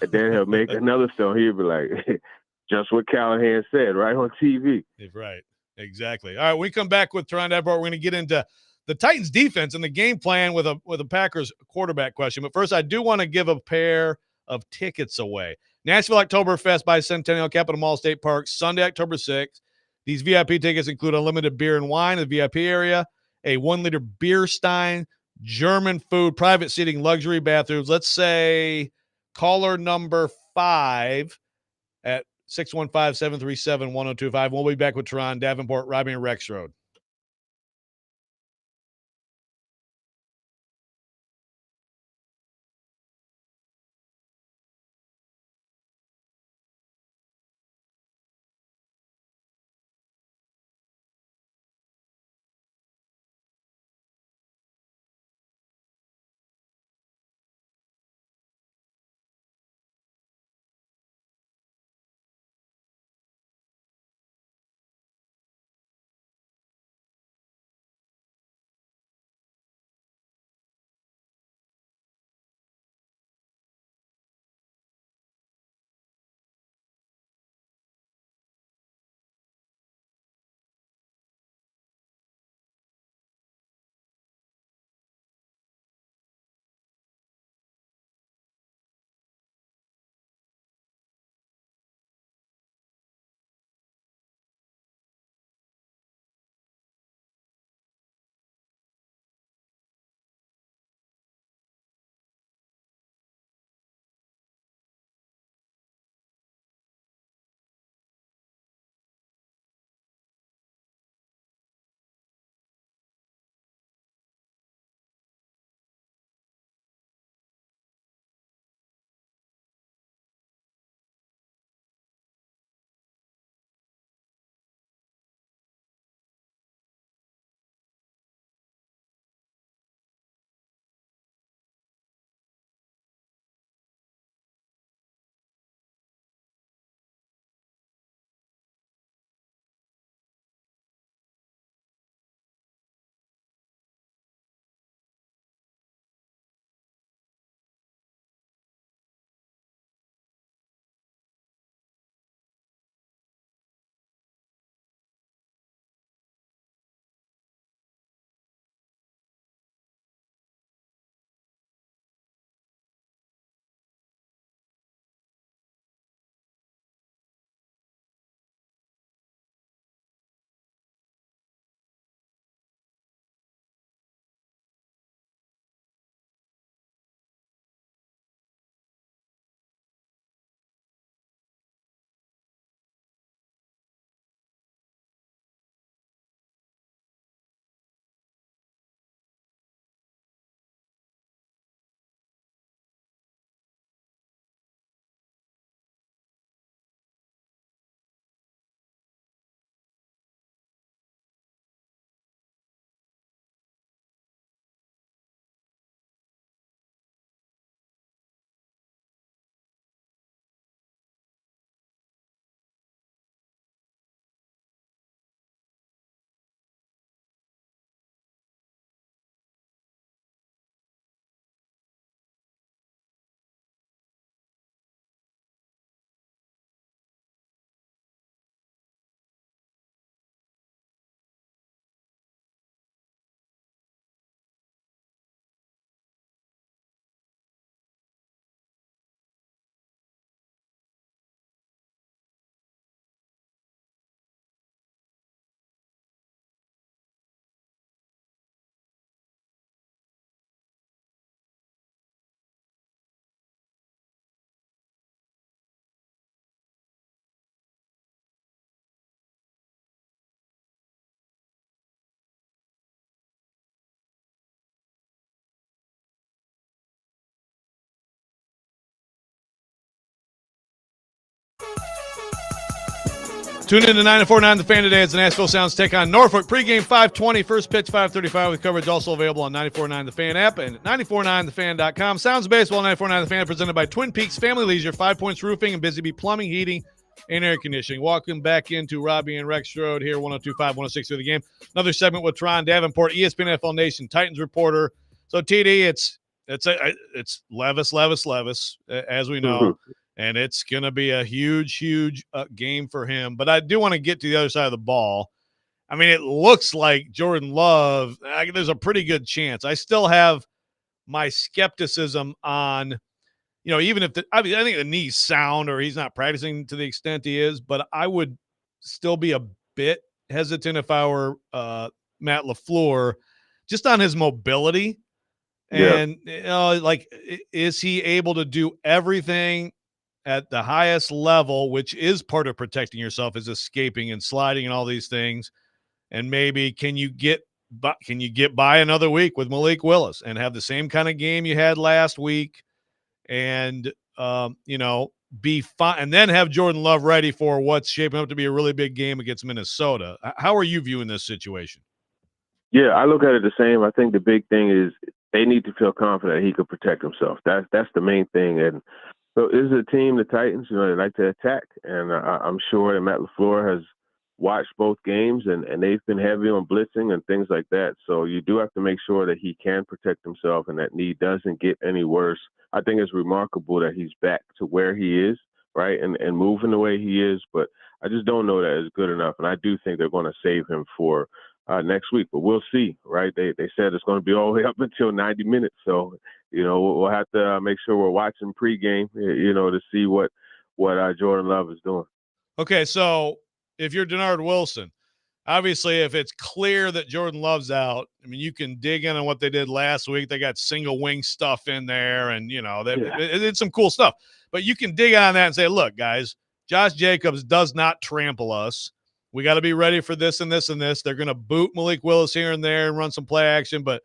And then he'll make another throw, and he'll be like, just what Callahan said right on TV. Right, exactly. All right, we come back with Teron Davenport. We're going to get into the Titans defense and the game plan with a Packers quarterback question. But first, I do want to give a pair of tickets away. Nashville Oktoberfest by Centennial Capital Mall State Park, Sunday, October 6th. These VIP tickets include unlimited beer and wine in the VIP area, a 1-liter beer stein, German food, private seating, luxury bathrooms. Let's say caller number 5 at 615-737-1025. We'll be back with Teron Davenport, Robbie, and Rexroad. Tune in to 94.9 The Fan today as the Nashville Sounds take on Norfolk. Pregame 5:20, first pitch 5:35 with coverage also available on 94.9 The Fan app and 949thefan.com. Sounds of Baseball 94.9 The Fan presented by Twin Peaks Family Leisure, 5 Points Roofing, and Busy Bee Plumbing, Heating, and air conditioning. Welcome back into Robbie and Rex Road here, 102.5, 106 through the game. Another segment with Tron Davenport, ESPN NFL Nation Titans reporter. So TD, it's Levis, as we know, and it's going to be a huge game for him. But I do want to get to the other side of the ball. I mean, it looks like Jordan Love, there's a pretty good chance. I still have my skepticism on, even if I think the knee's sound or he's not practicing to the extent he is, but I would still be a bit hesitant if I were Matt LaFleur just on his mobility. And, is he able to do everything at the highest level, which is part of protecting yourself, is escaping and sliding and all these things? And maybe can you get by another week with Malik Willis and have the same kind of game you had last week and, be fine, and then have Jordan Love ready for what's shaping up to be a really big game against Minnesota? How are you viewing this situation? Yeah, I look at it the same. I think the big thing is they need to feel confident he could protect himself. That's the main thing. And so this is a team, the Titans, they like to attack. And I'm sure that Matt LaFleur has watched both games, and they've been heavy on blitzing and things like that. So you do have to make sure that he can protect himself and that knee doesn't get any worse. I think it's remarkable that he's back to where he is, right, and moving the way he is. But I just don't know that it's good enough. And I do think they're going to save him for next week. But we'll see, right? They said it's going to be all the way up until 90 minutes. So, we'll have to make sure we're watching pregame, to see what Jordan Love is doing. Okay, so if you're Denard Wilson, obviously if it's clear that Jordan Love's out, I mean, you can dig in on what they did last week. They got single wing stuff in there and, it's some cool stuff. But you can dig on that and say, look, guys, Josh Jacobs does not trample us. We got to be ready for this and this and this. They're going to boot Malik Willis here and there and run some play action. But,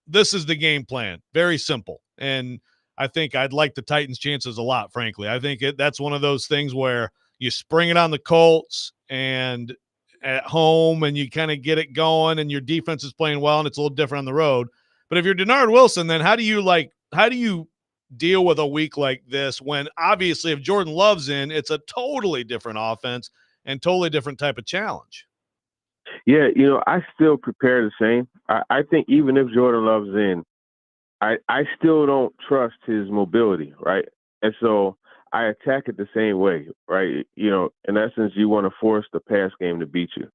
this is the game plan. Very simple. And I think I'd like the Titans' chances a lot, frankly. I think that's one of those things where you spring it on the Colts and at home and you kind of get it going and your defense is playing well and it's a little different on the road. But if you're Denard Wilson, then how do you deal with a week like this when obviously if Jordan Love's in, it's a totally different offense and totally different type of challenge? Yeah, I still prepare the same. I think even if Jordan Love's in, I still don't trust his mobility, right? And so I attack it the same way, right? In essence, you want to force the pass game to beat you.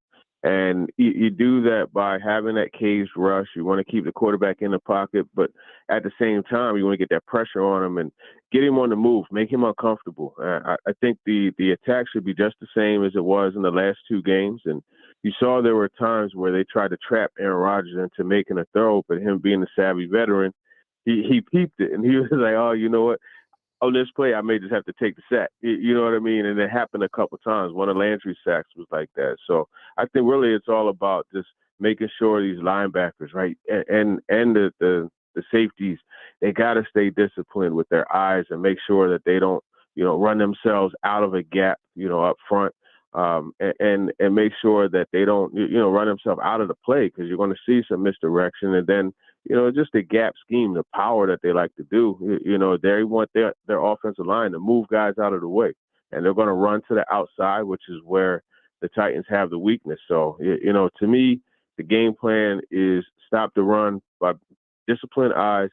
And you do that by having that caged rush. You want to keep the quarterback in the pocket, but at the same time, you want to get that pressure on him and get him on the move, make him uncomfortable. I think the attack should be just the same as it was in the last two games. And you saw there were times where they tried to trap Aaron Rodgers into making a throw, but him being a savvy veteran, he peeped it. And he was like, oh, you know what? On this play, I may just have to take the sack. You know what I mean? And it happened a couple times. One of Landry's sacks was like that. So I think really it's all about just making sure these linebackers, right, and the safeties, they got to stay disciplined with their eyes and make sure that they don't, run themselves out of a gap, up front, and make sure that they don't, run themselves out of the play because you're going to see some misdirection. And then, just the gap scheme, the power that they like to do, they want their offensive line to move guys out of the way. And they're going to run to the outside, which is where the Titans have the weakness. So, to me, the game plan is stop the run by disciplined eyes,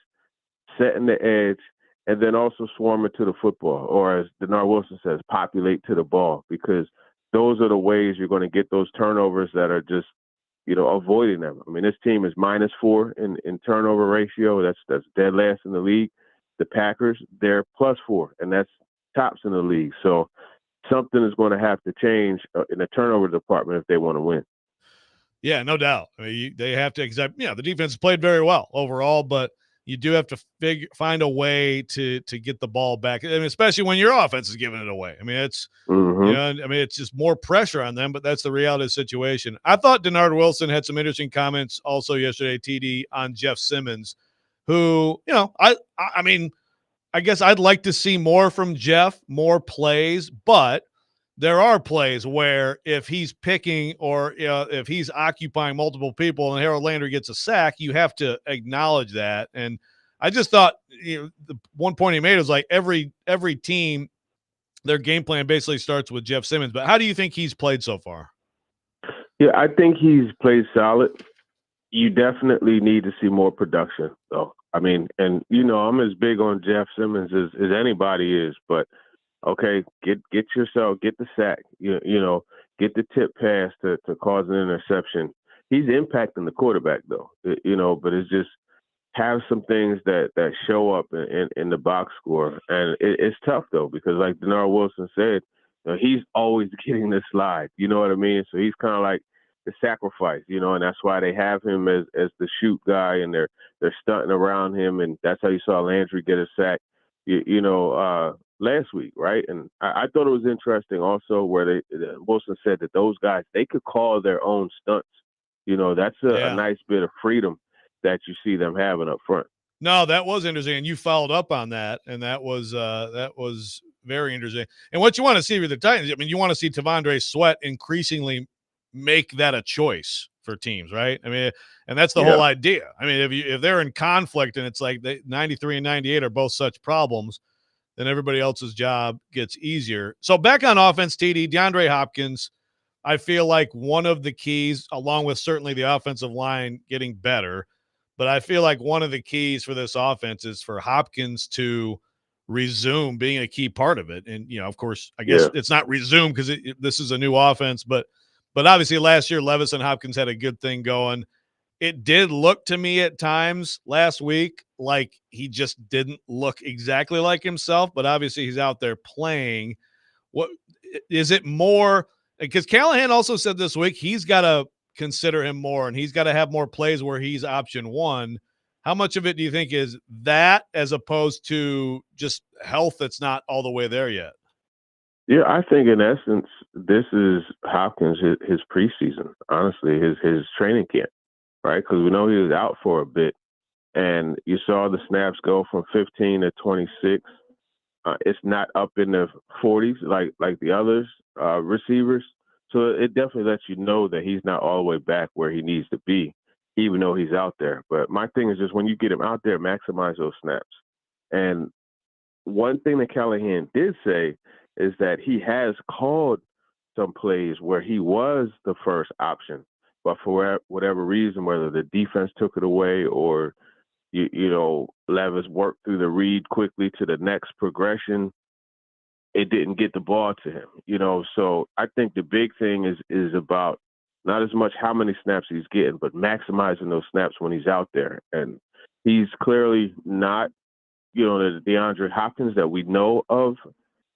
setting the edge, and then also swarming to the football. Or as Denard Wilson says, populate to the ball, because those are the ways you're going to get those turnovers that are just, avoiding them. I mean, this team is -4 in turnover ratio. That's dead last in the league. The Packers, they're +4, and that's tops in the league. So something is going to have to change in the turnover department if they want to win. Yeah, no doubt. I mean, they have to accept. The defense has played very well overall, but you do have to find a way to get the ball back, and especially when your offense is giving it away. I mean, it's it's just more pressure on them, but that's the reality of the situation. I thought Denard Wilson had some interesting comments also yesterday, TD, on Jeff Simmons, who, I mean, I guess I'd like to see more from Jeff, more plays, but there are plays where if he's picking or if he's occupying multiple people and Harold Landry gets a sack, you have to acknowledge that. And I just thought the one point he made was like every team their game plan basically starts with Jeff Simmons. But how do you think he's played so far? Yeah, I think he's played solid. You definitely need to see more production, though. I mean, and I'm as big on Jeff Simmons as anybody is, but okay, get the sack, get the tip pass to cause an interception. He's impacting the quarterback though, but it's just have some things that show up in the box score, and it's tough though because like Denard Wilson said, he's always getting the slide. You know what I mean? So he's kind of like the sacrifice, and that's why they have him as the shoot guy, and they're stunting around him, and that's how you saw Landry get a sack, last week, right? And I thought it was interesting also where Wilson said that those guys, they could call their own stunts. That's a nice bit of freedom that you see them having up front. No, that was interesting, and you followed up on that, and that was very interesting. And what you want to see with the Titans, I mean, you want to see T'Vondre Sweat increasingly make that a choice for teams, right? I mean, and that's the whole idea. I mean, if they're in conflict and it's like 93 and 98 are both such problems, then everybody else's job gets easier. So back on offense, TD, DeAndre Hopkins, I feel like one of the keys, along with certainly the offensive line getting better, but I feel like one of the keys for this offense is for Hopkins to resume being a key part of it. And, of course, I guess it's not resume because this is a new offense, but obviously last year Levis and Hopkins had a good thing going. It did look to me at times last week like he just didn't look exactly like himself, but obviously he's out there playing. What is it more? Because Callahan also said this week he's got to consider him more and he's got to have more plays where he's option one. How much of it do you think is that as opposed to just health that's not all the way there yet? Yeah, I think in essence, this is Hopkins, his preseason, honestly, his training camp, right? Because we know he was out for a bit, and you saw the snaps go from 15 to 26. It's not up in the 40s like the others receivers. So it definitely lets you know that he's not all the way back where he needs to be, even though he's out there. But my thing is just when you get him out there, maximize those snaps. And one thing that Callahan did say is that he has called some plays where he was the first option, but for whatever reason, whether the defense took it away or, Levis worked through the read quickly to the next progression, it didn't get the ball to him, So I think the big thing is about not as much how many snaps he's getting, but maximizing those snaps when he's out there. And he's clearly not, the DeAndre Hopkins that we know of,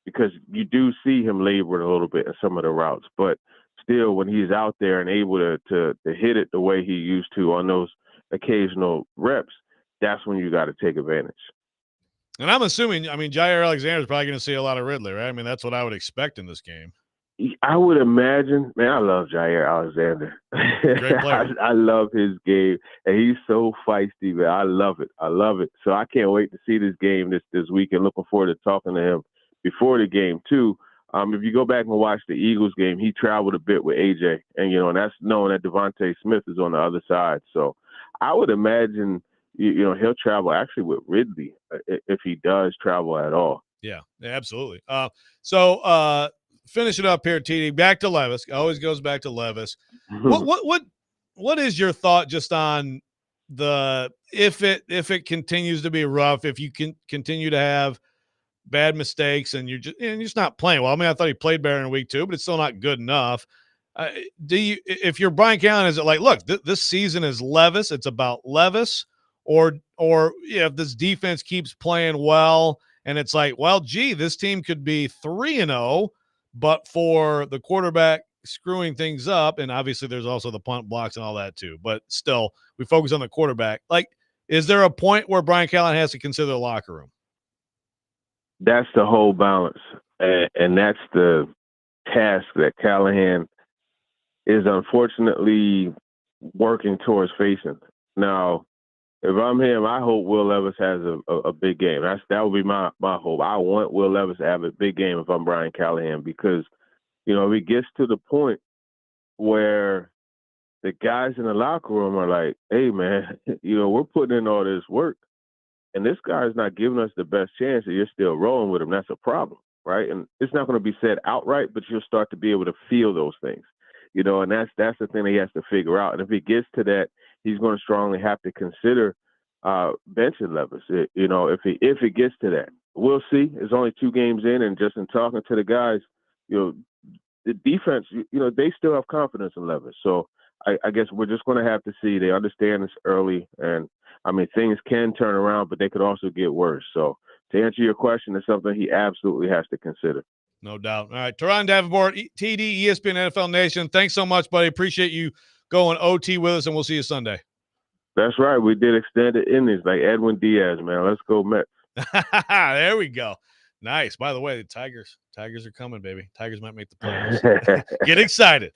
because you do see him laboring a little bit in some of the routes. But still, when he's out there and able to hit it the way he used to on those occasional reps, that's when you got to take advantage. And I'm assuming, Jair Alexander is probably going to see a lot of Ridley, right? I mean, that's what I would expect in this game. I would imagine, man, I love Jair Alexander. Great player. I love his game, and he's so feisty, man. I love it. So I can't wait to see this game this week and looking forward to talking to him before the game, too. If you go back and watch the Eagles game, he traveled a bit with AJ, and, and that's knowing that Devontae Smith is on the other side. So I would imagine, he'll travel actually with Ridley if he does travel at all. Yeah, absolutely. So finish it up here, TD. Back to Levis. Always goes back to Levis. What is your thought just on if it continues to be rough, if you can continue to have bad mistakes and you're just not playing well? I mean, I thought he played better in week 2, but it's still not good enough. If you're Brian Callahan, is it like, look, this season is Levis, it's about Levis, or if this defense keeps playing well and it's like, well, gee, this team could be 3-0, but for the quarterback screwing things up, and obviously there's also the punt blocks and all that too, but still we focus on the quarterback. Like, is there a point where Brian Callahan has to consider the locker room? That's the whole balance, and that's the task that Callahan is unfortunately working towards facing. Now, if I'm him, I hope Will Levis has a big game. That would be my hope. I want Will Levis to have a big game if I'm Brian Callahan, because, if it gets to the point where the guys in the locker room are like, hey, man, we're putting in all this work, and this guy's not giving us the best chance, and you're still rolling with him, that's a problem, right? And it's not going to be said outright, but you'll start to be able to feel those things, and that's the thing that he has to figure out. And if he gets to that, he's going to strongly have to consider benching Levis. If it gets to that, we'll see. It's only 2 games in, and just in talking to the guys, the defense, they still have confidence in Levis. So I guess we're just going to have to see. They understand this early, and I mean things can turn around, but they could also get worse. So to answer your question, it's something he absolutely has to consider. No doubt. All right, Teron Davenport, TD, ESPN, NFL Nation. Thanks so much, buddy. Appreciate you going OT with us, and we'll see you Sunday. That's right. We did extended innings like Edwin Diaz, man. Let's go Mets. There we go. Nice. By the way, the Tigers are coming, baby. Tigers might make the playoffs. Get excited.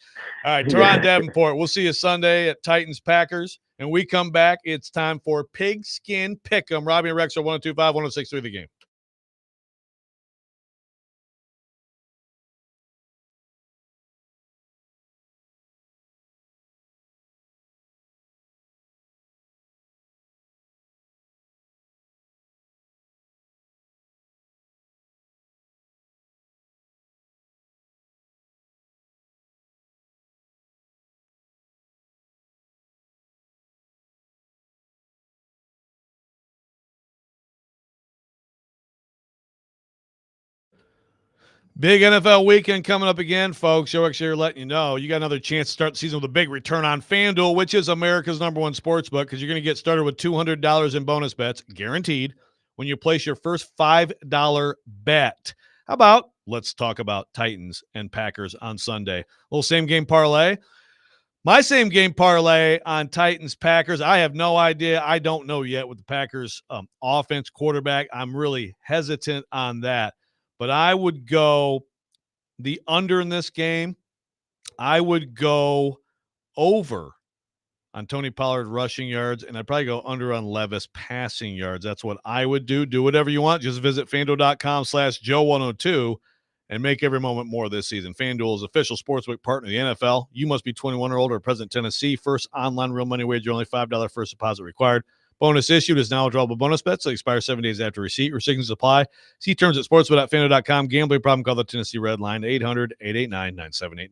All right, Teron Davenport. We'll see you Sunday at Titans Packers. And we come back. It's time for Pigskin Pick'em. Robbie and Rex are 102.5, 106.3 The Game. Big NFL weekend coming up again, folks. Joe X here letting you know you got another chance to start the season with a big return on FanDuel, which is America's #1 sports book, because you're going to get started with $200 in bonus bets, guaranteed, when you place your first $5 bet. How about, let's talk about Titans and Packers on Sunday. A little same game parlay. My same game parlay on Titans Packers. I have no idea. I don't know yet with the Packers offense, quarterback. I'm really hesitant on that. But I would go the under in this game. I would go over on Tony Pollard rushing yards, and I'd probably go under on Levis passing yards. That's what I would do. Do whatever you want. Just visit FanDuel.com/Joe102 and make every moment more this season. FanDuel is official sportsbook partner of the NFL. You must be 21 or older, present in Tennessee. First online real money wager, only $5 first deposit required. Bonus issued is now a drawable bonus bet, so it expires 7 days after receipt. Restrictions apply. See terms at sportsbook.fanduel.com. Gambling problem, call the Tennessee Red Line, 800-889-9789.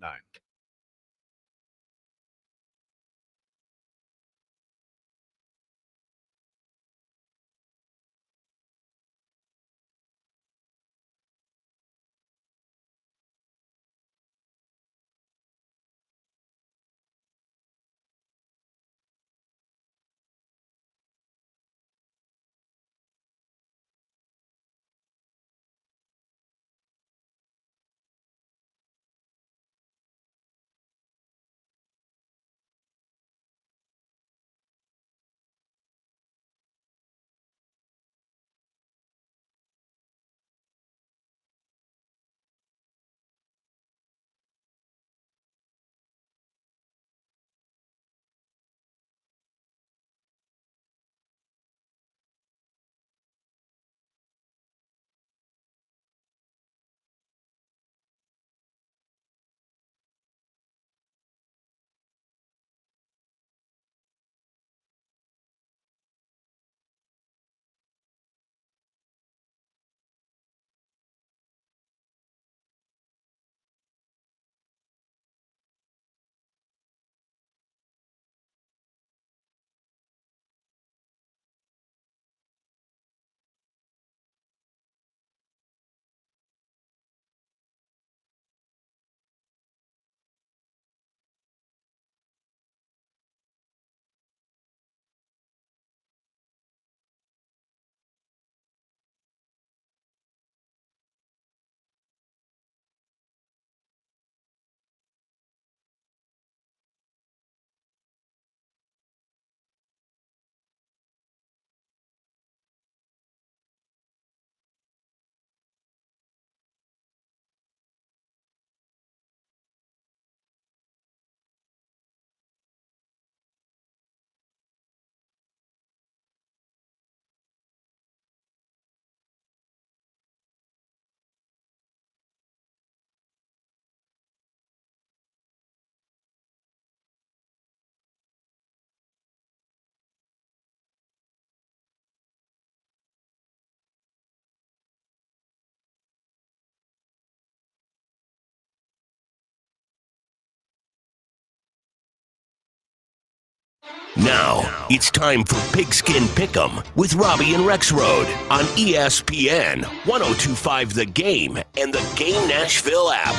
Now, it's time for Pigskin Pick'em with Robbie and Rexroad on ESPN 1025 The Game and the Game Nashville app.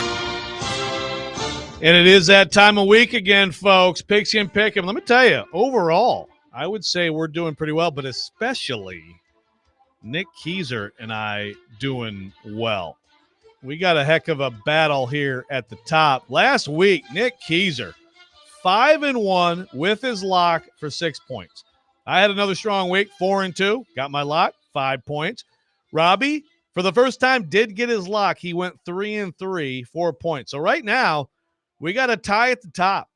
And it is that time of week again, folks. Pigskin Pick'em. Let me tell you, overall, I would say we're doing pretty well, but especially Nick Keyser and I doing well. We got a heck of a battle here at the top. Last week, Nick Keyser, 5-1 with his lock for 6 points. I had another strong week, 4-2, got my lock, 5 points. Robbie, for the first time, did get his lock. He went 3-3, 4 points. So right now, we got a tie at the top.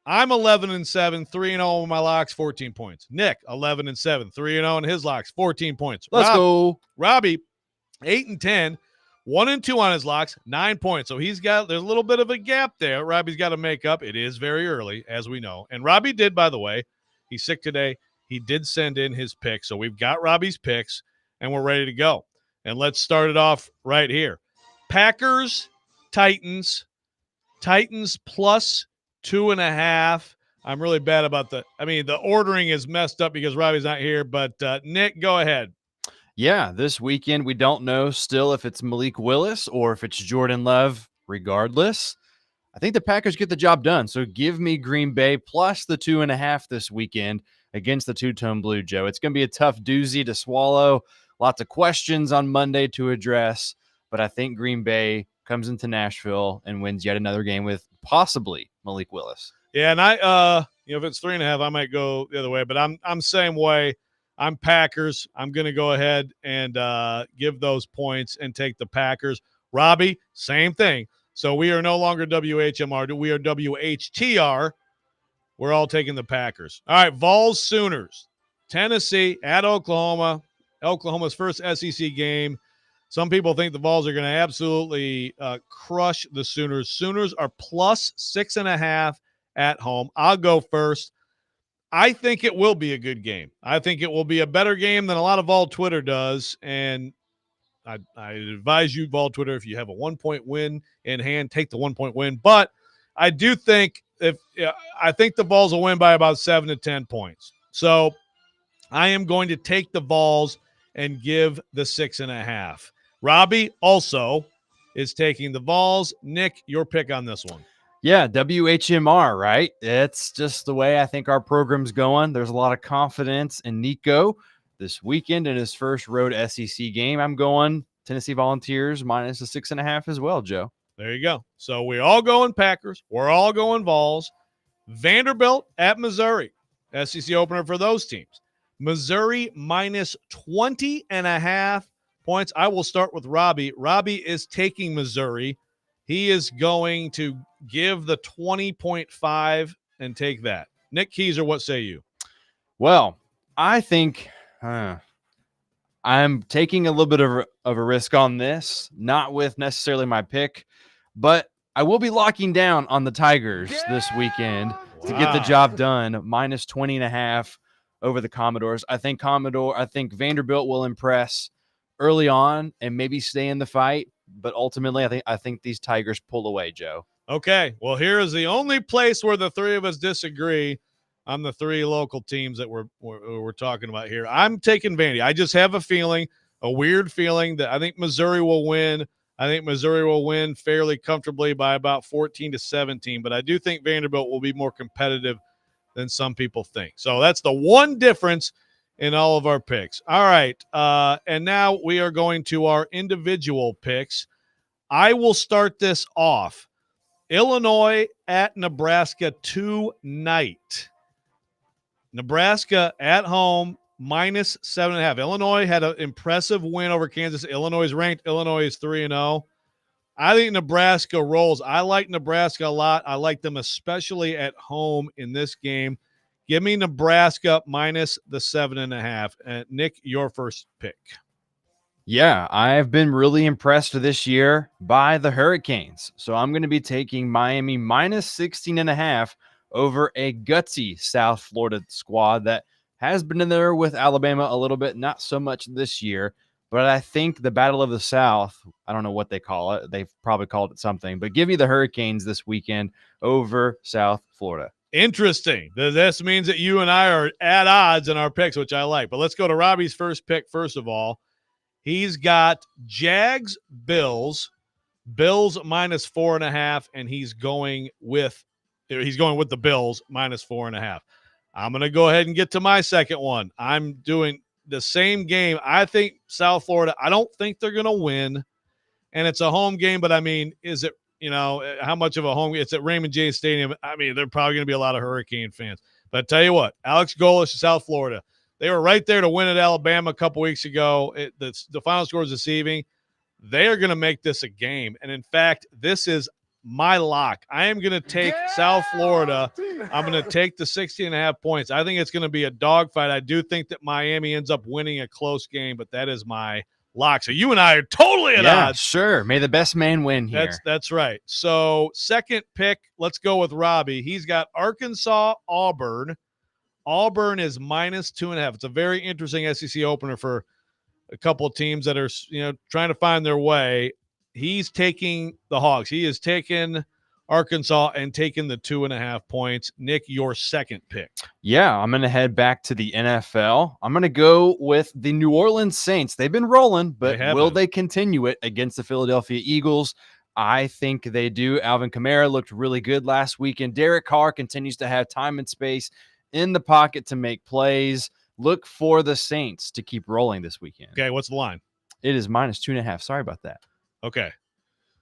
I'm 11-7, 3-0 with my locks, 14 points. Nick, 11-7, 3-0 in his locks, 14 points. Let's go. Robbie, 8-10, 1-2 on his locks, 9 points. So there's a little bit of a gap there. Robbie's got to make up. It is very early, as we know. And Robbie did, by the way, he's sick today. He did send in his picks. So we've got Robbie's picks, and we're ready to go. And let's start it off right here. Packers, Titans plus 2.5. I'm really bad about the ordering is messed up because Robbie's not here, but Nick, go ahead. Yeah, this weekend we don't know still if it's Malik Willis or if it's Jordan Love. Regardless, I think the Packers get the job done. So give me Green Bay plus the 2.5 this weekend against the two-tone blue, Joe. It's going to be a tough doozy to swallow. Lots of questions on Monday to address, but I think Green Bay comes into Nashville and wins yet another game with possibly Malik Willis. Yeah, and I if it's 3.5, I might go the other way, but I'm same way. I'm Packers. I'm going to go ahead and give those points and take the Packers. Robbie, same thing. So we are no longer WHMR. We are WHTR. We're all taking the Packers. All right, Vols Sooners. Tennessee at Oklahoma. Oklahoma's first SEC game. Some people think the Vols are going to absolutely crush the Sooners. Sooners are plus 6.5 at home. I'll go first. I think it will be a good game. I think it will be a better game than a lot of Vol Twitter does. And I advise you, Vol Twitter, if you have a 1-point win in hand, take the 1-point win. But I do think I think the Vols will win by about 7 to 10 points. So I am going to take the Vols and give the 6.5. Robbie also is taking the Vols. Nick, your pick on this one. Yeah, WHMR, right? It's just the way I think our program's going. There's a lot of confidence in Nico this weekend in his first road SEC game. I'm going Tennessee Volunteers minus the 6.5 as well, Joe. There you go. So we're all going Packers. We're all going Vols. Vanderbilt at Missouri. SEC opener for those teams. Missouri minus 20.5 points. I will start with Robbie. Robbie is taking Missouri. He is going to give the 20.5 and take that. Nick Keyser, what say you? Well, I think I'm taking a little bit of a risk on this, not with necessarily my pick, but I will be locking down on the Tigers this weekend to get the job done, minus 20.5 over the Commodores. I think Vanderbilt will impress early on and maybe stay in the fight. But ultimately, I think these Tigers pull away, Joe. Okay. Well, here is the only place where the three of us disagree on the three local teams that we're talking about here. I'm taking Vandy. I just have a weird feeling that I think Missouri will win. I think Missouri will win fairly comfortably by about 14-17. But I do think Vanderbilt will be more competitive than some people think. So that's the one difference in all of our picks. All right. And now we are going to our individual picks. I will start this off. Illinois at Nebraska tonight. Nebraska at home, minus 7.5. Illinois had an impressive win over Kansas. Illinois is ranked. Illinois is 3-0. I think Nebraska rolls. I like Nebraska a lot. I like them especially at home in this game. Give me Nebraska minus the 7.5. Nick, your first pick. Yeah, I've been really impressed this year by the Hurricanes. So I'm going to be taking Miami minus 16.5 over a gutsy South Florida squad that has been in there with Alabama a little bit, not so much this year. But I think the Battle of the South, I don't know what they call it. They've probably called it something. But give me the Hurricanes this weekend over South Florida. Interesting. This means that you and I are at odds in our picks, which I like. But let's go to Robbie's first pick first of all. He's got Jags, Bills minus 4.5, and he's going with the Bills minus 4.5. I'm going to go ahead and get to my second one. I'm doing the same game. I think South Florida, I don't think they're going to win, and it's a home game, but I mean, is it, how much of a home? It's at Raymond James Stadium. I mean, there are probably going to be a lot of Hurricane fans. But I tell you what, Alex Golesh, South Florida, they were right there to win at Alabama a couple weeks ago. The final score is deceiving. They are going to make this a game. And in fact, this is my lock. I am going to take South Florida. I'm going to take the 60.5 points. I think it's going to be a dogfight. I do think that Miami ends up winning a close game, but that is my lock. So you and I are totally at odds. Sure. May the best man win here. That's right. So second pick, let's go with Robbie. He's got Arkansas, Auburn. Auburn is minus 2.5. It's a very interesting SEC opener for a couple of teams that are, trying to find their way. He's taking the Hogs. He is taking Arkansas and taking the 2.5 points. Nick, your second pick. Yeah, I'm going to head back to the NFL. I'm going to go with the New Orleans Saints. They've been rolling, but will they continue it against the Philadelphia Eagles? I think they do. Alvin Kamara looked really good last weekend. Derek Carr continues to have time and space in the pocket to make plays. Look for the Saints to keep rolling this weekend. Okay, what's the line? It is minus 2.5. Sorry about that. Okay.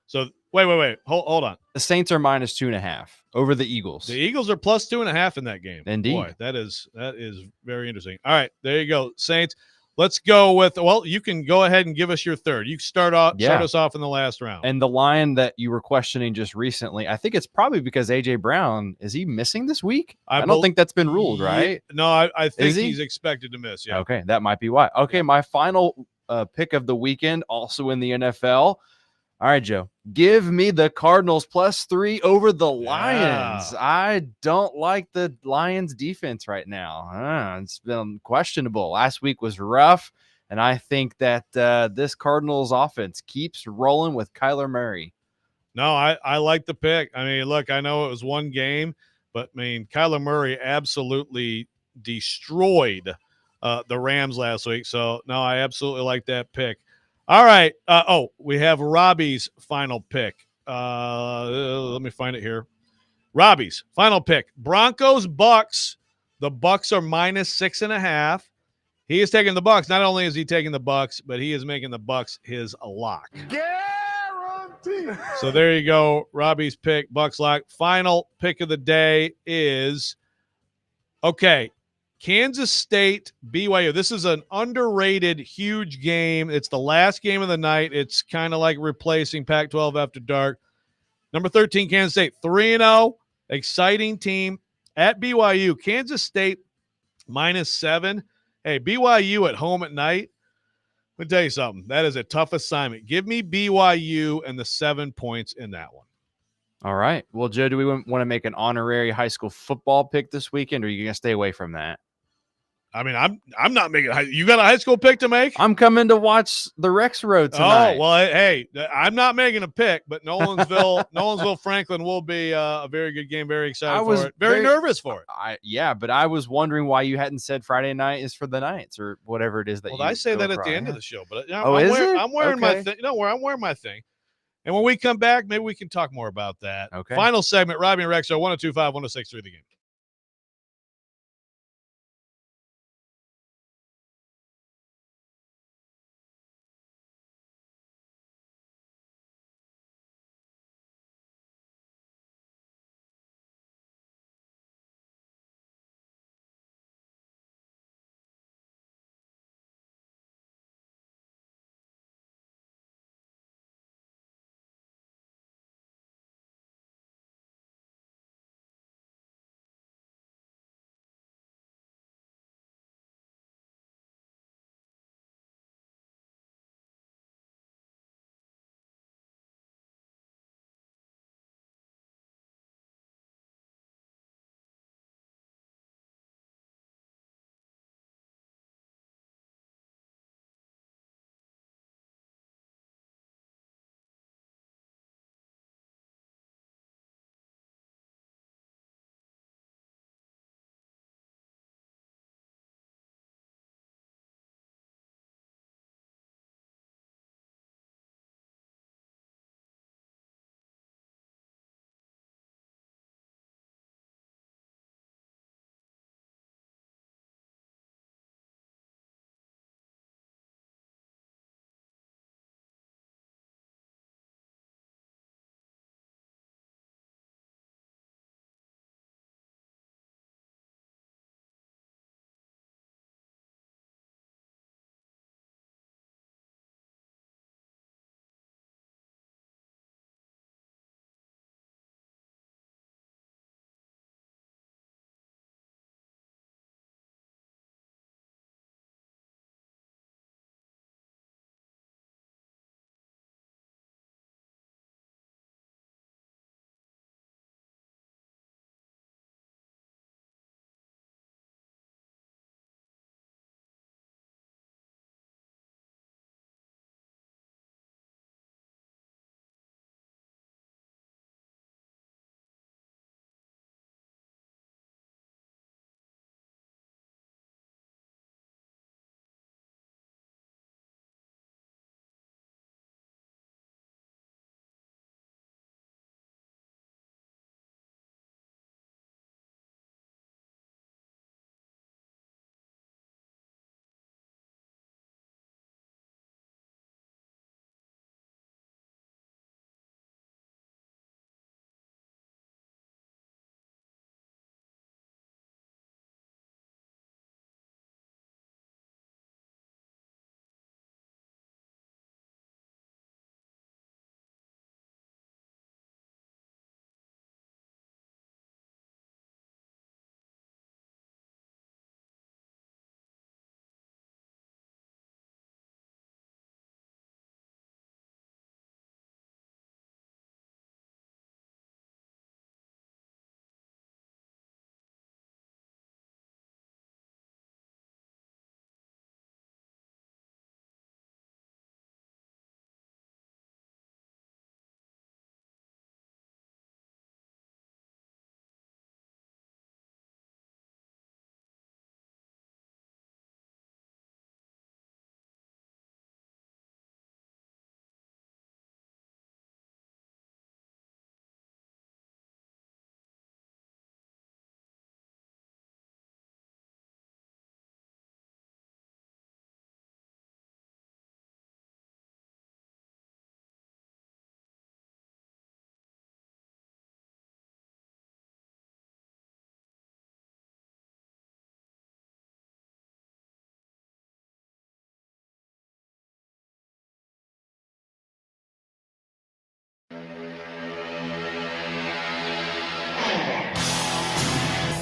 So wait. Hold on. The Saints are minus 2.5 over the Eagles. The Eagles are plus 2.5 in that game. Indeed. Boy, that is very interesting. All right, there you go, Saints. Let's go with. Well, you can go ahead and give us your third. You start us off in the last round. And the line that you were questioning just recently, I think it's probably because AJ Brown, is he missing this week? I don't think that's been ruled, right? No, I think he's expected to miss. Yeah. Okay, that might be why. Okay, my final pick of the weekend, also in the NFL. All right, Joe, give me the Cardinals +3 over the Lions. I don't like the Lions defense right now. It's been questionable. Last week was rough, and I think that this Cardinals offense keeps rolling with Kyler Murray. No, I like the pick. I mean, look, I know it was one game, but I mean, Kyler Murray absolutely destroyed the Rams last week. So, no, I absolutely like that pick. All right. We have Robbie's final pick. Let me find it here. Robbie's final pick. Broncos, Bucks. The Bucks are minus 6.5. He is taking the Bucks. Not only is he taking the Bucks, but he is making the Bucks his lock. Guarantee. So there you go. Robbie's pick, Bucks lock. Final pick of the day is Kansas State, BYU. This is an underrated, huge game. It's the last game of the night. It's kind of like replacing Pac-12 After Dark. Number 13, Kansas State, 3-0. Exciting team at BYU. Kansas State, -7. Hey, BYU at home at night. Let me tell you something. That is a tough assignment. Give me BYU and the 7 points in that one. All right. Well, Joe, do we want to make an honorary high school football pick this weekend, or are you going to stay away from that? I mean, I'm not making you got a high school pick to make? I'm coming to watch the Rex Road tonight. Oh, well, hey, I'm not making a pick, but Nolensville Franklin will be a very good game. Very excited for it. Very nervous for it. But I was wondering why you hadn't said Friday night is for the Knights or whatever it is that I say that at the end of the show, but I'm wearing my thing. No, I'm wearing my thing. And when we come back, maybe we can talk more about that. Okay. Final segment, Robbie and Rex are 102.5, 106.3 The Game.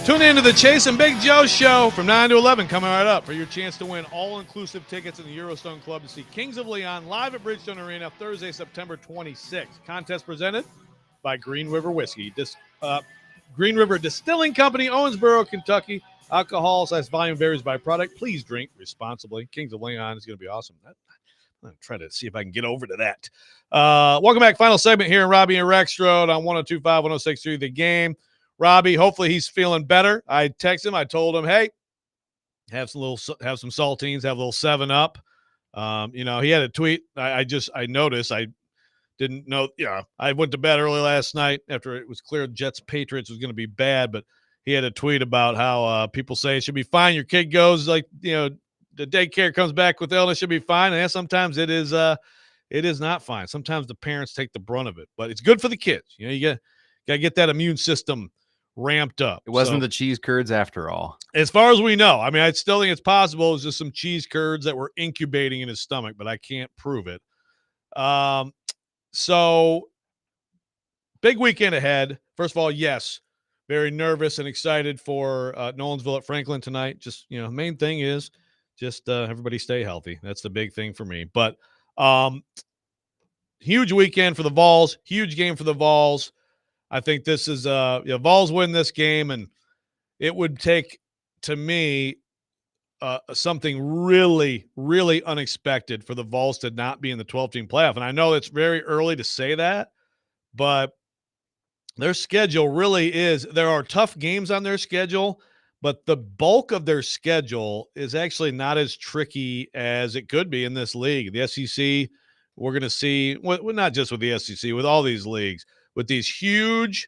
Tune in to the Chase and Big Joe show from 9 to 11 coming right up for your chance to win all-inclusive tickets in the Eurostone Club to see Kings of Leon live at Bridgestone Arena Thursday, September 26th. Contest presented by Green River Whiskey. Green River Distilling Company, Owensboro, Kentucky. Alcohol/volume varies by product. Please drink responsibly. Kings of Leon is going to be awesome. I'm going to try to see if I can get over to that. Welcome back. Final segment here in Robbie and Rex Road on 102.5, 106.3 The Game. Robbie, hopefully he's feeling better. I texted him. I told him, hey, have some saltines, have a little 7-Up. He had a tweet. I noticed. I didn't know. I went to bed early last night after it was clear Jets Patriots was going to be bad, but he had a tweet about how people say it should be fine. Your kid goes the daycare comes back with illness, should be fine. And sometimes it is not fine. Sometimes the parents take the brunt of it, but it's good for the kids. You got to get that immune system ramped up. It wasn't the cheese curds after all. As far as we know. I mean, I still think it's possible it was just some cheese curds that were incubating in his stomach, but I can't prove it. So big weekend ahead. First of all, yes, very nervous and excited for Nolensville at Franklin tonight. Just, main thing is just everybody stay healthy. That's the big thing for me. But huge weekend for the Vols, huge game for the Vols. I think this is Vols win this game, and it would take, to me, something really, really unexpected for the Vols to not be in the 12-team playoff. And I know it's very early to say that, but their schedule really is. There are tough games on their schedule, but the bulk of their schedule is actually not as tricky as it could be in this league. The SEC, we're going to see, well, not just with the SEC, with all these leagues, with these huge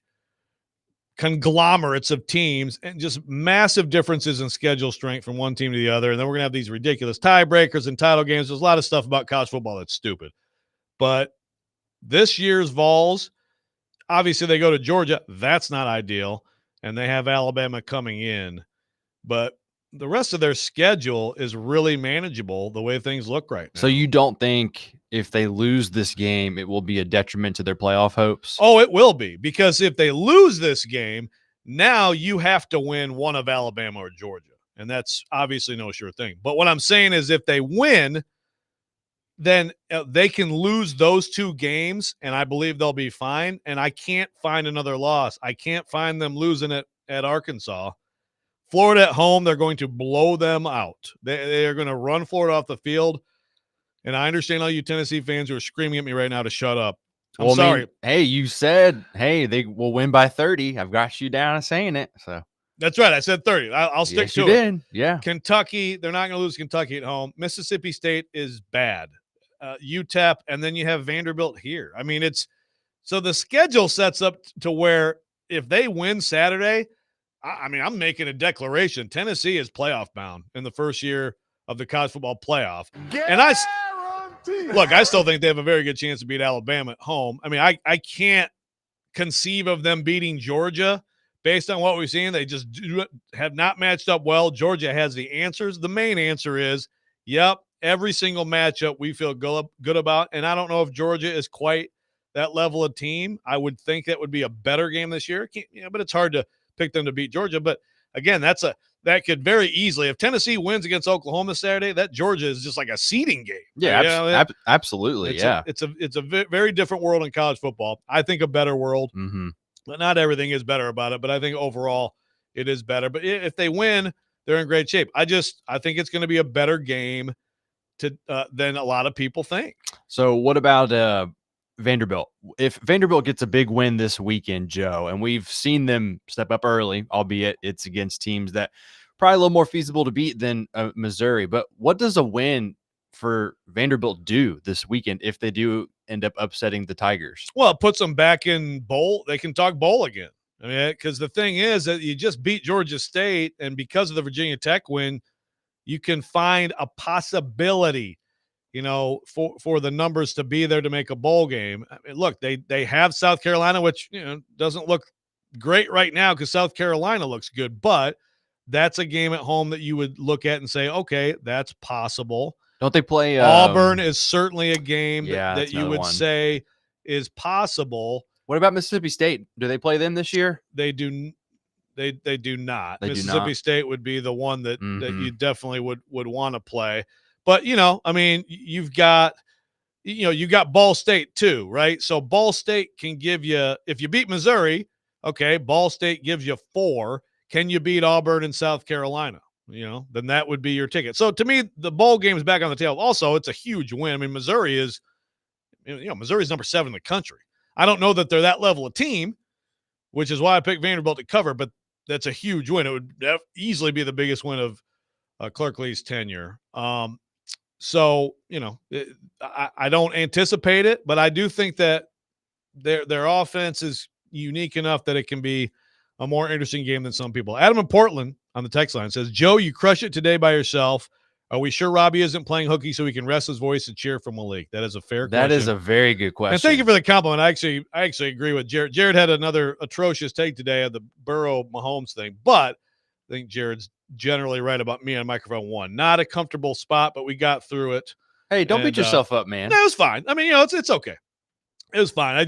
conglomerates of teams and just massive differences in schedule strength from one team to the other. And then we're going to have these ridiculous tiebreakers and title games. There's a lot of stuff about college football that's stupid. But this year's Vols, obviously they go to Georgia. That's not ideal. And they have Alabama coming in. But the rest of their schedule is really manageable the way things look right now. So you don't think if they lose this game, it will be a detriment to their playoff hopes? Oh, it will be, because if they lose this game, now you have to win one of Alabama or Georgia, and that's obviously no sure thing. But what I'm saying is if they win, then they can lose those two games, and I believe they'll be fine, and I can't find another loss. I can't find them losing it at Arkansas. Florida at home, they're going to blow them out. They are going to run Florida off the field. And I understand all you Tennessee fans who are screaming at me right now to shut up. I'm sorry. Hey, you said, they will win by 30. I've got you down as saying it. So that's right. I said 30. I'll stick to it. Did. Yeah. Kentucky, they're not going to lose Kentucky at home. Mississippi State is bad. UTEP, and then you have Vanderbilt here. I mean, so the schedule sets up to where if they win Saturday, I'm making a declaration. Tennessee is playoff bound in the first year of the college football playoff. And I still think they have a very good chance to beat Alabama at home. I mean, I can't conceive of them beating Georgia based on what we've seen. They just have not matched up well. Georgia has the answers. The main answer is, yep, every single matchup we feel good about. And I don't know if Georgia is quite that level of team. I would think that would be a better game this year. But it's hard to pick them to beat Georgia. But again, that could very easily, if Tennessee wins against Oklahoma Saturday, that Georgia is just like a seeding game. Yeah, absolutely. It's a very different world in college football. I think a better world, but not everything is better about it. But I think overall it is better. But if they win, they're in great shape. I think it's going to be a better game than a lot of people think. So what about Vanderbilt? If Vanderbilt gets a big win this weekend, Joe, and we've seen them step up early, albeit it's against teams that probably a little more feasible to beat than Missouri. But what does a win for Vanderbilt do this weekend if they do end up upsetting the Tigers? Well, it puts them back in bowl. They can talk bowl again. I mean, because the thing is that you just beat Georgia State, and because of the Virginia Tech win, you can find a possibility, for the numbers to be there to make a bowl game. I mean, look, they have South Carolina, which doesn't look great right now because South Carolina looks good, but that's a game at home that you would look at and say, okay, that's possible. Don't they play Auburn is certainly a game that you would one. say is possible. What about Mississippi State? Do they play them this year? They do. They do not. They do Mississippi not. State would be the one that Mhm. you definitely would want to play. But you know, I mean, you've got you got Ball State too, right? So Ball State can give you, if you beat Missouri, okay, Ball State gives you 4. Can you beat Auburn and South Carolina? You know, then that would be your ticket. So to me, the bowl game is back on the table. Also, it's a huge win. I mean, Missouri is, Missouri's number 7 in the country. I don't know that they're that level of team, which is why I picked Vanderbilt to cover, but that's a huge win. It would easily be the biggest win of Clark Lea's tenure. So, I don't anticipate it, but I do think that their offense is unique enough that it can be a more interesting game than some people. Adam in Portland on the text line says, Joe, you crush it today by yourself. Are we sure Robbie isn't playing hooky so he can rest his voice and cheer for Malik? That is a fair question. That is a very good question. And thank you for the compliment. I actually agree with Jared. Jared had another atrocious take today of the Burrow Mahomes thing, but I think Jared's generally right about me on microphone 1. Not a comfortable spot, but we got through it. Hey, don't beat yourself up, man. No, it was fine. I mean, it's okay. It was fine.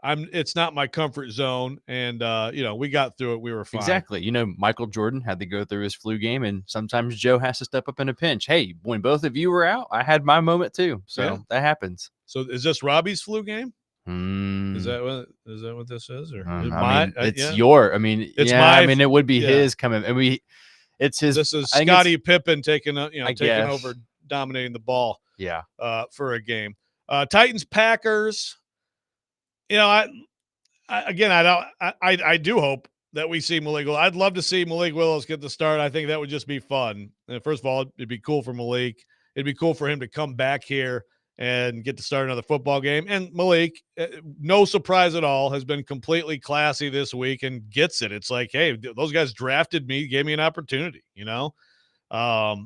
It's not my comfort zone, and we got through it. We were fine. Exactly. Michael Jordan had to go through his flu game, and sometimes Joe has to step up in a pinch. Hey, when both of you were out, I had my moment too. So that happens. So is this Robbie's flu game? Is that what this is? Or it would be his coming. And it's his. This is Scottie Pippen taking over, dominating the ball. Yeah. For a game. Titans Packers. I do hope that we see Malik Willis. I'd love to see Malik Willis get the start. I think that would just be fun. And first of all, it'd be cool for Malik. It'd be cool for him to come back here and get to start another football game. And Malik, no surprise at all, has been completely classy this week and gets it. It's like, hey, those guys drafted me, gave me an opportunity, But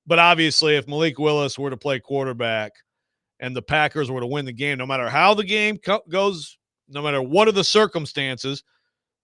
obviously, if Malik Willis were to play quarterback and the Packers were to win the game, no matter how the game goes, no matter what are the circumstances,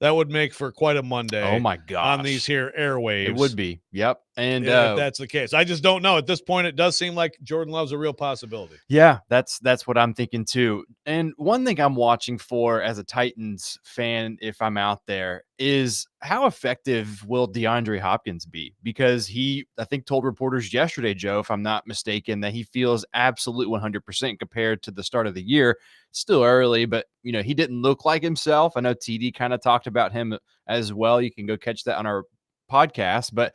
that would make for quite a Monday. Oh my gosh. On these here airwaves. It would be. Yep. And if that's the case, I just don't know. At this point, it does seem like Jordan Love's a real possibility. Yeah, that's what I'm thinking too. And one thing I'm watching for as a Titans fan, if I'm out there, is how effective will DeAndre Hopkins be? Because he, I think, told reporters yesterday, Joe, if I'm not mistaken, that he feels absolute 100% compared to the start of the year. Still early, but he didn't look like himself. I know TD kind of talked about him as well. You can go catch that on our podcast. But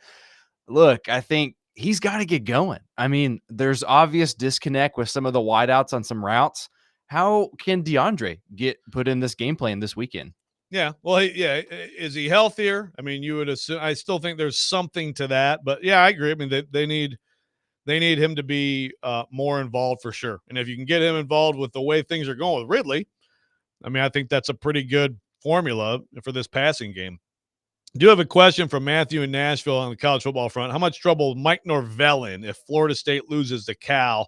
look, I think he's got to get going. I mean, there's obvious disconnect with some of the wideouts on some routes. How can DeAndre get put in this game plan this weekend? Yeah. Well, is he healthier? I mean, you would assume. I still think there's something to that, but yeah, I agree. I mean, they need him to be more involved for sure. And if you can get him involved with the way things are going with Ridley, I mean, I think that's a pretty good formula for this passing game. I do have a question from Matthew in Nashville on the college football front. How much trouble will Mike Norvell in if Florida State loses to Cal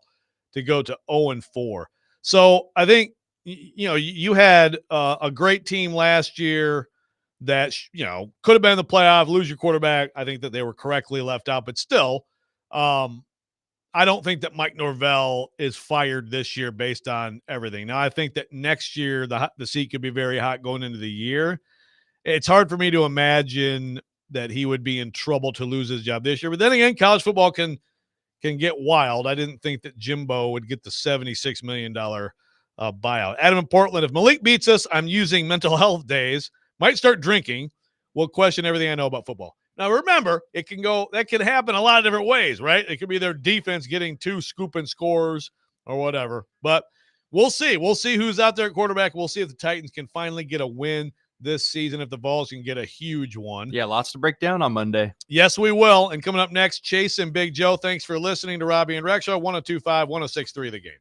to go to 0-4? So I think, you had a great team last year that, could have been in the playoff, lose your quarterback. I think that they were correctly left out, but still, I don't think that Mike Norvell is fired this year based on everything. Now, I think that next year the seat could be very hot going into the year. It's hard for me to imagine that he would be in trouble to lose his job this year. But then again, college football can get wild. I didn't think that Jimbo would get the $76 million buyout. Adam in Portland, if Malik beats us, I'm using mental health days. Might start drinking. We'll question everything I know about football. Now, remember, that can happen a lot of different ways, right? It could be their defense getting 2 scooping scores or whatever. But we'll see. We'll see who's out there at quarterback. We'll see if the Titans can finally get a win this season, if the Vols can get a huge one. Yeah, lots to break down on Monday. Yes, we will. And coming up next, Chase and Big Joe. Thanks for listening to Robbie and Rex Show, 102.5, 106.3 The Game.